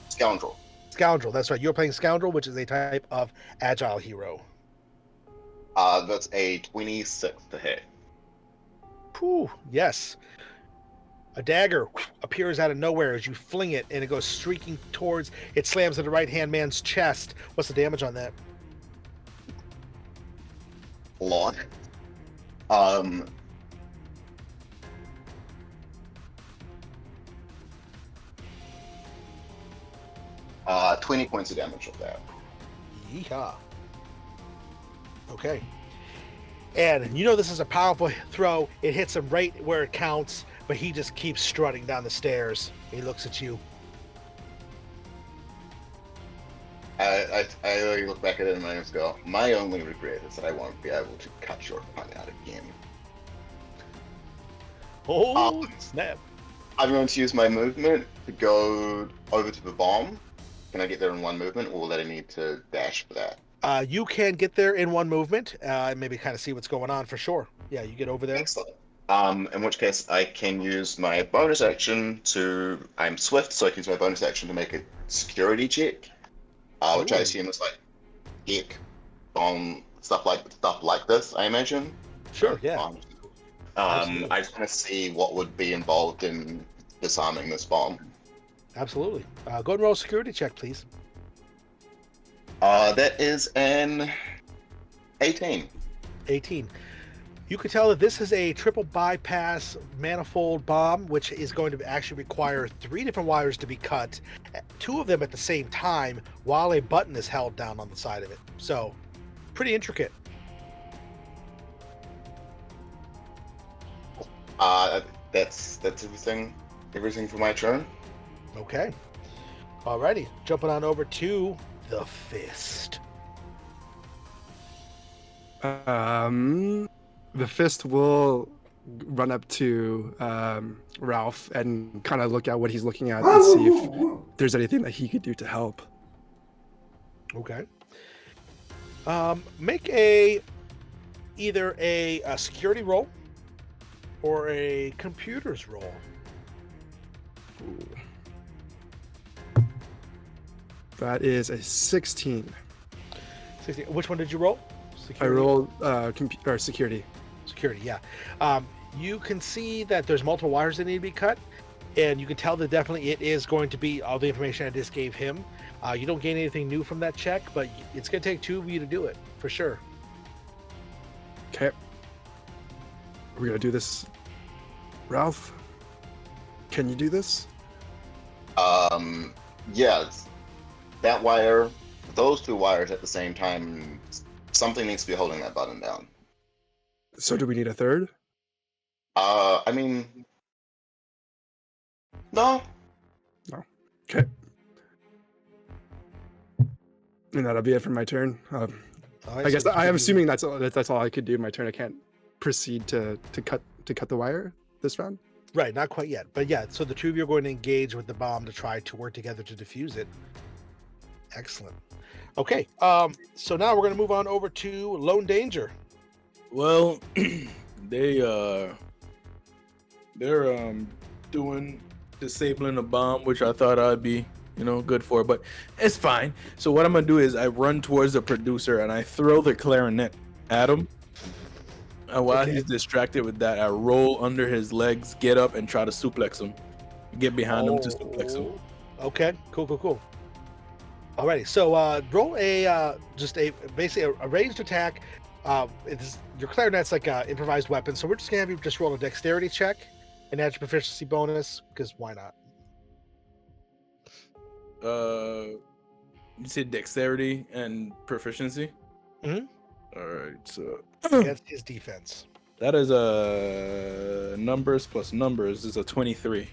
Scoundrel. Scoundrel. That's right. You're playing Scoundrel, which is a type of agile hero. That's a 26 to hit. Whew, yes. A dagger appears out of nowhere as you fling it, and it goes streaking towards. It slams into the right-hand man's chest. What's the damage on that? Lot. 20 points of damage of that. Yeehaw. Okay. And you know this is a powerful throw. It hits him right where it counts, but he just keeps strutting down the stairs. He looks at you. I really look back at it and I just go, my only regret is that I won't be able to cut your tongue out again. Oh, snap. I'm going to use my movement to go over to the bomb. Can I get there in one movement, or will I need to dash for that? You can get there in one movement, and maybe kind of see what's going on for sure. Yeah, you get over there. Excellent. In which case, I can use my bonus action to. I'm swift, so I can use my bonus action to make a security check, which I Ooh. assume is like kick, bomb, stuff like this. I imagine. Sure, yeah. I just want to see what would be involved in disarming this bomb. Absolutely. Go ahead and roll a security check, please. That is an 18. 18. You can tell that this is a triple bypass manifold bomb, which is going to actually require 3 different wires to be cut, 2 of them at the same time, while a button is held down on the side of it. So, pretty intricate. That's everything. Everything for my turn. Okay. Alrighty. Jumping on over to the fist. The fist will run up to Ralph and kind of look at what he's looking at and see if there's anything that he could do to help. Okay. Make either a security roll or a computers roll. Ooh. That is a 16. 16. Which one did you roll? I rolled security. Security, yeah. You can see that there's multiple wires that need to be cut, and you can tell that definitely it is going to be all the information I just gave him. You don't gain anything new from that check, but it's going to take 2 of you to do it, for sure. Okay. We're going to do this. Ralph, can you do this? Yes. That wire, those 2 wires at the same time, something needs to be holding that button down. So do we need a third? I mean, no. No. Okay. And that'll be it for my turn. I guess I am assuming that's all I could do in my turn. I can't proceed to cut the wire this round. Right, not quite yet. But yeah, so the 2 of you are going to engage with the bomb to try to work together to defuse it. Excellent. Okay, so now we're going to move on over to Lone Danger. Well, they're doing disabling a bomb, which I thought I'd be, good for, but it's fine. So what I'm gonna do is I run towards the producer and I throw the clarinet at him. And while he's distracted with that, I roll under his legs, get up, and try to suplex him. Get behind him to suplex him. Okay, cool. Alrighty, so roll basically a ranged attack. Your clarinet's like an improvised weapon, so we're just gonna have you just roll a dexterity check and add your proficiency bonus, because why not? You said dexterity and proficiency? Mm-hmm. Alright, so Against his defense. that is a numbers plus numbers is a 23.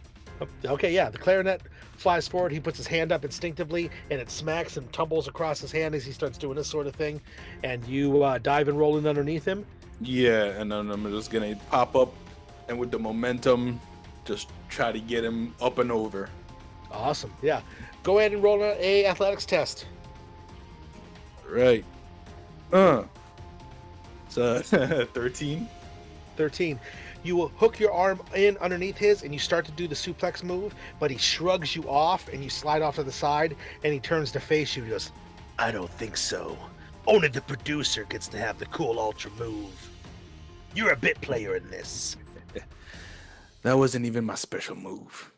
Okay, yeah, the clarinet flies forward. He puts his hand up instinctively, and it smacks and tumbles across his hand as he starts doing this sort of thing. And you dive and roll in underneath him. Yeah, and then I'm just gonna pop up, and with the momentum, just try to get him up and over. Awesome, yeah. Go ahead and roll a athletics test. Right. So 13. 13. You will hook your arm in underneath his, and you start to do the suplex move, but he shrugs you off, and you slide off to the side, and he turns to face you and goes, I don't think so. Only the producer gets to have the cool ultra move. You're a bit player in this. That wasn't even my special move.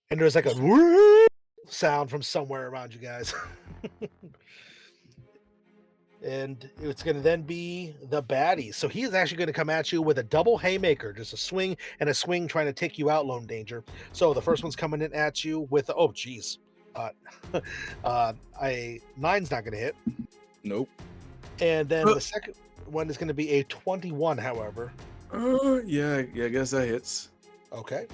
And there's like a sound from somewhere around you guys. And it's going to then be the baddie. So he is actually going to come at you with a double haymaker, just a swing and a swing trying to take you out, Lone Danger. So the first one's coming in at you with, a 9's not going to hit. Nope. And then the second one is going to be a 21, however. Yeah, I guess that hits. Okay.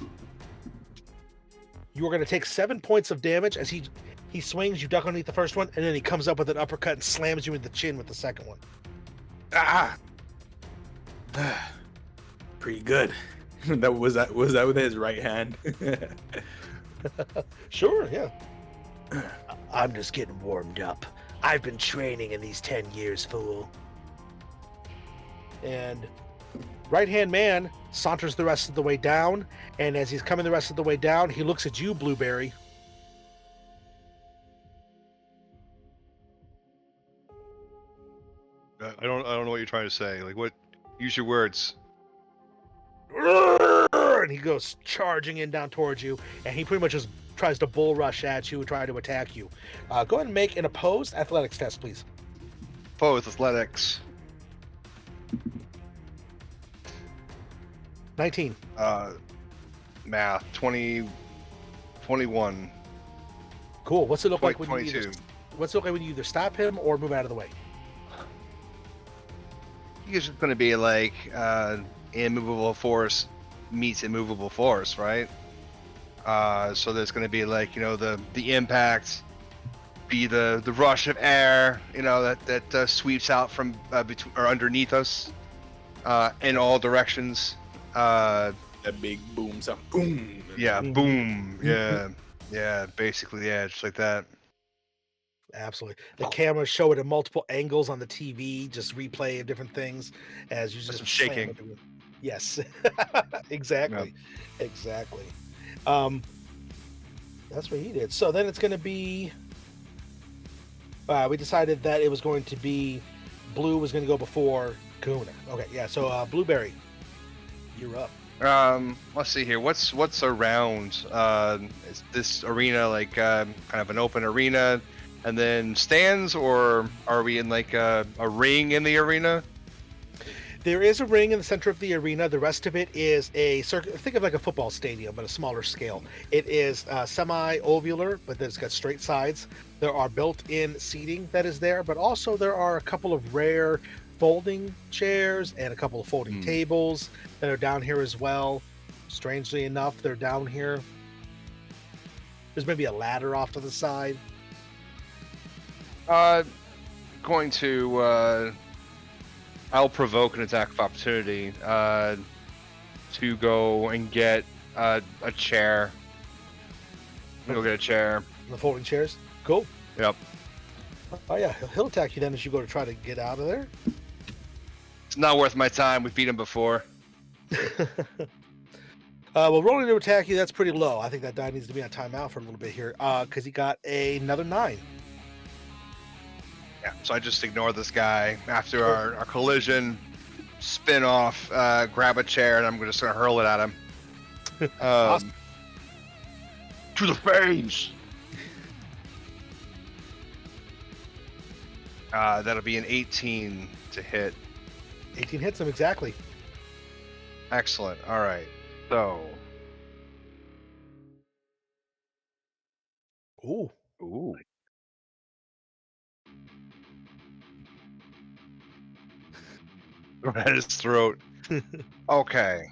You are going to take 7 points of damage as he He swings, you duck underneath the first one, and then he comes up with an uppercut and slams you in the chin with the second one. Ah, pretty good. That was with his right hand. Sure, yeah. I'm just getting warmed up. I've been training in these 10 years, fool. And right-hand man saunters the rest of the way down, and as he's coming the rest of the way down, he looks at you, Blueberry. I don't know what you're trying to say. Like, what? Use your words. And he goes charging in down towards you, and he pretty much just tries to bull rush at you and try to attack you. Go ahead and make an opposed athletics test, please. Opposed athletics. 19. Math 20, 21. Cool. What's it look like when 22. What's it look like when you either stop him or move out of the way? It's just going to be like immovable force meets immovable force, right? So there's going to be like, you know, the impact, be the rush of air, you know, that sweeps out from between or underneath us in all directions. That big boom sound. Boom. Yeah, boom. Yeah, basically, yeah, just like that. Absolutely. The cameras show it in multiple angles on the TV, just replay of different things as you just Some shaking. slam it. Yes. Exactly. Exactly. That's what he did. So then it's going to be we decided that it was going to be Blue was going to go before Kahuna. Okay, yeah. So Blueberry, you're up. Let's see here. What's around? Is this arena like kind of an open arena, and then stands, or are we in like a ring in the arena? There is a ring in the center of the arena. The rest of it is a circuit. Think of like a football stadium, but a smaller scale. It is semi-ovular, but then it's got straight sides. There are built-in seating that is there, but also there are a couple of rare folding chairs and a couple of folding tables that are down here as well. Strangely enough, they're down here. There's maybe a ladder off to the side. Going to I'll provoke an attack of opportunity to go and get a chair. Go get a chair. The folding chairs. Cool. Yep. Oh yeah, he'll attack you then as you go to try to get out of there. It's not worth my time. We've beat him before. Well, rolling to attack you, that's pretty low. I think that die needs to be on timeout for a little bit here because he got another 9. Yeah, so I just ignore this guy after our collision, spin off, grab a chair, and I'm just going to hurl it at him. Awesome. To the face! That'll be an 18 to hit. 18 hits him, exactly. Excellent. All right. So. Ooh. Ooh. Right at his throat. Okay.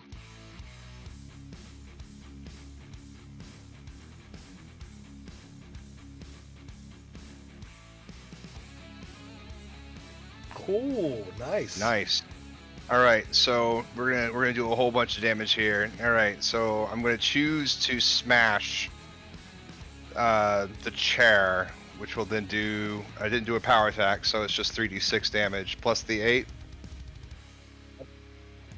Cool. Nice. Nice. All right, so we're gonna do a whole bunch of damage here. All right, so I'm gonna choose to smash the chair, which will then do. I didn't do a power attack, so it's just 3d6 damage plus the 8.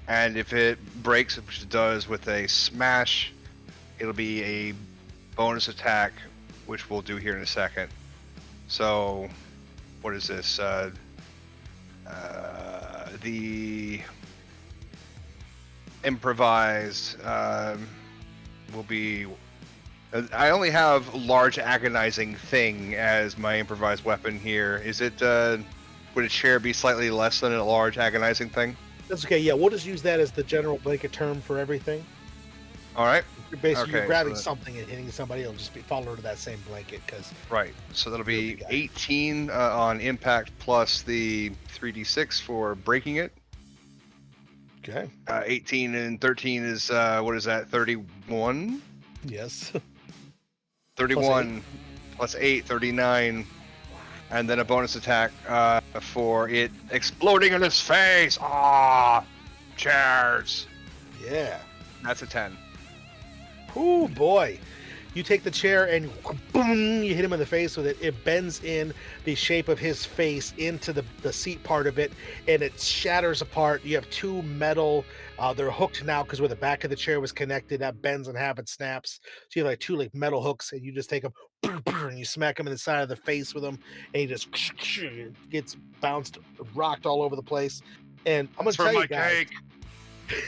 And if it breaks, which it does with a smash, it'll be a bonus attack, which we'll do here in a second. So, what is this? The improvised will be. I only have large agonizing thing as my improvised weapon here. Is it? Would a chair be slightly less than a large agonizing thing? That's okay. Yeah, we'll just use that as the general blanket term for everything. All right. You're basically Okay, grabbing so something and hitting somebody. It'll just be fall under that same blanket because. Right. So that'll be 18 on impact plus the 3d6 for breaking it. Okay. 18 and 13 is what is that? 31. Yes. 31 plus 8, 39. And then a bonus attack for it exploding in his face. Ah, chairs. Yeah. That's a 10. Oh boy. You take the chair and boom, you hit him in the face with it. It bends in the shape of his face into the seat part of it, and it shatters apart. You have two metal, they're hooked now because where the back of the chair was connected, that bends in half and snaps. So you have like two like metal hooks, and you just take them and you smack him in the side of the face with them, and he just gets bounced, rocked all over the place. And I'm gonna That's for tell my you guys, cake.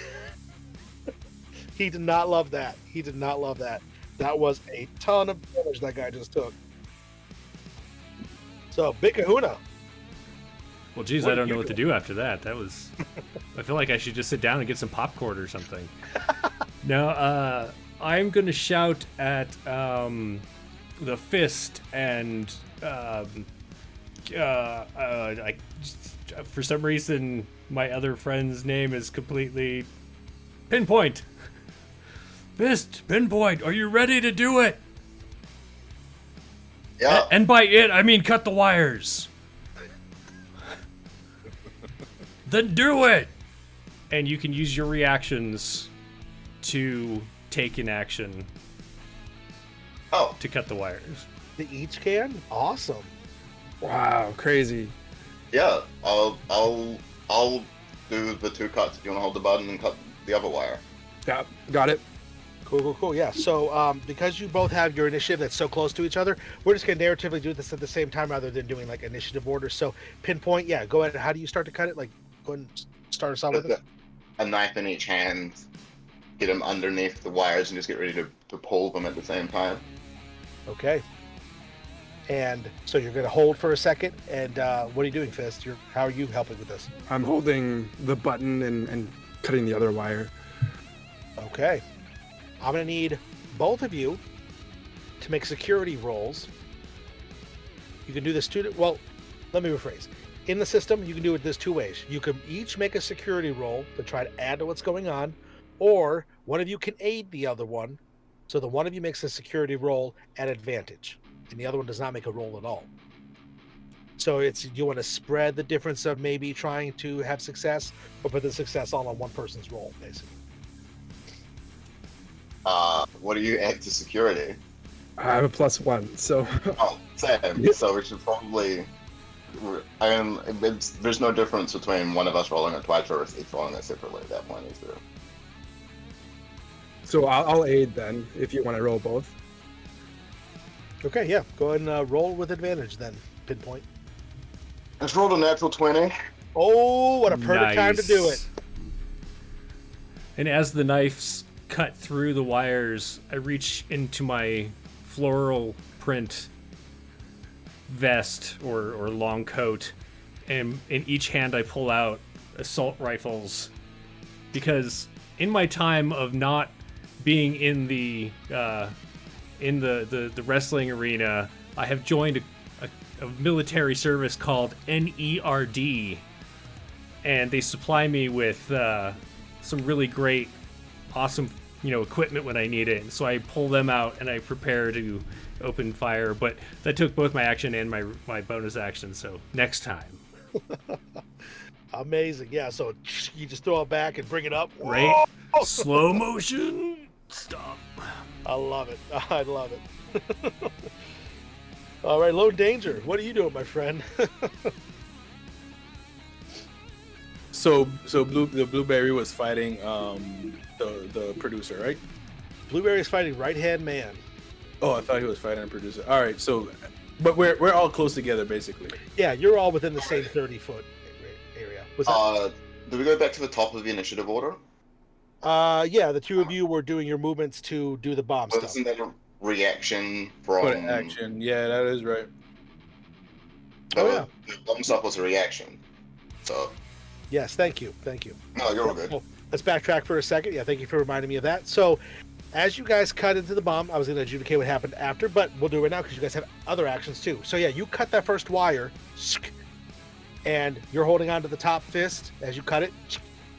he did not love that. He did not love that. That was a ton of damage that guy just took. So, Big Kahuna. Well, geez, What I are don't you know what to do after that. That was... I feel like I should just sit down and get some popcorn or something. No, I'm going to shout at the fist and... for some reason, my other friend's name is completely... Pinpoint! Fist, Pinpoint, are you ready to do it? Yeah. And by it, I mean cut the wires. Then do it! And you can use your reactions to take an action Oh, to cut the wires. They each can? Awesome. Wow, crazy. yeah. I'll do the 2 cuts. If you want to hold the button and cut the other wire. Yeah, got it. Cool. Yeah. So, because you both have your initiative that's so close to each other, we're just gonna narratively do this at the same time rather than doing like initiative order. So, Pinpoint, yeah, go ahead. How do you start to cut it? Like, go ahead and start us out with With it. a knife in each hand, get them underneath the wires, and just get ready to pull them at the same time. Okay. And so you're gonna hold for a second. And what are you doing, Fist? How are you helping with this? I'm holding the button and cutting the other wire. Okay. I'm going to need both of you to make security rolls. You can do this well, let me rephrase. In the system, you can do it this 2 ways. You can each make a security roll to try to add to what's going on, or one of you can aid the other one. So the one of you makes a security roll at advantage, and the other one does not make a roll at all. So you want to spread the difference of maybe trying to have success, or put the success all on one person's roll, basically. What do you add to security? I have a +1, so Oh, same. So we should probably. There's no difference between one of us rolling it twice or each rolling it separately at that point, is there? so I'll aid then if you want to roll both. Okay, yeah. Go ahead and roll with advantage then, Pinpoint. Let's roll a natural 20. Oh, what a perfect time to do it. And as the knives cut through the wires, I reach into my floral print vest or long coat, and in each hand I pull out assault rifles, because in my time of not being in the wrestling arena, I have joined a military service called NERD, and they supply me with some really great, awesome, equipment when I need it. So I pull them out and I prepare to open fire. But that took both my action and my bonus action. So next time. Amazing. Yeah, so you just throw it back and bring it up. Right? Slow motion. Stop. I love it. I love it. All right, Lone Danger, what are you doing, my friend? So the Blueberry was fighting the producer, right? Blueberry is fighting right-hand man. Oh, I thought he was fighting a producer. All right, so but we're all close together basically. Yeah, you're all within the same 30-foot area. Was that? Do we go back to the top of the initiative order? Yeah, the two of you were doing your movements to do the bomb stuff. Wasn't that a reaction from... But action, yeah, that is right. Oh, yeah. The bomb stuff was a reaction. So... Yes, thank you. No, you're all good. Well, let's backtrack for a second. Yeah, thank you for reminding me of that. So, as you guys cut into the bomb, I was going to adjudicate what happened after, but we'll do it now because you guys have other actions too. So yeah, you cut that first wire, and you're holding on to the top fist as you cut it,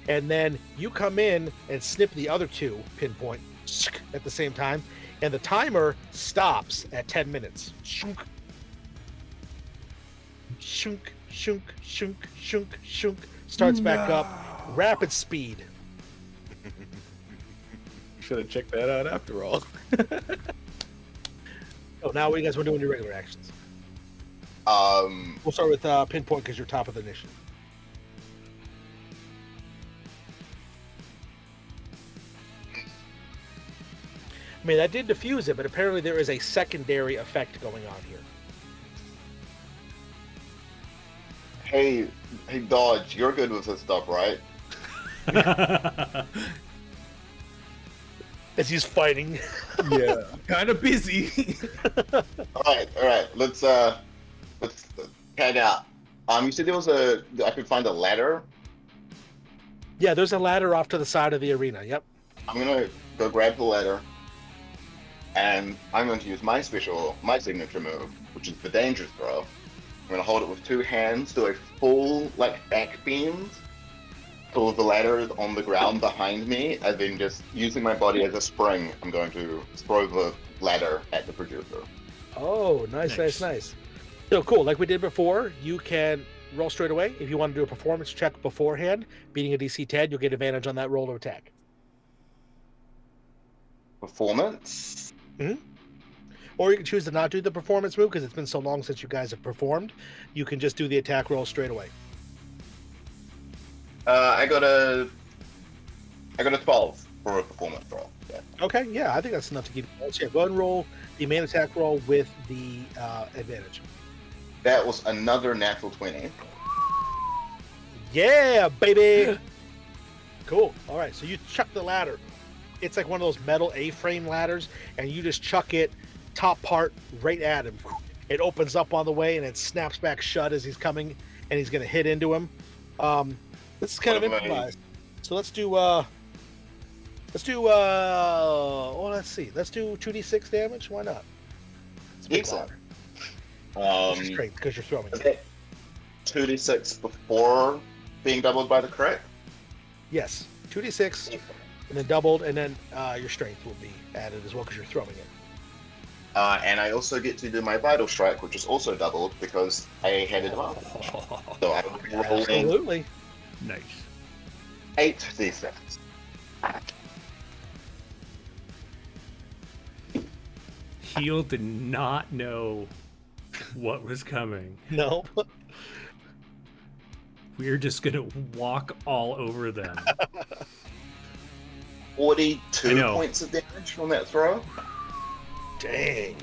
and then you come in and snip the other two Pinpoint at the same time, and the timer stops at 10 minutes. Shunk, shunk, shunk, shunk, shunk, shunk. Starts back up, rapid speed. Should have checked that out after all. Oh, now what you guys want to do in your regular actions? We'll start with Pinpoint because you're top of the initiative. I mean, that did diffuse it, but apparently there is a secondary effect going on here. Hey, Dodge, you're good with this stuff, right? As he's fighting. Yeah, kind of busy. All right. Let's head out. You said there was I could find a ladder. Yeah, there's a ladder off to the side of the arena. Yep. I'm gonna go grab the ladder, and I'm going to use my signature move, which is the danger throw. I'm gonna hold it with two hands, do a full back beam, so the ladder is on the ground behind me, and then just using my body as a spring, I'm going to throw the ladder at the producer. Oh, nice. So cool. Like we did before, you can roll straight away. If you want to do a performance check beforehand, beating a DC 10, you'll get advantage on that roll to attack. Performance? Mm-hmm. Or you can choose to not do the performance move because it's been so long since you guys have performed. You can just do the attack roll straight away. I got a 12 for a performance roll. Yeah. Okay, yeah, I think that's enough to give you. Yeah, go ahead and roll the main attack roll with the advantage. That was another natural 20. Yeah, baby! Cool. All right, so you chuck the ladder. It's like one of those metal A-frame ladders, and you just chuck it top part right at him. It opens up on the way, and it snaps back shut as he's coming, and he's going to hit into him. This is kind of improvised. So let's do well, let's see. Let's do 2d6 damage. Why not? It's a big Excellent. ladder. Strength because you're throwing it. Okay. 2d6 before being doubled by the crit? Yes, 2d6, and then doubled, and then your strength will be added as well because you're throwing it. And I also get to do my Vital Strike, which is also doubled because I had advantage. So I will be rolling Absolutely. Nice. 8d6. Heel did not know what was coming. No. We're just gonna walk all over them. 42 points of damage from that throw. Dang.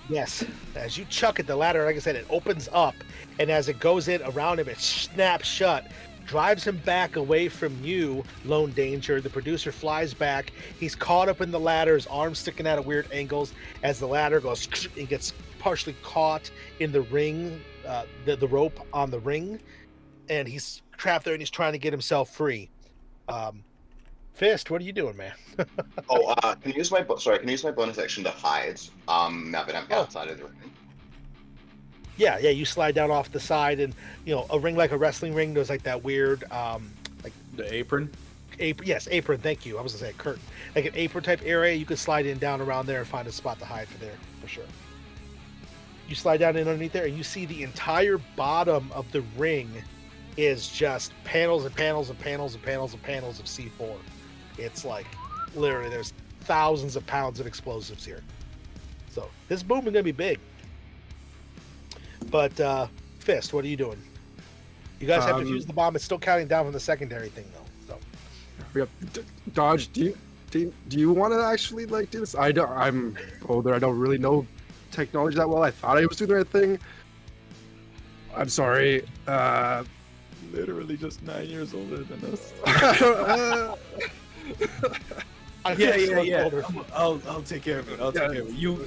Yes. As you chuck it, the ladder, like I said, it opens up, and as it goes in around him, it snaps shut, drives him back away from you, Lone Danger. The producer flies back. He's caught up in the ladder, his arms sticking out at weird angles as the ladder goes and gets partially caught in the ring, the rope on the ring, and he's trapped there and he's trying to get himself free. Fist, what are you doing, man? Can you use my bonus action to hide? Now that I'm outside of the ring. Yeah, you slide down off the side, and a ring like a wrestling ring. There's like that weird, like The apron. Apron. Thank you. I was gonna say a curtain, like an apron type area. You could slide in down around there and find a spot to hide for sure. You slide down in underneath there, and you see the entire bottom of the ring is just panels and panels and panels and panels and panels of C4. It's like literally there's thousands of pounds of explosives here. So this boom is gonna be big. But Fist, what are you doing? You guys have to use the bomb. It's still counting down from the secondary thing though. So Dodge, do you want to actually do this? I'm older. I don't really know technology that well. I thought I was doing the right thing. I'm sorry. Literally just 9 years older than us. Yeah. I'll take care of it. I'll take care of it. You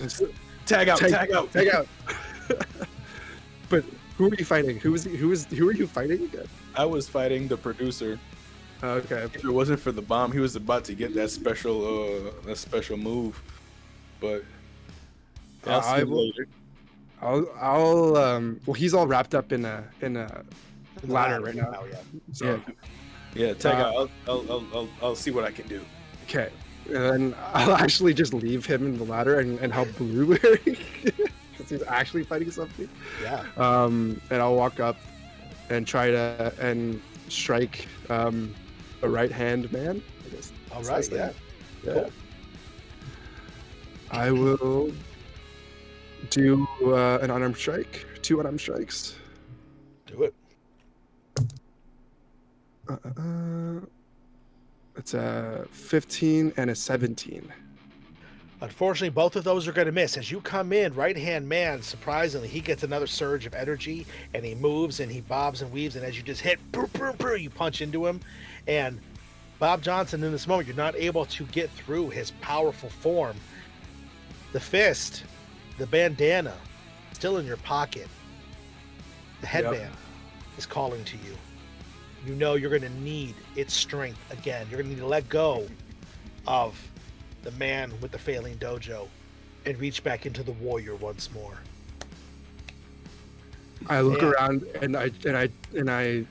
tag out. But who are you fighting? Who are you fighting again? I was fighting the producer. Okay. If it wasn't for the bomb, he was about to get that special move. But I'll see you later. Well, he's all wrapped up in a ladder right now. Yeah. So Yeah, tag out. I'll see what I can do. okay. And then I'll actually just leave him in the ladder and help Blue because he's actually fighting something. Yeah. And I'll walk up and try to strike a right hand man. I guess. All right. Yeah. Yeah. Cool. I will do an unarmed strike. 2 unarmed strikes. Do it. It's a 15 and a 17. Unfortunately, both of those are going to miss. As you come in, right-hand man, surprisingly, he gets another surge of energy, and he moves, and he bobs and weaves, and as you just hit, you punch into him. And Bob Johnson, in this moment, you're not able to get through his powerful form. The fist, the bandana, still in your pocket. The headband is calling to you. You know you're going to need its strength again. You're going to need to let go of the man with the failing dojo and reach back into the warrior once more. I look around and I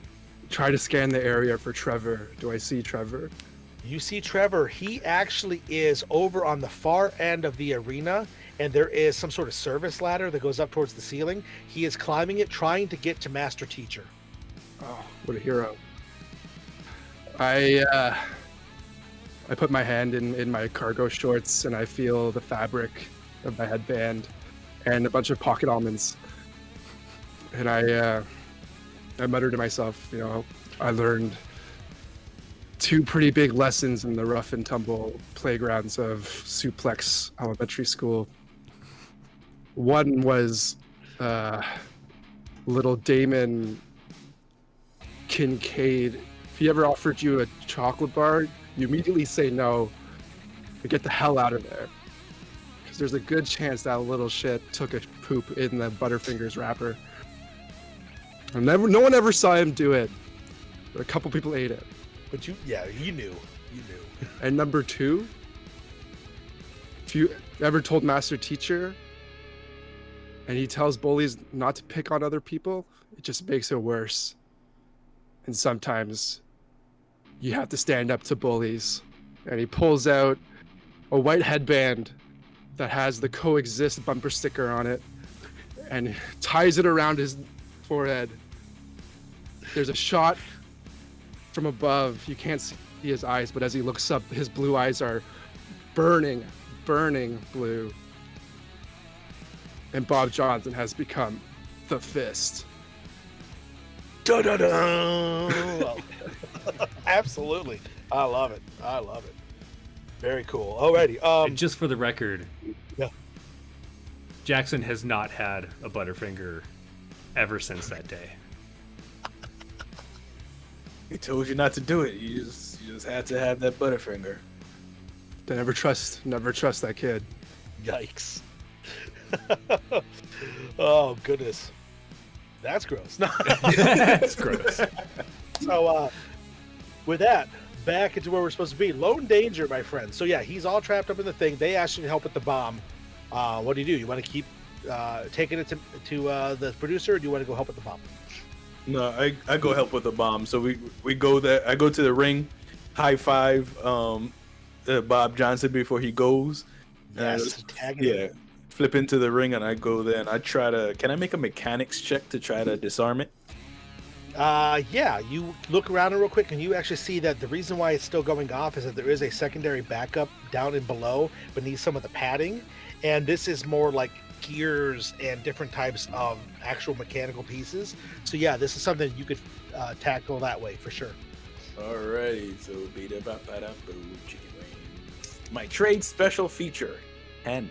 try to scan the area for Trevor. Do I see Trevor? You see Trevor. He actually is over on the far end of the arena, and there is some sort of service ladder that goes up towards the ceiling. He is climbing it, trying to get to Master Teacher. Oh, what a hero. I put my hand in my cargo shorts and I feel the fabric of my headband and a bunch of pocket almonds. And I mutter to myself, you know, I learned 2 pretty big lessons in the rough and tumble playgrounds of Suplex Elementary School. One was little Damon Kincaid. If he ever offered you a chocolate bar, you immediately say no to get the hell out of there. Because there's a good chance that little shit took a poop in the Butterfingers wrapper. And no one ever saw him do it. But a couple people ate it. But you knew. And number 2, if you ever told Master Teacher and he tells bullies not to pick on other people, it just makes it worse. And sometimes you have to stand up to bullies. And he pulls out a white headband that has the Coexist bumper sticker on it and ties it around his forehead. There's a shot from above. You can't see his eyes, but as he looks up, his blue eyes are burning blue. And Bob Johnson has become the Fist. Da-da-da! Absolutely. I love it. Very cool. Alrighty. And just for the record, Yeah. Jackson has not had a Butterfinger ever since that day. He told you not to do it. You just had to have that Butterfinger. Never trust that kid. Yikes. Oh, goodness. That's gross. No. That's gross. So, with that, back into where we're supposed to be. Lone Danger, my friend. So, yeah, he's all trapped up in the thing. They asked you to help with the bomb. What do? You want to keep taking it to the producer, or do you want to go help with the bomb? No, I go help with the bomb. So we go there. I go to the ring, high five Bob Johnson before he goes. Yes, tag it in. Flip into the ring and I go there and I try to. Can I make a mechanics check to try to disarm it? Yeah, you look around real quick and you actually see that the reason why it's still going off is that there is a secondary backup down and below beneath some of the padding, and this is more like gears and different types of actual mechanical pieces. So yeah, this is something you could tackle that way for sure. Alrighty, so beat up chicken wings. My trade special feature, handy.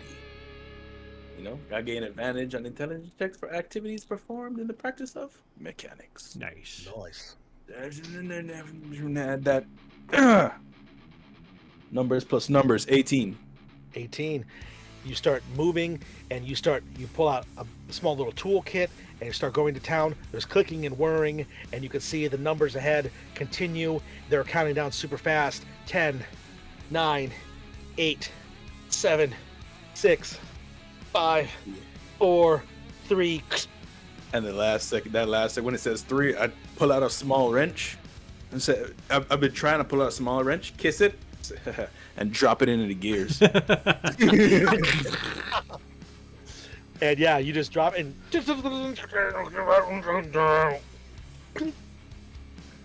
You know, I gain advantage on intelligence checks for activities performed in the practice of mechanics. Nice. Add that. Numbers plus numbers, 18. 18. You start moving and you pull out a small little toolkit and you start going to town. There's clicking and whirring and you can see the numbers ahead continue. They're counting down super fast. 10, 9, 8, 7, 6, 5, 4, 3. And that last second, when it says 3, I pull out a small wrench and say, I've been trying to pull out a small wrench, kiss it, and drop it into the gears. And yeah, you just drop and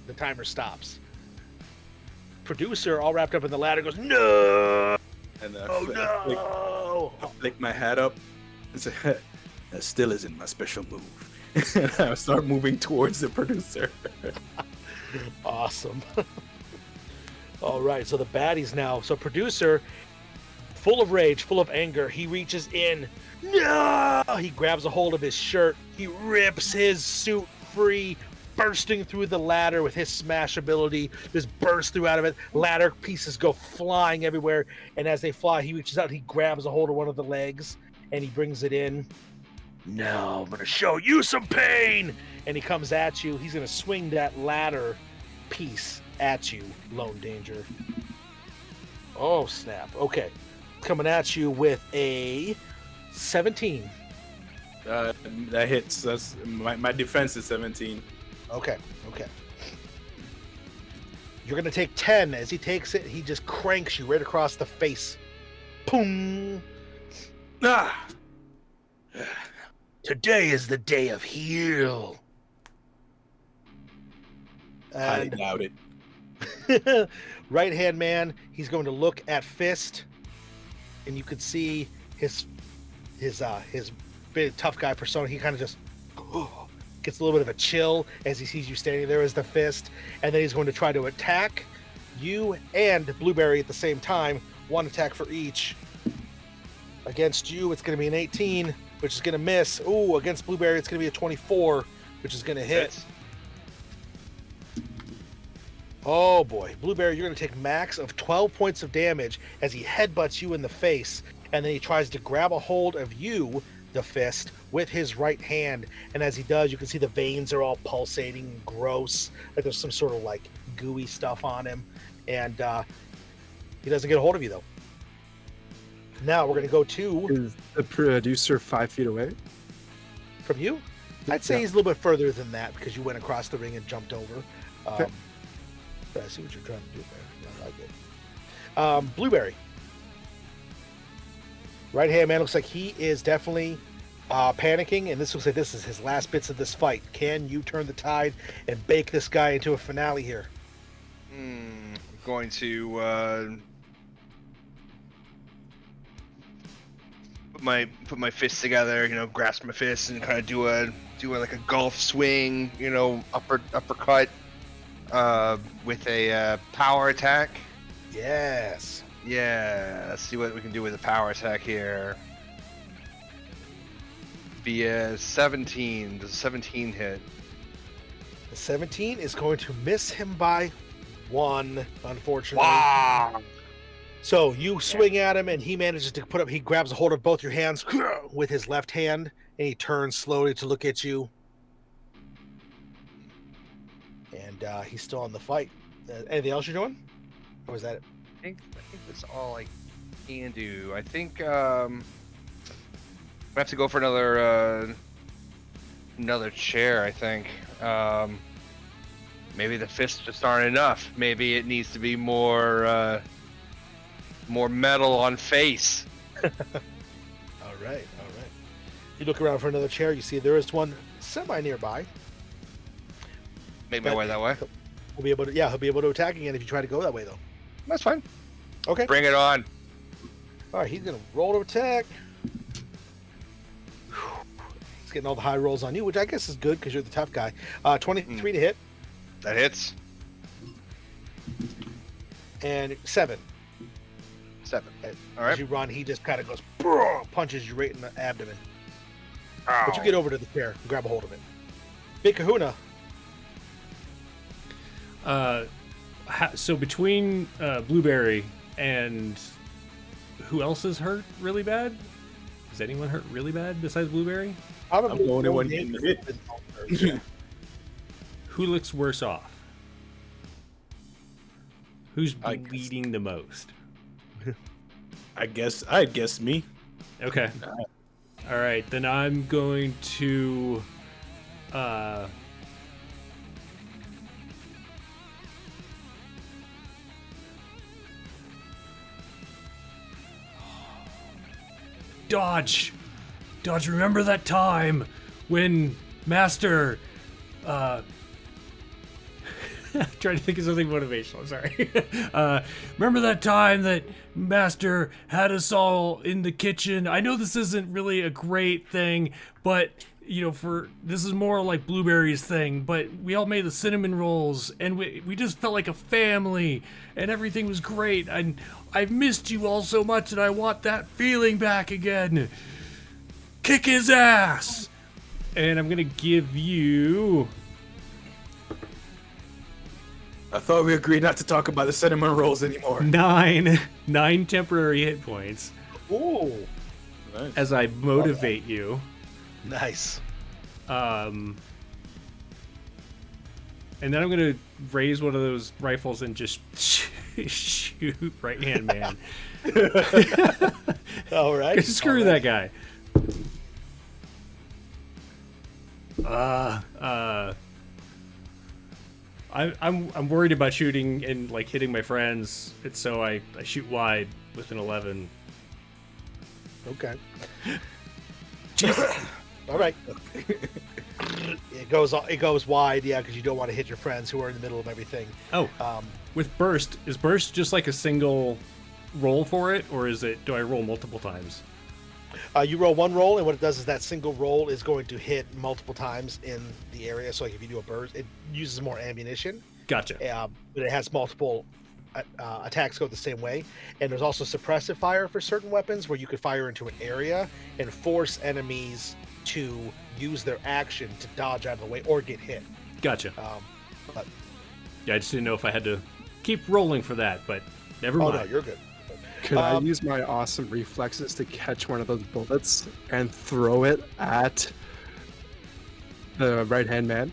the timer stops. Producer, all wrapped up in the ladder, goes, "No! And Oh I no!" flick my hat up. And say, that still isn't my special move. And I start moving towards the producer. Awesome. All right, so the baddies now. So producer, full of rage, full of anger, he reaches in. No! He grabs a hold of his shirt. He rips his suit free, bursting through the ladder with his smash ability. Just bursts through out of it. Ladder pieces go flying everywhere. And as they fly, he reaches out. He grabs a hold of one of the legs and he brings it in. Now I'm going to show you some pain. And he comes at you. He's going to swing that ladder piece at you, Lone Danger. Oh, snap. Okay. Coming at you with a 17. That hits. That's my defense is 17. Okay. You're going to take 10. As he takes it, he just cranks you right across the face. Boom. Ah! Today is the day of heal. I And doubt it. right hand man, he's going to look at Fist, and you could see his big tough guy persona. He kind of just gets a little bit of a chill as he sees you standing there as the Fist, and then he's going to try to attack you and Blueberry at the same time. One attack for each. Against you, it's going to be an 18, which is going to miss. Ooh, against Blueberry, it's going to be a 24, which is going to hit. Hits. Oh boy, Blueberry, you're going to take max of 12 points of damage as he headbutts you in the face, and then he tries to grab a hold of you, the Fist, with his right hand. And as he does, you can see the veins are all pulsating, gross, like there's some sort of like gooey stuff on him, and he doesn't get a hold of you though. Now we're going to go to Is the producer 5 feet away? from you. I'd say Yeah. he's a little bit further than that because you went across the ring and jumped over. Okay. But I see what you're trying to do there. I like it. Blueberry. Right hand man looks like he is definitely panicking, and this looks like this is his last bits of this fight. Can you turn the tide and bake this guy into a finale here? Going to put my fists together, grasp my fists and kind of do a like a golf swing, uppercut with a power attack. Yes. Yeah, let's see what we can do with a power attack here. Be a 17. Does a 17 hit? The 17 is going to miss him by 1, unfortunately. Wow! So you swing at him, and he manages to he grabs a hold of both your hands with his left hand, and he turns slowly to look at you. And he's still in the fight. Anything else you're doing? Or was that it? I think that's all I can do. I think I have to go for another chair. I think maybe the fists just aren't enough. Maybe it needs to be more metal on face. All right. You look around for another chair. You see there is one semi nearby. Make my way that way. He'll be able to attack again if you try to go that way, though. That's fine. Okay. Bring it on. All right, he's gonna roll to attack. He's getting all the high rolls on you, which I guess is good because you're the tough guy. 23 to hit That hits. and 7. 7. As All right. you run, he just kind of goes, punches you right in the abdomen. Ow. But you get over to the chair and grab a hold of it. Big Kahuna. So between Blueberry and who else is hurt really bad? Is anyone hurt really bad besides Blueberry? I'm the only one getting hit. Who looks worse off? Who's I guess- bleeding the most? I'd guess me. Okay. All right, then I'm going to Dodge, remember that time when Master, I'm trying to think of something motivational, sorry. Remember that time that Master had us all in the kitchen? I know this isn't really a great thing, but, you know, this is more like Blueberry's thing, but we all made the cinnamon rolls, and we just felt like a family, and everything was great, and I've missed you all so much, and I want that feeling back again. Kick his ass! And I'm gonna give you... I thought we agreed not to talk about the cinnamon rolls anymore. 9 temporary hit points Ooh, Nice. as I motivate you. nice. And then I'm gonna raise one of those rifles and just shoot right hand man. All right. Screw that guy. I'm worried about shooting and like hitting my friends, and so I shoot wide with an 11. Okay. All right. It goes wide, yeah, because you don't want to hit your friends who are in the middle of everything. Oh, with burst, is burst just like a single roll for it, or do I roll multiple times? You roll one roll, and what it does is that single roll is going to hit multiple times in the area. So, like if you do a burst, it uses more ammunition. Gotcha. But it has multiple attacks go the same way. And there's also suppressive fire for certain weapons, where you could fire into an area and force enemies to use their action to dodge out of the way or get hit. Gotcha. But Yeah, I just didn't know if I had to keep rolling for that, but never oh mind. no, you're good. Could I use my awesome reflexes to catch one of those bullets and throw it at the right-hand man?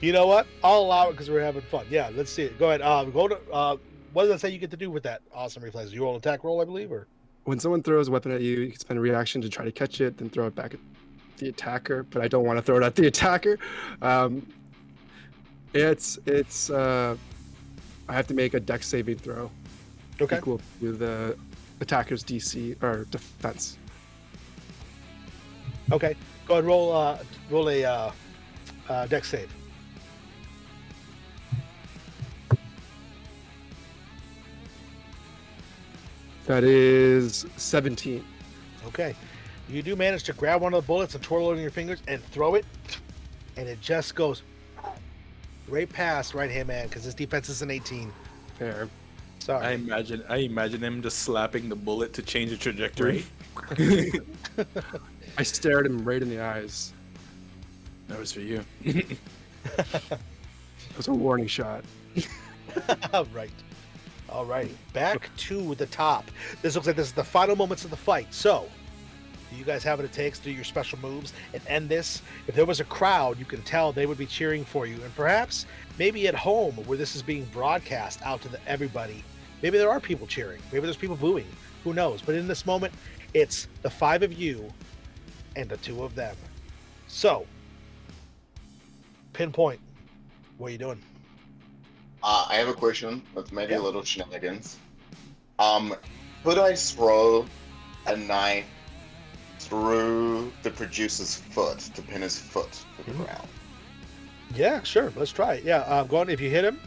You know what? I'll allow it because we're having fun. Yeah, let's see it. Go ahead. Go to. What does that say you get to do with that awesome reflex? You roll an attack roll, I believe, or When someone throws a weapon at you, you can spend a reaction to try to catch it, then throw it back at the attacker. But I don't want to throw it at the attacker. It's I have to make a dex saving throw okay. equal to the attacker's DC or defense. Okay. Go ahead. Roll a dex save. That is 17. Okay. You do manage to grab one of the bullets and twirl it in your fingers and throw it, and it just goes right past right-hand man because his defense is an 18. There. Sorry. I imagine him just slapping the bullet to change the trajectory. I stared him right in the eyes. That was for you. It was a warning shot. Right. All right. Back to the top. This looks like this is the final moments of the fight. So, do you guys have what it takes to do your special moves and end this? If there was a crowd, you can tell they would be cheering for you. And perhaps, maybe at home where this is being broadcast out to everybody, maybe there are people cheering. Maybe there's people booing. Who knows? But in this moment, it's the 5 of you and the 2 of them. So, Pinpoint, what are you doing? I have a question. That's maybe Yeah. a little shenanigans. Could I throw a knife through the producer's foot to pin his foot to the ground? Yeah, sure. Let's try it. Yeah, go on. If you hit him,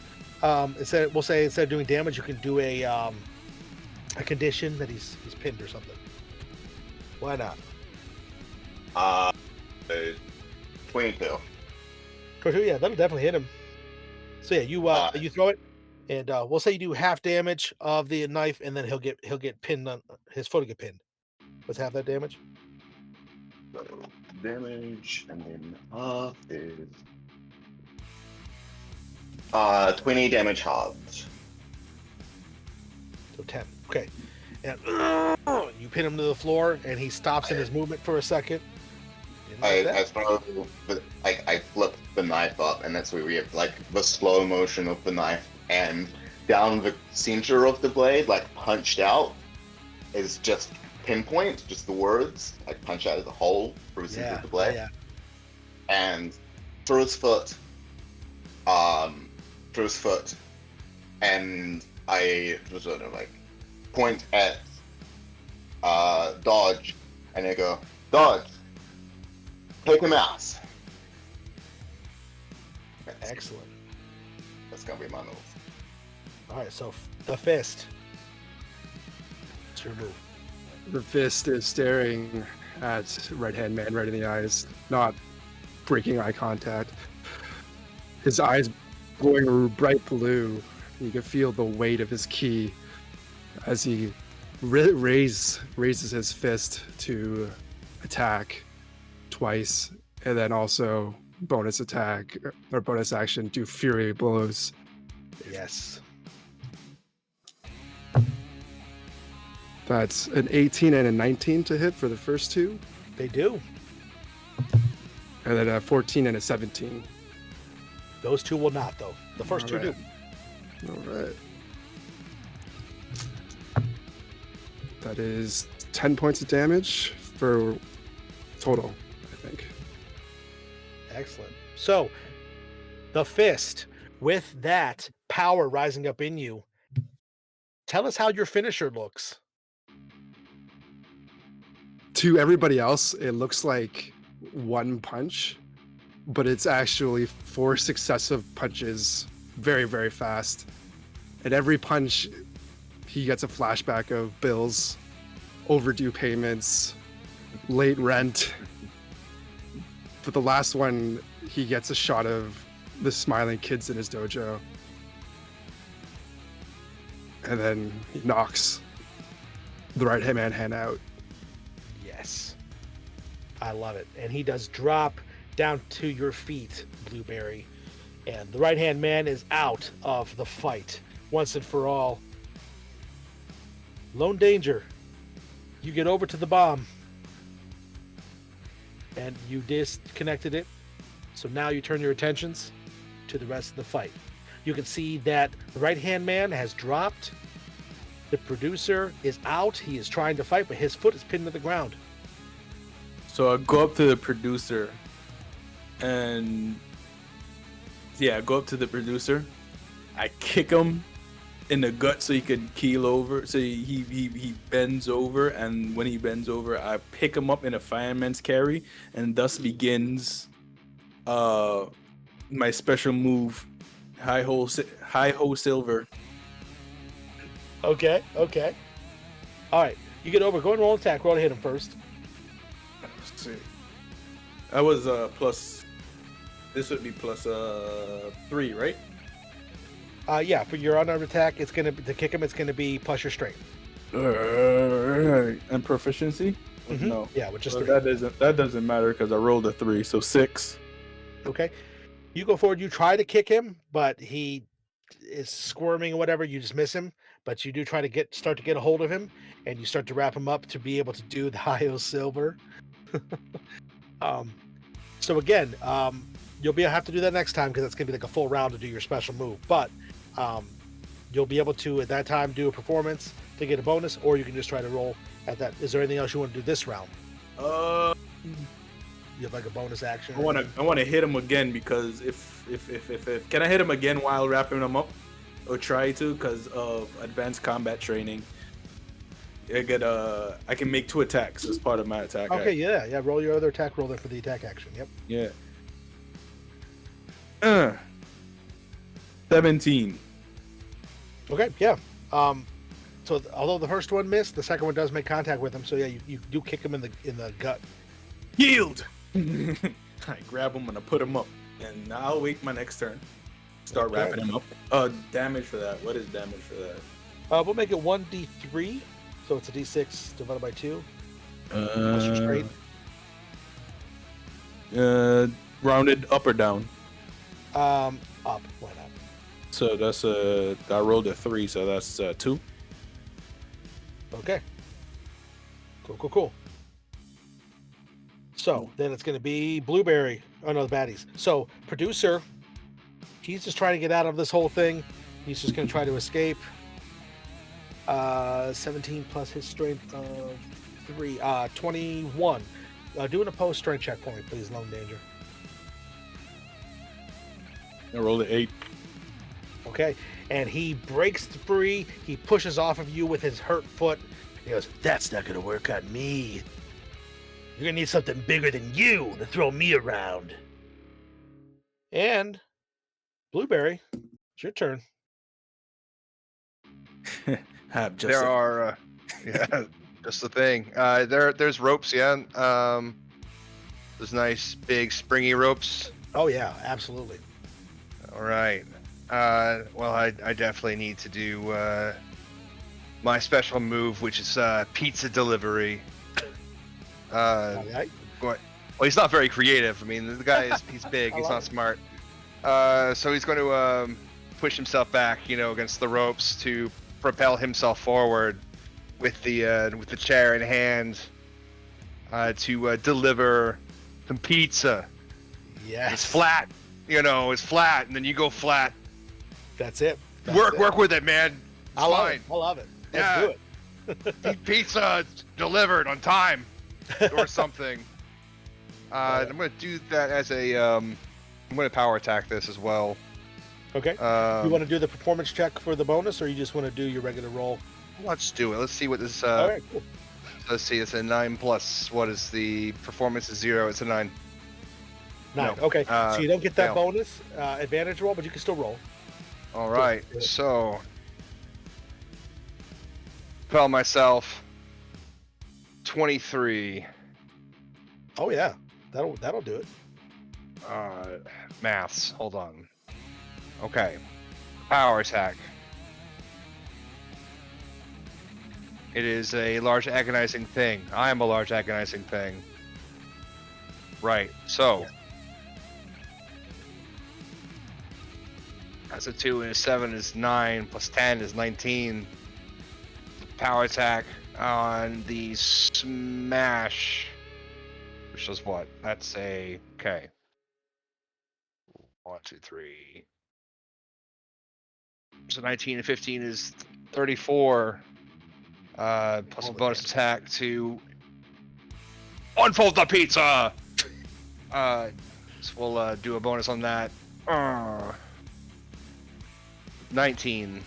instead of doing damage, you can do a condition that he's pinned or something. Why not? 22. 22, yeah, that'll definitely hit him. So yeah, you throw it, and we'll say you do half damage of the knife, and then he'll get pinned on his foot will get pinned. What's half that damage? So, damage, and then half is 20 damage halved. So 10. Okay. And you pin him to the floor, and he stops in his movement for a second. Didn't like that. I throw I flip the knife up, and that's where we have like the slow motion of the knife, and down the center of the blade, like punched out, is just pinpoint, just the words, like punch out of the hole through the center of the blade, Yeah. and through his foot, and I sort of like point at dodge, and they go, dodge, take him out. Excellent. That's gonna be my move. All right, so the fist. It's your move. The fist is staring at right-hand man right in the eyes, not breaking eye contact. His eyes glowing bright blue. You can feel the weight of his ki as he raises his fist to attack twice, and then also bonus attack or bonus action, do fury blows. Yes. That's an 18 and a 19 to hit for the first two, They do. and then a 14 and a 17. Those two will not, though. The first two do. All right. That is 10 points of damage for total, I think. Excellent. So, the fist, with that power rising up in you, tell us how your finisher looks. To everybody else, it looks like one punch, but it's actually 4 successive punches very, very fast. And every punch, he gets a flashback of bills, overdue payments, late rent. But the last one, he gets a shot of the smiling kids in his dojo. And then he knocks the right-hand man out. Yes. I love it. And he does drop down to your feet, Blueberry. And the right-hand man is out of the fight once and for all. Lone Danger, you get over to the bomb. And you disconnected it. So now you turn your attentions to the rest of the fight. You can see that the right-hand man has dropped. The producer is out. He is trying to fight, but his foot is pinned to the ground. So I go up to the producer, and I go up to the producer. I kick him in the gut so he could keel over. So he bends over, and when he bends over, I pick him up in a fireman's carry, and thus begins my special move, high ho silver. Okay. All right, you get over. Go and roll an attack. Roll to hit him first. Let's see. That was plus. This would be plus 3, right? Yeah, for your unarmed attack, it's gonna to kick him. It's gonna be plus your strength. And proficiency? Mhm. No. Yeah, with just So 3. that doesn't matter because I rolled a 3, so 6. Okay, you go forward. You try to kick him, but he is squirming or whatever. You just miss him, but you do try to start to get a hold of him, and you start to wrap him up to be able to do the high silver. So again, you'll have to do that next time because it's gonna be like a full round to do your special move. But you'll be able to at that time do a performance to get a bonus, or you can just try to roll at that. Is there anything else you want to do this round? You have like a bonus action. I want to hit him again because if can I hit him again while wrapping him up, or try to because of advanced combat training. I can make 2 attacks as part of my attack. Okay, yeah. Roll your other attack. Roll there for the attack action. Yep. Yeah. 17. Okay, yeah. So although the first one missed, the second one does make contact with him. So yeah, you do kick him in the gut. Yield. I grab him and I put him up, and I'll wait my next turn. Start Okay. wrapping him up. Damage for that. What is damage for that? We'll make it 1d3. So it's a d6 divided by 2. What's your strength? Rounded up or down. Up. Why not? So that's I rolled a 3, so that's 2. Okay. Cool. So then it's going to be Blueberry. Oh no, the baddies. So producer, he's just trying to get out of this whole thing. He's just going to try to escape. 17 plus his strength of 3. 21. Do an opposed strength check for me, please, Lone Danger. I rolled an 8. Okay, and he breaks free. He pushes off of you with his hurt foot, He goes, "That's not gonna work on me. You're gonna need something bigger than you to throw me around." And Blueberry, it's your turn. Have just There a- are, yeah, just the thing. There's ropes, yeah. There's nice big springy ropes. Oh yeah, absolutely. All right. Well, I definitely need to do my special move, which is pizza delivery. All right. Well, he's not very creative. I mean, the guy he's big. I He's love not it. smart. So he's going to push himself back, against the ropes to propel himself forward with the chair in hand to deliver some pizza. Yes. It's flat, it's flat, and then you go flat. That's it. That's Work with it, man. It's I love fine. it. I love it. Let's Yeah. do it. Pizza delivered on time or something. I'm gonna do that as a I'm gonna power attack this as well. Okay. You want to do the performance check for the bonus, or you just want to do your regular roll? Let's do it. Let's see what this All right. Cool. let's see, it's a 9+. What is the performance is 0, it's a 9. 9. No. Okay. So you don't get that fail. bonus advantage roll, but you can still roll. All right. do it. So propel myself 23. Oh yeah. That'll do it. Maths. Hold on. Okay. Power attack. It is a large agonizing thing. I am a large agonizing thing. Right. So. That's a 2 and a 7 is 9 plus 10 is 19. Power attack on the smash. Which is what? That's a. Okay. 1, 2, 3. So 19 and 15 is 34. Plus a bonus attack to unfold the pizza. So we'll do a bonus on that. 19.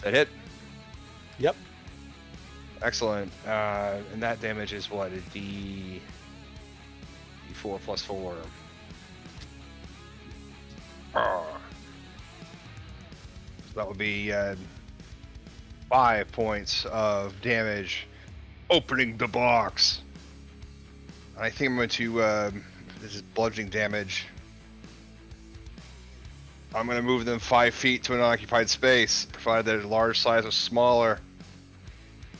That hit? Yep. Excellent. And that damage is what? A D4 plus 4. So that would be 5 points of damage opening the box. I think I'm going to, this is bludgeoning damage. I'm going to move them 5 feet to an unoccupied space, provided their large size or smaller.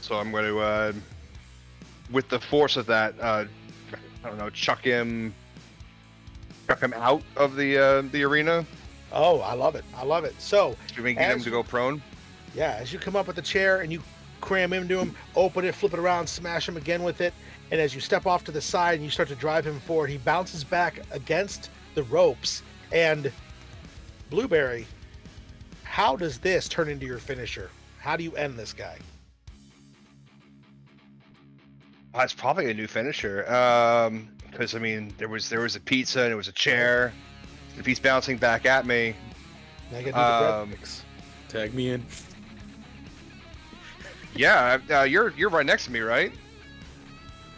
So I'm going to, with the force of that, I don't know, chuck him out of the arena. Oh, I love it. I love it. So Do we get him to go prone? yeah, as you come up with the chair and you cram into him, open it, flip it around, smash him again with it, and as you step off to the side and you start to drive him forward, he bounces back against the ropes. And Blueberry, how does this turn into your finisher? How do you end this guy? It's probably a new finisher. Because I mean, there was a pizza and it was a chair. If he's bouncing back at me, Now you gotta do the bread mix. Tag me in. yeah, you're right next to me, right?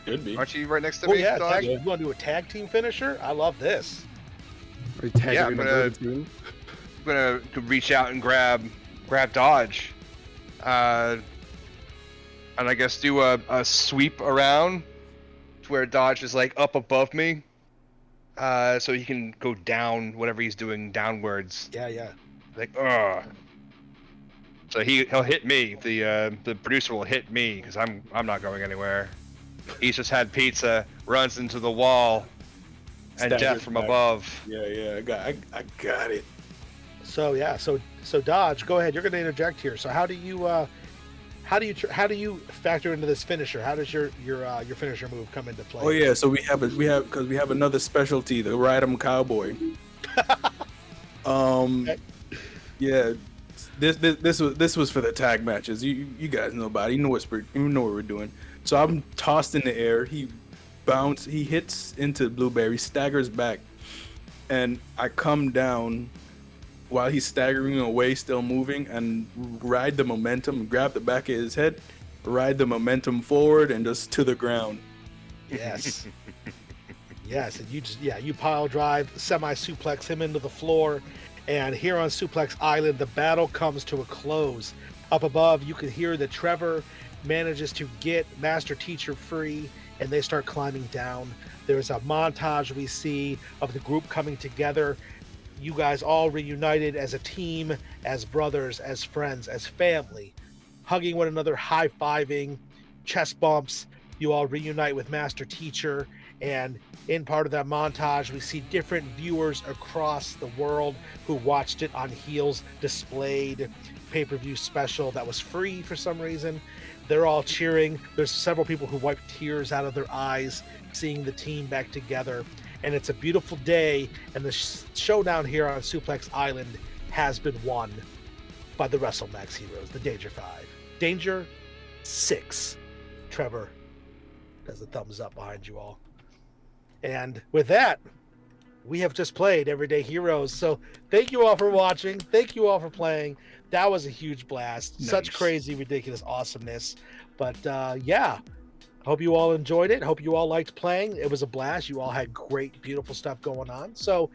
Could be. Aren't you right next to Oh me? yeah, Dodge? you want to do a tag team finisher? I love this. Are you tagging Yeah, in I'm a gonna- bird team? I'm gonna reach out and grab Dodge, and I guess do a sweep around to where Dodge is like up above me, so he can go down whatever he's doing downwards. Yeah. Like, ugh. So he'll hit me. The producer will hit me because I'm not going anywhere. He's just had pizza, runs into the wall, and Staggers death from back. above. Yeah, I got it. So yeah, so Dodge, go ahead. You're going to interject here. So how do you factor into this finisher? How does your finisher move come into play? Oh yeah, so we have another specialty, the Ride-'em Cowboy. Okay. Yeah, this was for the tag matches. You guys know about it. You know what we're doing. So I'm tossed in the air. He hits into Blueberry, staggers back, and I come down while he's staggering away, still moving, and ride the momentum, grab the back of his head, ride the momentum forward and just to the ground. Yes. Yes, and you pile drive, semi-suplex him into the floor, and here on Suplex Island, the battle comes to a close. Up above, you can hear that Trevor manages to get Master Teacher free, and they start climbing down. There's a montage we see of the group coming together. You guys all reunited as a team, as brothers, as friends, as family, hugging one another, high-fiving, chest bumps. You all reunite with Master Teacher, and in part of that montage, we see different viewers across the world who watched it on Heels displayed pay-per-view special that was free for some reason. They're all cheering. There's several people who wiped tears out of their eyes seeing the team back together. And it's a beautiful day, and the showdown here on Suplex Island has been won by the WRESTLEMAX heroes, the Danger 5. Danger 6. Trevor does a thumbs up behind you all. And with that, we have just played Everyday Heroes. So thank you all for watching. Thank you all for playing. That was a huge blast. Nice. Such crazy, ridiculous awesomeness. But yeah, I hope you all enjoyed it. I hope you all liked playing. It was a blast. You all had great, beautiful stuff going on. So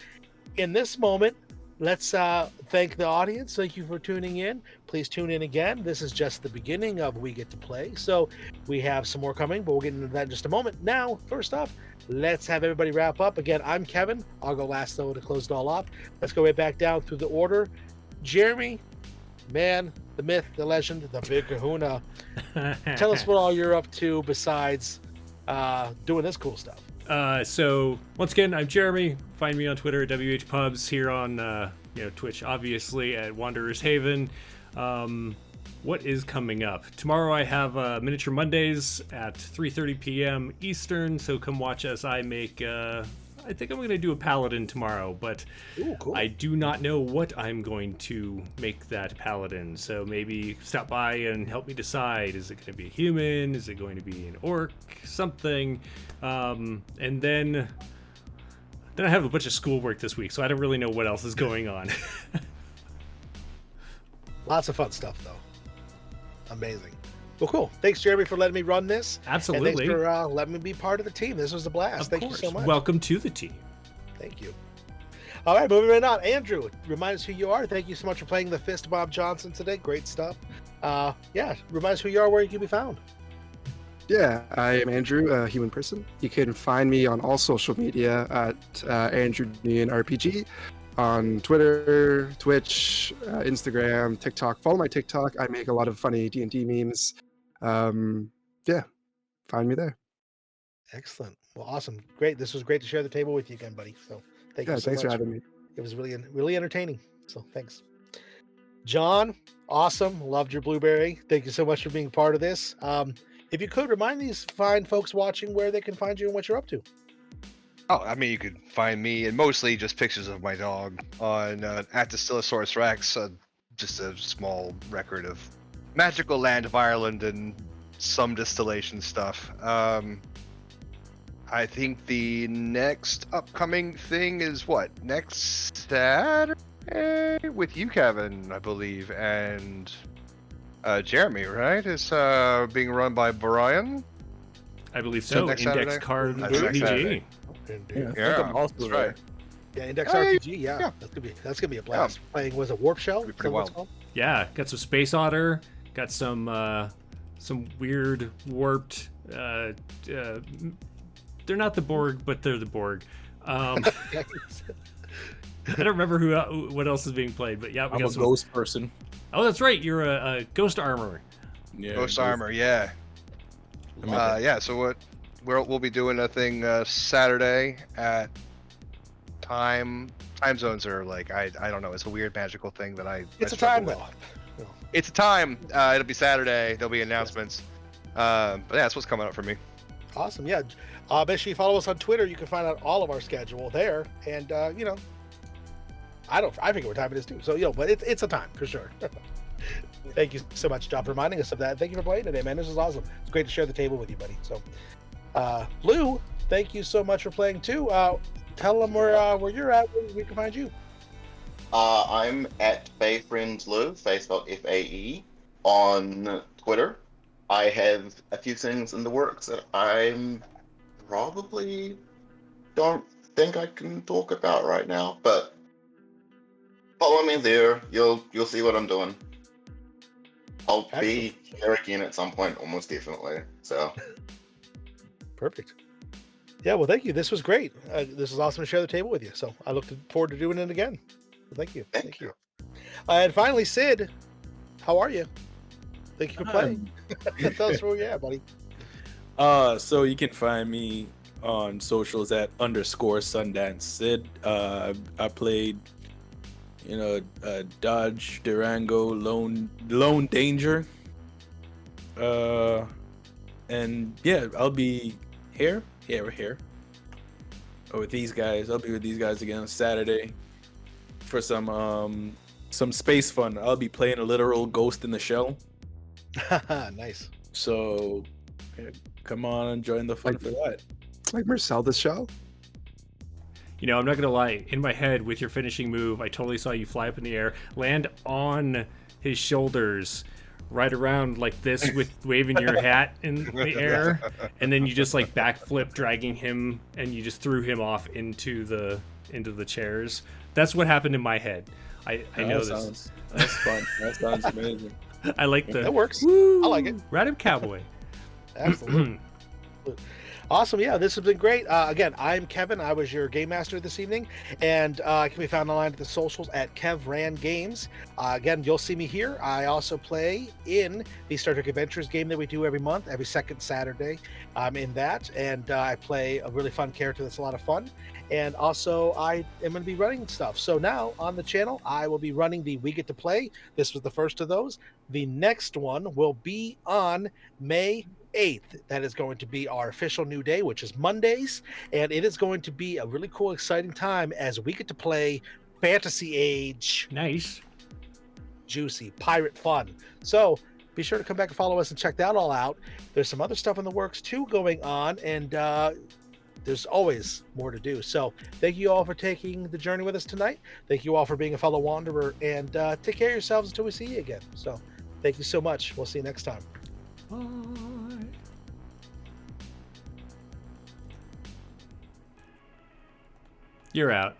in this moment, let's thank the audience. Thank you for tuning in. Please tune in again. This is just the beginning of We Get to Play. So we have some more coming, but we'll get into that in just a moment. Now, first off, let's have everybody wrap up. Again, I'm Kevin. I'll go last, though, to close it all off. Let's go right back down through the order. Jeremy, man, the myth, the legend, the big kahuna. Tell us what all you're up to besides doing this cool stuff. So once again, I'm Jeremy. Find me on Twitter at WHPubs, here on Twitch, obviously, at Wanderers Haven. What is coming up? Tomorrow I have Miniature Mondays at 3:30 p.m. Eastern, so come watch as I make, I think I'm going to do a Paladin tomorrow, but Ooh, cool. I do not know what I'm going to make that Paladin, so maybe stop by and help me decide. Is it going to be a human? Is it going to be an orc? Something. And then I have a bunch of schoolwork this week, so I don't really know what else is going on. Lots of fun stuff, though. Amazing. Well, cool. Thanks, Jeremy, for letting me run this. Absolutely. And thanks for letting me be part of the team. This was a blast. Of Thank course. you so much. Welcome to the team. Thank you. All right, moving right on. Andrew, remind us who you are. Thank you so much for playing the Fist Bob Johnson today. Great stuff. Yeah, remind us who you are, where you can be found. Yeah, I am Andrew, a human person. You can find me on all social media at Andrew Neon RPG, on Twitter, Twitch, Instagram, TikTok. Follow my TikTok. I make a lot of funny D&D memes. Yeah, find me there. Excellent. Well, awesome. Great. This was great to share the table with you again, buddy. So thank you so Thanks much. for having me. It was really entertaining. So thanks. John, awesome. Loved your blueberry. Thank you so much for being part of this. If you could remind these fine folks watching where they can find you and what you're up to. Oh, I mean, you could find me, and mostly just pictures of my dog, on at Distillesaurus Rex, just a small record of magical land of Ireland and some distillation stuff. I think the next upcoming thing is what? Next Saturday? With you, Kevin, I believe, and Jeremy, right? Is being run by Brian? I believe Is so. that next Index Saturday? Card That's next RPG. Saturday. Indeed. Yeah, also that's there. right. Yeah, Index Oh, RPG. Yeah, yeah. that's gonna be a blast. Playing was a Warp Shell. Be pretty Is that what it's wild. called? Yeah, got some Space Otter. Got some weird warped. They're not the Borg, but they're the Borg. I don't remember what else is being played, but yeah, we I'm got a some. ghost person. Oh, that's right. You're a Ghost Armor. Yeah, Ghost Armor, yeah. Yeah, so we'll be doing a thing Saturday at time zones are like I don't know, it's a weird magical thing that It's I a time struggle though. with. It's a time. It'll be Saturday. There'll be announcements. But yeah, that's what's coming up for me. Awesome. Yeah. Make sure you follow us on Twitter. You can find out all of our schedule there. And I forget what time it is too. So but it's a time for sure. Thank you so much, John, for reminding us of that. Thank you for playing today, man. This is awesome. It's great to share the table with you, buddy. So Lou, thank you so much for playing too. Tell them where you're at, where we can find you. I'm at FaeFriendsLou, Fae spelled F-A-E, on Twitter. I have a few things in the works that I'm probably don't think I can talk about right now, but follow me there. You'll see what I'm doing. I'll be here again at some point, almost definitely. So Perfect. Yeah, well, thank you. This was great. This was awesome to share the table with you. So I look forward to doing it again. Thank you. thank you. And finally, Sid, how are you? Thank you for playing. Um, Tell us where you're at, buddy. So you can find me on socials at _Sundance Sid. I played, Dodge, Durango, Lone Danger. And yeah, I'll be here. Yeah, we're here. With these guys. I'll be with these guys again on Saturday for some space fun. I'll be playing a literal Ghost in the Shell. Nice. So yeah, come on and join the fun for that. It's like Marcel the show. You know, I'm not gonna lie. In my head, with your finishing move, I totally saw you fly up in the air, land on his shoulders, right around like this, with waving your hat in the air, and then you just like backflip, dragging him, and you just threw him off into the chairs. That's what happened in my head. I know this. That's fun. That sounds amazing. I like the That works. Woo, I like it. Random Cowboy. Absolutely. Awesome. Yeah, this has been great. Again, I'm Kevin. I was your game master this evening, and I can be found online at the socials at KevRan Games. Again, you'll see me here. I also play in the Star Trek Adventures game that we do every month, every second Saturday. I'm in that, and I play a really fun character that's a lot of fun. And also, I am going to be running stuff. So now on the channel, I will be running the We Get to Play. This was the first of those. The next one will be on May 8th. That is going to be our official new day, which is Mondays, and it is going to be a really cool, exciting time as we get to play Fantasy Age. Nice. Juicy pirate fun. So be sure to come back and follow us and check that all out. There's some other stuff in the works too going on, and there's always more to do. So thank you all for taking the journey with us tonight. Thank you all for being a fellow wanderer, and take care of yourselves until we see you again. So thank you so much. We'll see you next time. Bye. You're out.